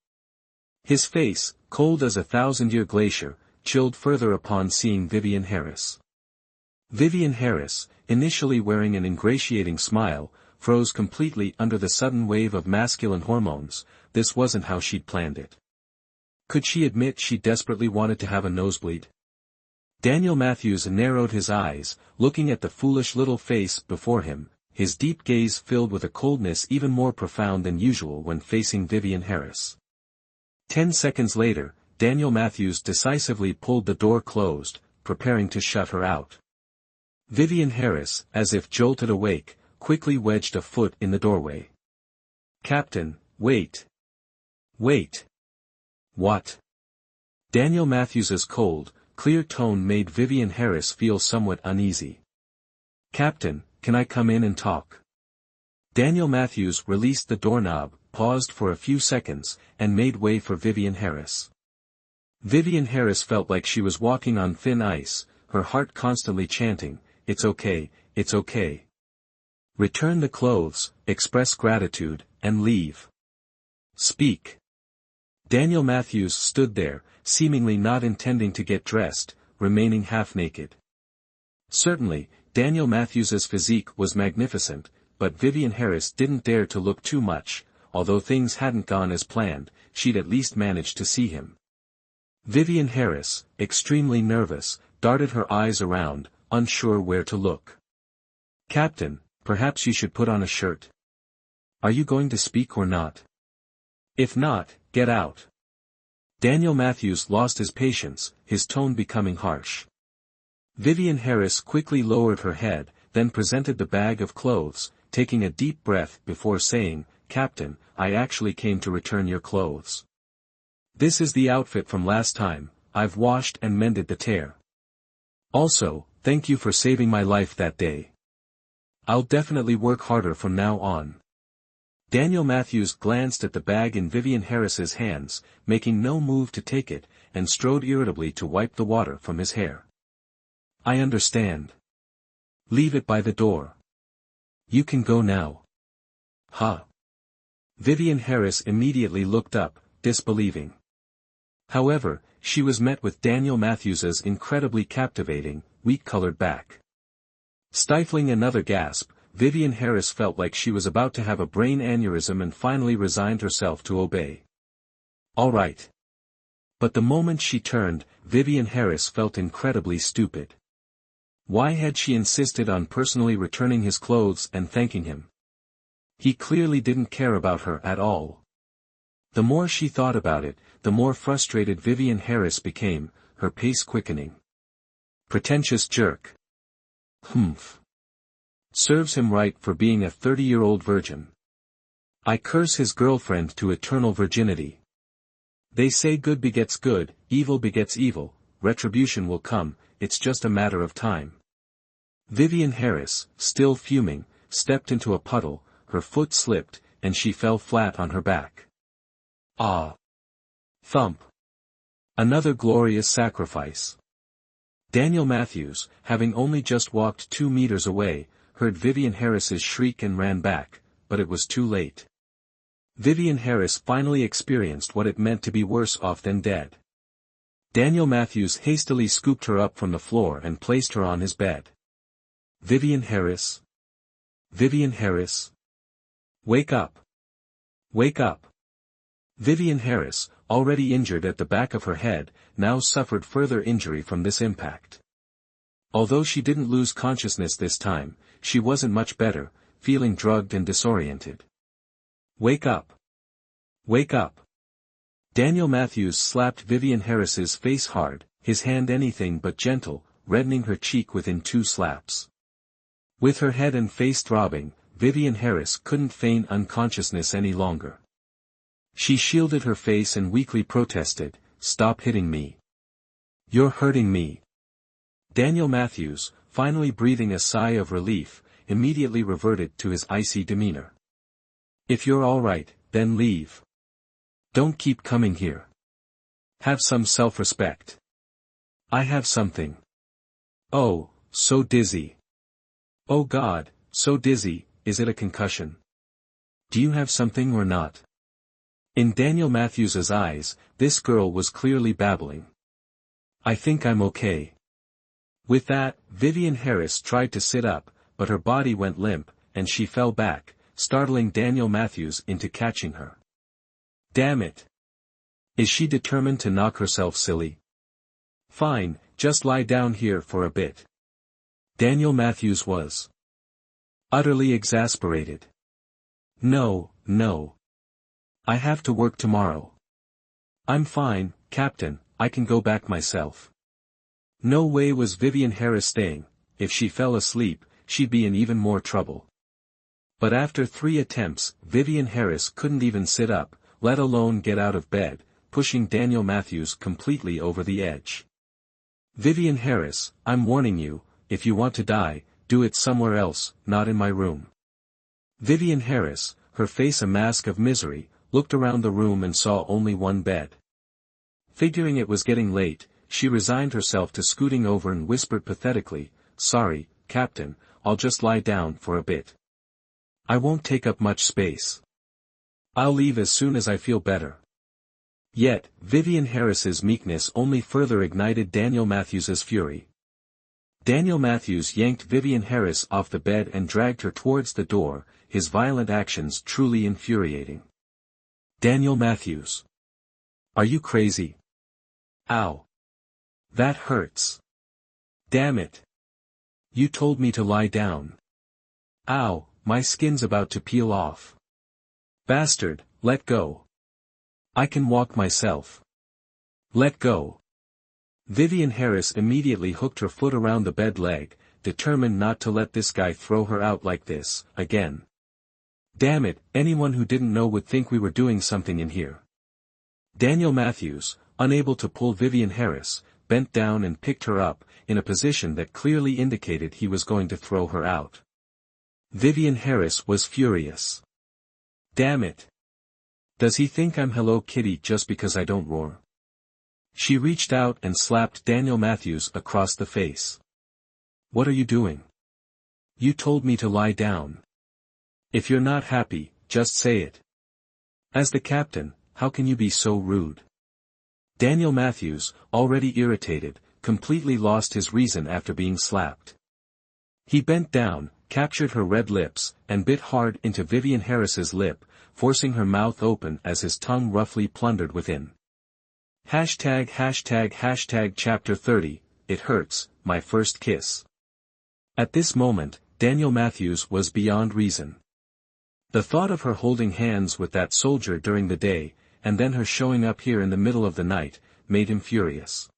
His face, cold as a 1,000-year glacier, chilled further upon seeing Vivian Harris. Vivian Harris, initially wearing an ingratiating smile, froze completely under the sudden wave of masculine hormones. This wasn't how she'd planned it. Could she admit she desperately wanted to have a nosebleed? Daniel Matthews narrowed his eyes, looking at the foolish little face before him, his deep gaze filled with a coldness even more profound than usual when facing Vivian Harris. 10 seconds later, Daniel Matthews decisively pulled the door closed, preparing to shut her out. Vivian Harris, as if jolted awake, quickly wedged a foot in the doorway. Captain, wait. Wait. What? Daniel Matthews's cold, clear tone made Vivian Harris feel somewhat uneasy. Captain, can I come in and talk? Daniel Matthews released the doorknob, paused for a few seconds, and made way for Vivian Harris. Vivian Harris felt like she was walking on thin ice, her heart constantly chanting, "It's okay, it's okay. Return the clothes, express gratitude, and leave. Speak." Daniel Matthews stood there, seemingly not intending to get dressed, remaining half-naked. Certainly, Daniel Matthews's physique was magnificent, but Vivian Harris didn't dare to look too much. Although things hadn't gone as planned, she'd at least managed to see him. Vivian Harris, extremely nervous, darted her eyes around, unsure where to look. Captain, perhaps you should put on a shirt. Are you going to speak or not? If not, get out. Daniel Matthews lost his patience, his tone becoming harsh. Vivian Harris quickly lowered her head, then presented the bag of clothes, taking a deep breath before saying, Captain, I actually came to return your clothes. This is the outfit from last time, I've washed and mended the tear. Also, thank you for saving my life that day. I'll definitely work harder from now on. Daniel Matthews glanced at the bag in Vivian Harris's hands, making no move to take it, and strode irritably to wipe the water from his hair. I understand. Leave it by the door. You can go now. Huh. Vivian Harris immediately looked up, disbelieving. However, she was met with Daniel Matthews's incredibly captivating, wheat-colored back. Stifling another gasp, Vivian Harris felt like she was about to have a brain aneurysm and finally resigned herself to obey. All right. But the moment she turned, Vivian Harris felt incredibly stupid. Why had she insisted on personally returning his clothes and thanking him? He clearly didn't care about her at all. The more she thought about it, the more frustrated Vivian Harris became, her pace quickening. Pretentious jerk. Humph. Serves him right for being a 30-year-old virgin. I curse his girlfriend to eternal virginity. They say good begets good, evil begets evil, retribution will come, it's just a matter of time. Vivian Harris, still fuming, stepped into a puddle, her foot slipped, and she fell flat on her back. Ah! Thump! Another glorious sacrifice. Daniel Matthews, having only just walked 2 meters away, heard Vivian Harris's shriek and ran back, but it was too late. Vivian Harris finally experienced what it meant to be worse off than dead. Daniel Matthews hastily scooped her up from the floor and placed her on his bed. Vivian Harris? Vivian Harris? Wake up! Wake up! Vivian Harris, already injured at the back of her head, now suffered further injury from this impact. Although she didn't lose consciousness this time, she wasn't much better, feeling drugged and disoriented. Wake up! Wake up! Daniel Matthews slapped Vivian Harris's face hard, his hand anything but gentle, reddening her cheek within 2 slaps. With her head and face throbbing, Vivian Harris couldn't feign unconsciousness any longer. She shielded her face and weakly protested, "Stop hitting me. You're hurting me." Daniel Matthews, finally breathing a sigh of relief, immediately reverted to his icy demeanor. "If you're all right, then leave. Don't keep coming here. Have some self-respect." "I have something." "Oh, so dizzy. Oh God, so dizzy, is it a concussion? Do you have something or not?" In Daniel Matthews's eyes, this girl was clearly babbling. "I think I'm okay." With that, Vivian Harris tried to sit up, but her body went limp, and she fell back, startling Daniel Matthews into catching her. Damn it! Is she determined to knock herself silly? Fine, just lie down here for a bit. Daniel Matthews was utterly exasperated. No, no. I have to work tomorrow. I'm fine, Captain, I can go back myself. No way was Vivian Harris staying. If she fell asleep, she'd be in even more trouble. But after 3 attempts, Vivian Harris couldn't even sit up, let alone get out of bed, pushing Daniel Matthews completely over the edge. "Vivian Harris, I'm warning you, if you want to die, do it somewhere else, not in my room." Vivian Harris, her face a mask of misery, looked around the room and saw only one bed. Figuring it was getting late, she resigned herself to scooting over and whispered pathetically, "Sorry, Captain, I'll just lie down for a bit. I won't take up much space. I'll leave as soon as I feel better." Yet, Vivian Harris's meekness only further ignited Daniel Matthews's fury. Daniel Matthews yanked Vivian Harris off the bed and dragged her towards the door, his violent actions truly infuriating. "Daniel Matthews. Are you crazy? Ow. That hurts. Damn it. You told me to lie down. Ow, my skin's about to peel off. Bastard, let go. I can walk myself. Let go." Vivian Harris immediately hooked her foot around the bed leg, determined not to let this guy throw her out like this, again. Damn it, anyone who didn't know would think we were doing something in here. Daniel Matthews, unable to pull Vivian Harris, bent down and picked her up, in a position that clearly indicated he was going to throw her out. Vivian Harris was furious. Damn it. Does he think I'm Hello Kitty just because I don't roar? She reached out and slapped Daniel Matthews across the face. What are you doing? You told me to lie down. If you're not happy, just say it. As the captain, how can you be so rude? Daniel Matthews, already irritated, completely lost his reason after being slapped. He bent down, captured her red lips, and bit hard into Vivian Harris's lip, forcing her mouth open as his tongue roughly plundered within. Hashtag Chapter 30, It Hurts, My First Kiss. At this moment, Daniel Matthews was beyond reason. The thought of her holding hands with that soldier during the day, and then her showing up here in the middle of the night, made him furious.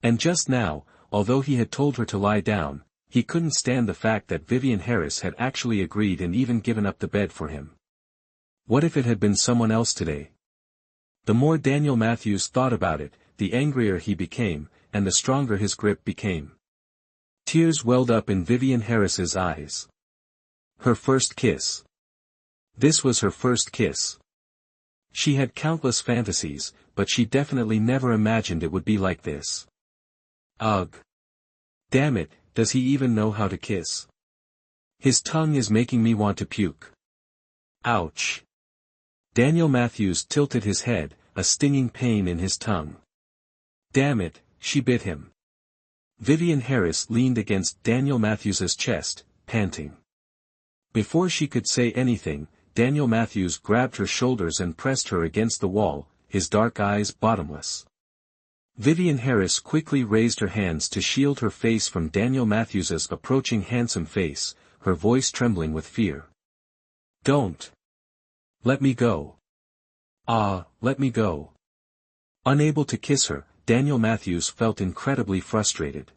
And just now, although he had told her to lie down, he couldn't stand the fact that Vivian Harris had actually agreed and even given up the bed for him. What if it had been someone else today? The more Daniel Matthews thought about it, the angrier he became, and the stronger his grip became. Tears welled up in Vivian Harris's eyes. Her first kiss. This was her first kiss. She had countless fantasies, but she definitely never imagined it would be like this. Ugh. Damn it, does he even know how to kiss? His tongue is making me want to puke. Ouch. Daniel Matthews tilted his head, a stinging pain in his tongue. Damn it, she bit him. Vivian Harris leaned against Daniel Matthews's chest, panting. Before she could say anything, Daniel Matthews grabbed her shoulders and pressed her against the wall, his dark eyes bottomless. Vivian Harris quickly raised her hands to shield her face from Daniel Matthews's approaching handsome face, her voice trembling with fear. Don't. Let me go. Let me go. Unable to kiss her, Daniel Matthews felt incredibly frustrated.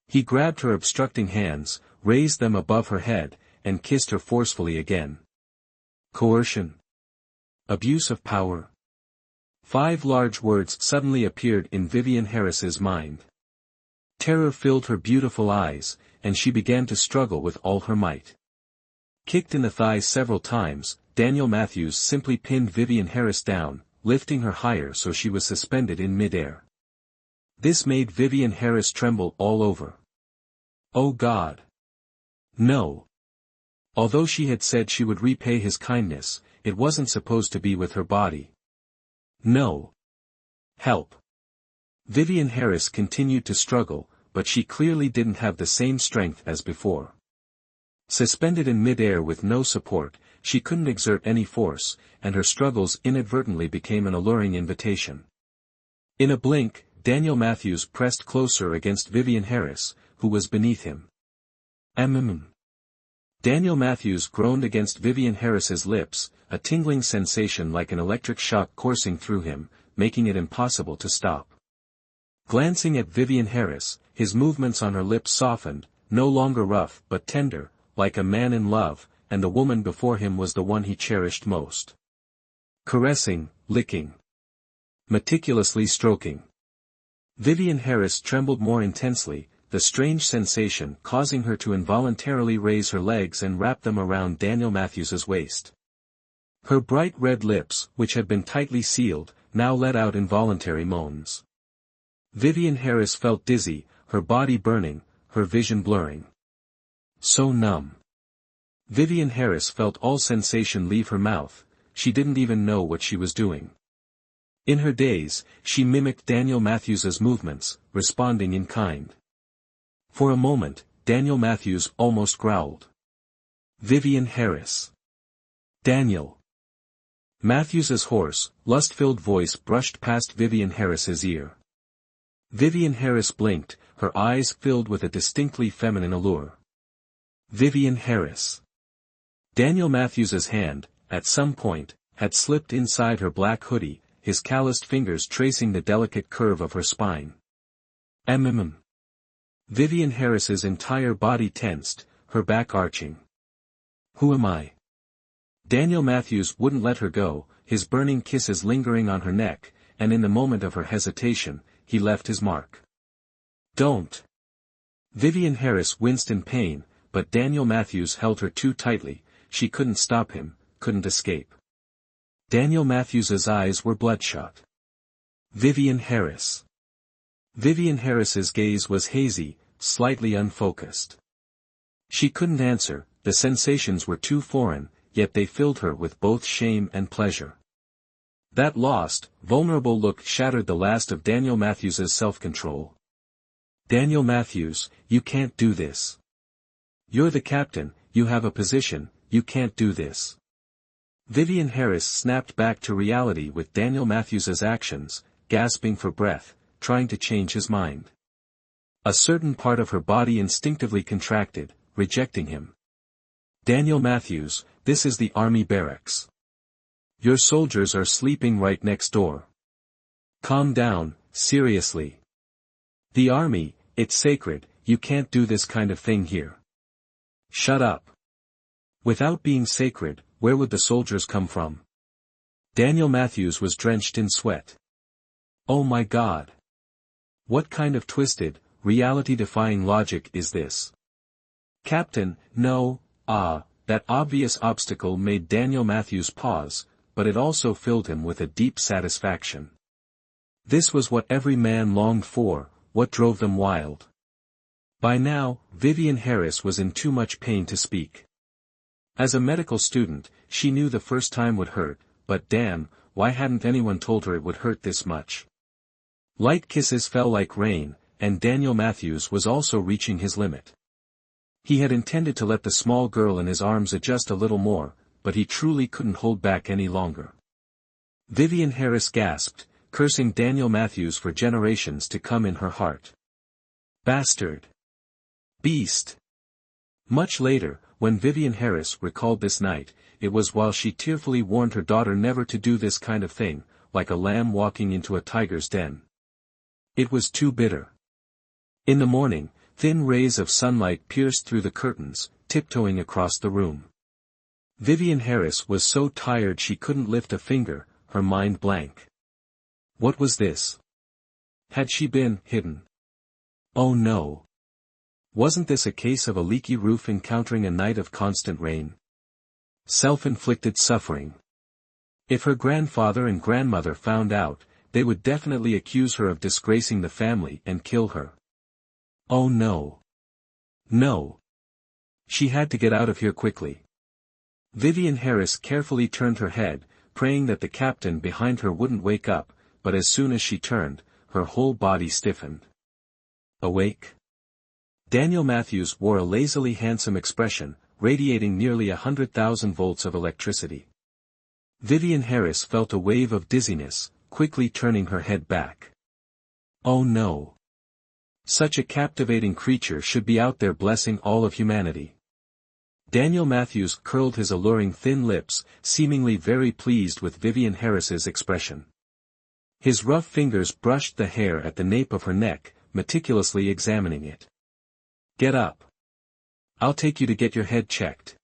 He grabbed her obstructing hands, raised them above her head, and kissed her forcefully again. Coercion. Abuse of power. 5 large words suddenly appeared in Vivian Harris's mind. Terror filled her beautiful eyes, and she began to struggle with all her might. Kicked in the thighs several times, Daniel Matthews simply pinned Vivian Harris down, lifting her higher so she was suspended in midair. This made Vivian Harris tremble all over. Oh God! No! Although she had said she would repay his kindness, it wasn't supposed to be with her body. No! Help! Vivian Harris continued to struggle, but she clearly didn't have the same strength as before. Suspended in midair with no support, she couldn't exert any force, and her struggles inadvertently became an alluring invitation. In a blink, Daniel Matthews pressed closer against Vivian Harris, who was beneath him. Daniel Matthews groaned against Vivian Harris's lips, a tingling sensation like an electric shock coursing through him, making it impossible to stop. Glancing at Vivian Harris, his movements on her lips softened, no longer rough but tender, like a man in love, and the woman before him was the one he cherished most. Caressing, licking. Meticulously stroking. Vivian Harris trembled more intensely, the strange sensation causing her to involuntarily raise her legs and wrap them around Daniel Matthews's waist. Her bright red lips, which had been tightly sealed, now let out involuntary moans. Vivian Harris felt dizzy, her body burning, her vision blurring. So numb. Vivian Harris felt all sensation leave her mouth, she didn't even know what she was doing. In her daze, she mimicked Daniel Matthews's movements, responding in kind. For a moment, Daniel Matthews almost growled. Vivian Harris. Daniel. Matthews's hoarse, lust-filled voice brushed past Vivian Harris's ear. Vivian Harris blinked, her eyes filled with a distinctly feminine allure. Vivian Harris. Daniel Matthews's hand, at some point, had slipped inside her black hoodie, his calloused fingers tracing the delicate curve of her spine. Vivian Harris's entire body tensed, her back arching. Who am I? Daniel Matthews wouldn't let her go, his burning kisses lingering on her neck, and in the moment of her hesitation, he left his mark. Don't! Vivian Harris winced in pain, but Daniel Matthews held her too tightly, she couldn't stop him, couldn't escape. Daniel Matthews's eyes were bloodshot. Vivian Harris. Vivian Harris's gaze was hazy, slightly unfocused. She couldn't answer, the sensations were too foreign, yet they filled her with both shame and pleasure. That lost, vulnerable look shattered the last of Daniel Matthews's self-control. Daniel Matthews, you can't do this. You're the captain, you have a position, you can't do this. Vivian Harris snapped back to reality with Daniel Matthews's actions, gasping for breath, trying to change his mind. A certain part of her body instinctively contracted, rejecting him. Daniel Matthews, this is the army barracks. Your soldiers are sleeping right next door. Calm down, seriously. The army, it's sacred, you can't do this kind of thing here. Shut up. Without being sacred, where would the soldiers come from? Daniel Matthews was drenched in sweat. Oh my God. What kind of twisted, reality-defying logic is this? Captain, no, that obvious obstacle made Daniel Matthews pause, but it also filled him with a deep satisfaction. This was what every man longed for, what drove them wild. By now, Vivian Harris was in too much pain to speak. As a medical student, she knew the first time would hurt, but damn, why hadn't anyone told her it would hurt this much? Light kisses fell like rain, and Daniel Matthews was also reaching his limit. He had intended to let the small girl in his arms adjust a little more, but he truly couldn't hold back any longer. Vivian Harris gasped, cursing Daniel Matthews for generations to come in her heart. Bastard. Beast. Much later, when Vivian Harris recalled this night, it was while she tearfully warned her daughter never to do this kind of thing, like a lamb walking into a tiger's den. It was too bitter. In the morning, thin rays of sunlight pierced through the curtains, tiptoeing across the room. Vivian Harris was so tired she couldn't lift a finger, her mind blank. What was this? Had she been hidden? Oh no. Wasn't this a case of a leaky roof encountering a night of constant rain? Self-inflicted suffering. If her grandfather and grandmother found out, they would definitely accuse her of disgracing the family and kill her. Oh no. No. She had to get out of here quickly. Vivian Harris carefully turned her head, praying that the captain behind her wouldn't wake up, but as soon as she turned, her whole body stiffened. Awake? Daniel Matthews wore a lazily handsome expression, radiating nearly 100,000 volts of electricity. Vivian Harris felt a wave of dizziness, quickly turning her head back. Oh no. Such a captivating creature should be out there blessing all of humanity. Daniel Matthews curled his alluring thin lips, seemingly very pleased with Vivian Harris's expression. His rough fingers brushed the hair at the nape of her neck, meticulously examining it. Get up. I'll take you to get your head checked.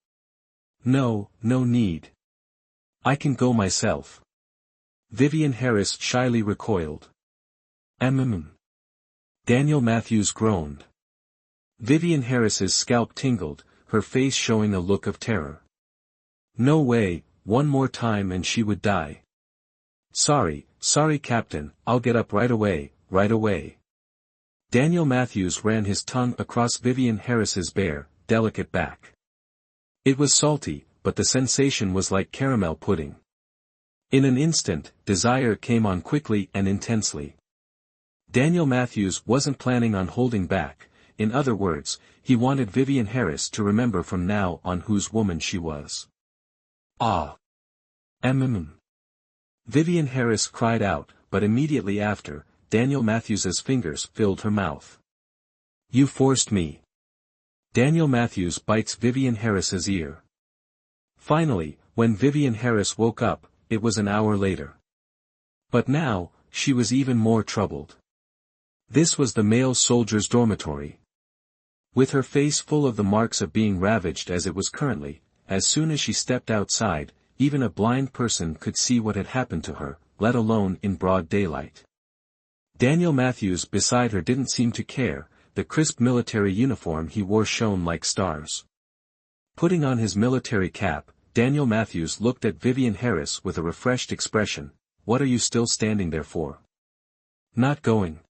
No, no need. I can go myself. Vivian Harris shyly recoiled. Daniel Matthews groaned. Vivian Harris's scalp tingled, her face showing a look of terror. No way, one more time and she would die. Sorry, Captain, I'll get up right away, right away. Daniel Matthews ran his tongue across Vivian Harris's bare, delicate back. It was salty, but the sensation was like caramel pudding. In an instant, desire came on quickly and intensely. Daniel Matthews wasn't planning on holding back, in other words, he wanted Vivian Harris to remember from now on whose woman she was. Ah! Vivian Harris cried out, but immediately after, Daniel Matthews's fingers filled her mouth. You forced me. Daniel Matthews bites Vivian Harris's ear. Finally, when Vivian Harris woke up, it was an hour later. But now, she was even more troubled. This was the male soldier's dormitory. With her face full of the marks of being ravaged as it was currently, as soon as she stepped outside, even a blind person could see what had happened to her, let alone in broad daylight. Daniel Matthews beside her didn't seem to care, the crisp military uniform he wore shone like stars. Putting on his military cap, Daniel Matthews looked at Vivian Harris with a refreshed expression. What are you still standing there for? Not going.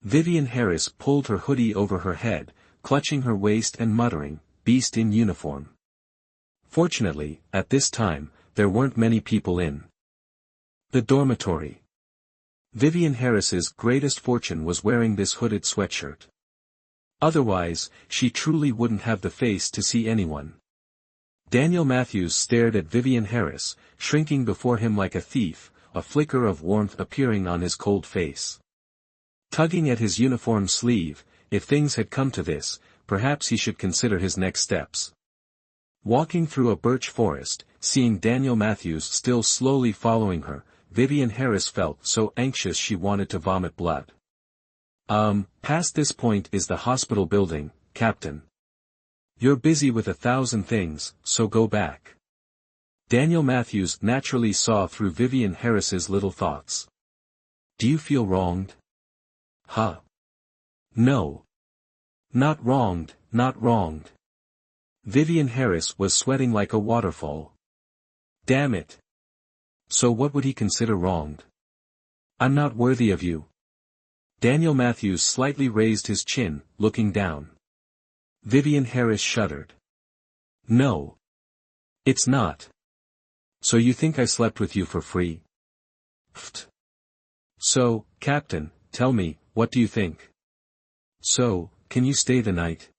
Vivian Harris pulled her hoodie over her head, clutching her waist and muttering, beast in uniform. Fortunately, at this time, there weren't many people in the dormitory. Vivian Harris's greatest fortune was wearing this hooded sweatshirt. Otherwise, she truly wouldn't have the face to see anyone. Daniel Matthews stared at Vivian Harris, shrinking before him like a thief, a flicker of warmth appearing on his cold face. Tugging at his uniform sleeve, if things had come to this, perhaps he should consider his next steps. Walking through a birch forest, seeing Daniel Matthews still slowly following her, Vivian Harris felt so anxious she wanted to vomit blood. Past this point is the hospital building, Captain. You're busy with 1,000 things, so go back. Daniel Matthews naturally saw through Vivian Harris's little thoughts. Do you feel wronged? Huh? No. Not wronged, not wronged. Vivian Harris was sweating like a waterfall. Damn it. So what would he consider wronged? I'm not worthy of you. Daniel Matthews slightly raised his chin, looking down. Vivian Harris shuddered. No. It's not. So you think I slept with you for free? Pfft. So, Captain, tell me, what do you think? So, can you stay the night?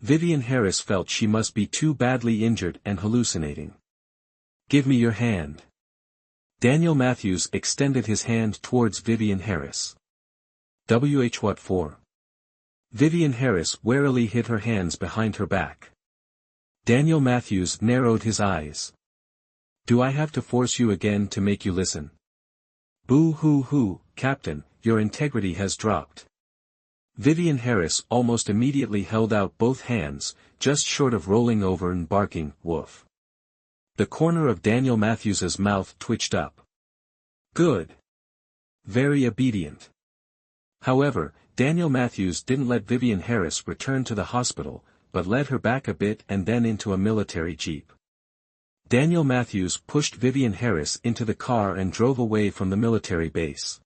Vivian Harris felt she must be too badly injured and hallucinating. Give me your hand. Daniel Matthews extended his hand towards Vivian Harris. What for? Vivian Harris warily hid her hands behind her back. Daniel Matthews narrowed his eyes. Do I have to force you again to make you listen? Boo-hoo-hoo, Captain, your integrity has dropped. Vivian Harris almost immediately held out both hands, just short of rolling over and barking, woof. The corner of Daniel Matthews's mouth twitched up. Good. Very obedient. However, Daniel Matthews didn't let Vivian Harris return to the hospital, but led her back a bit and then into a military jeep. Daniel Matthews pushed Vivian Harris into the car and drove away from the military base.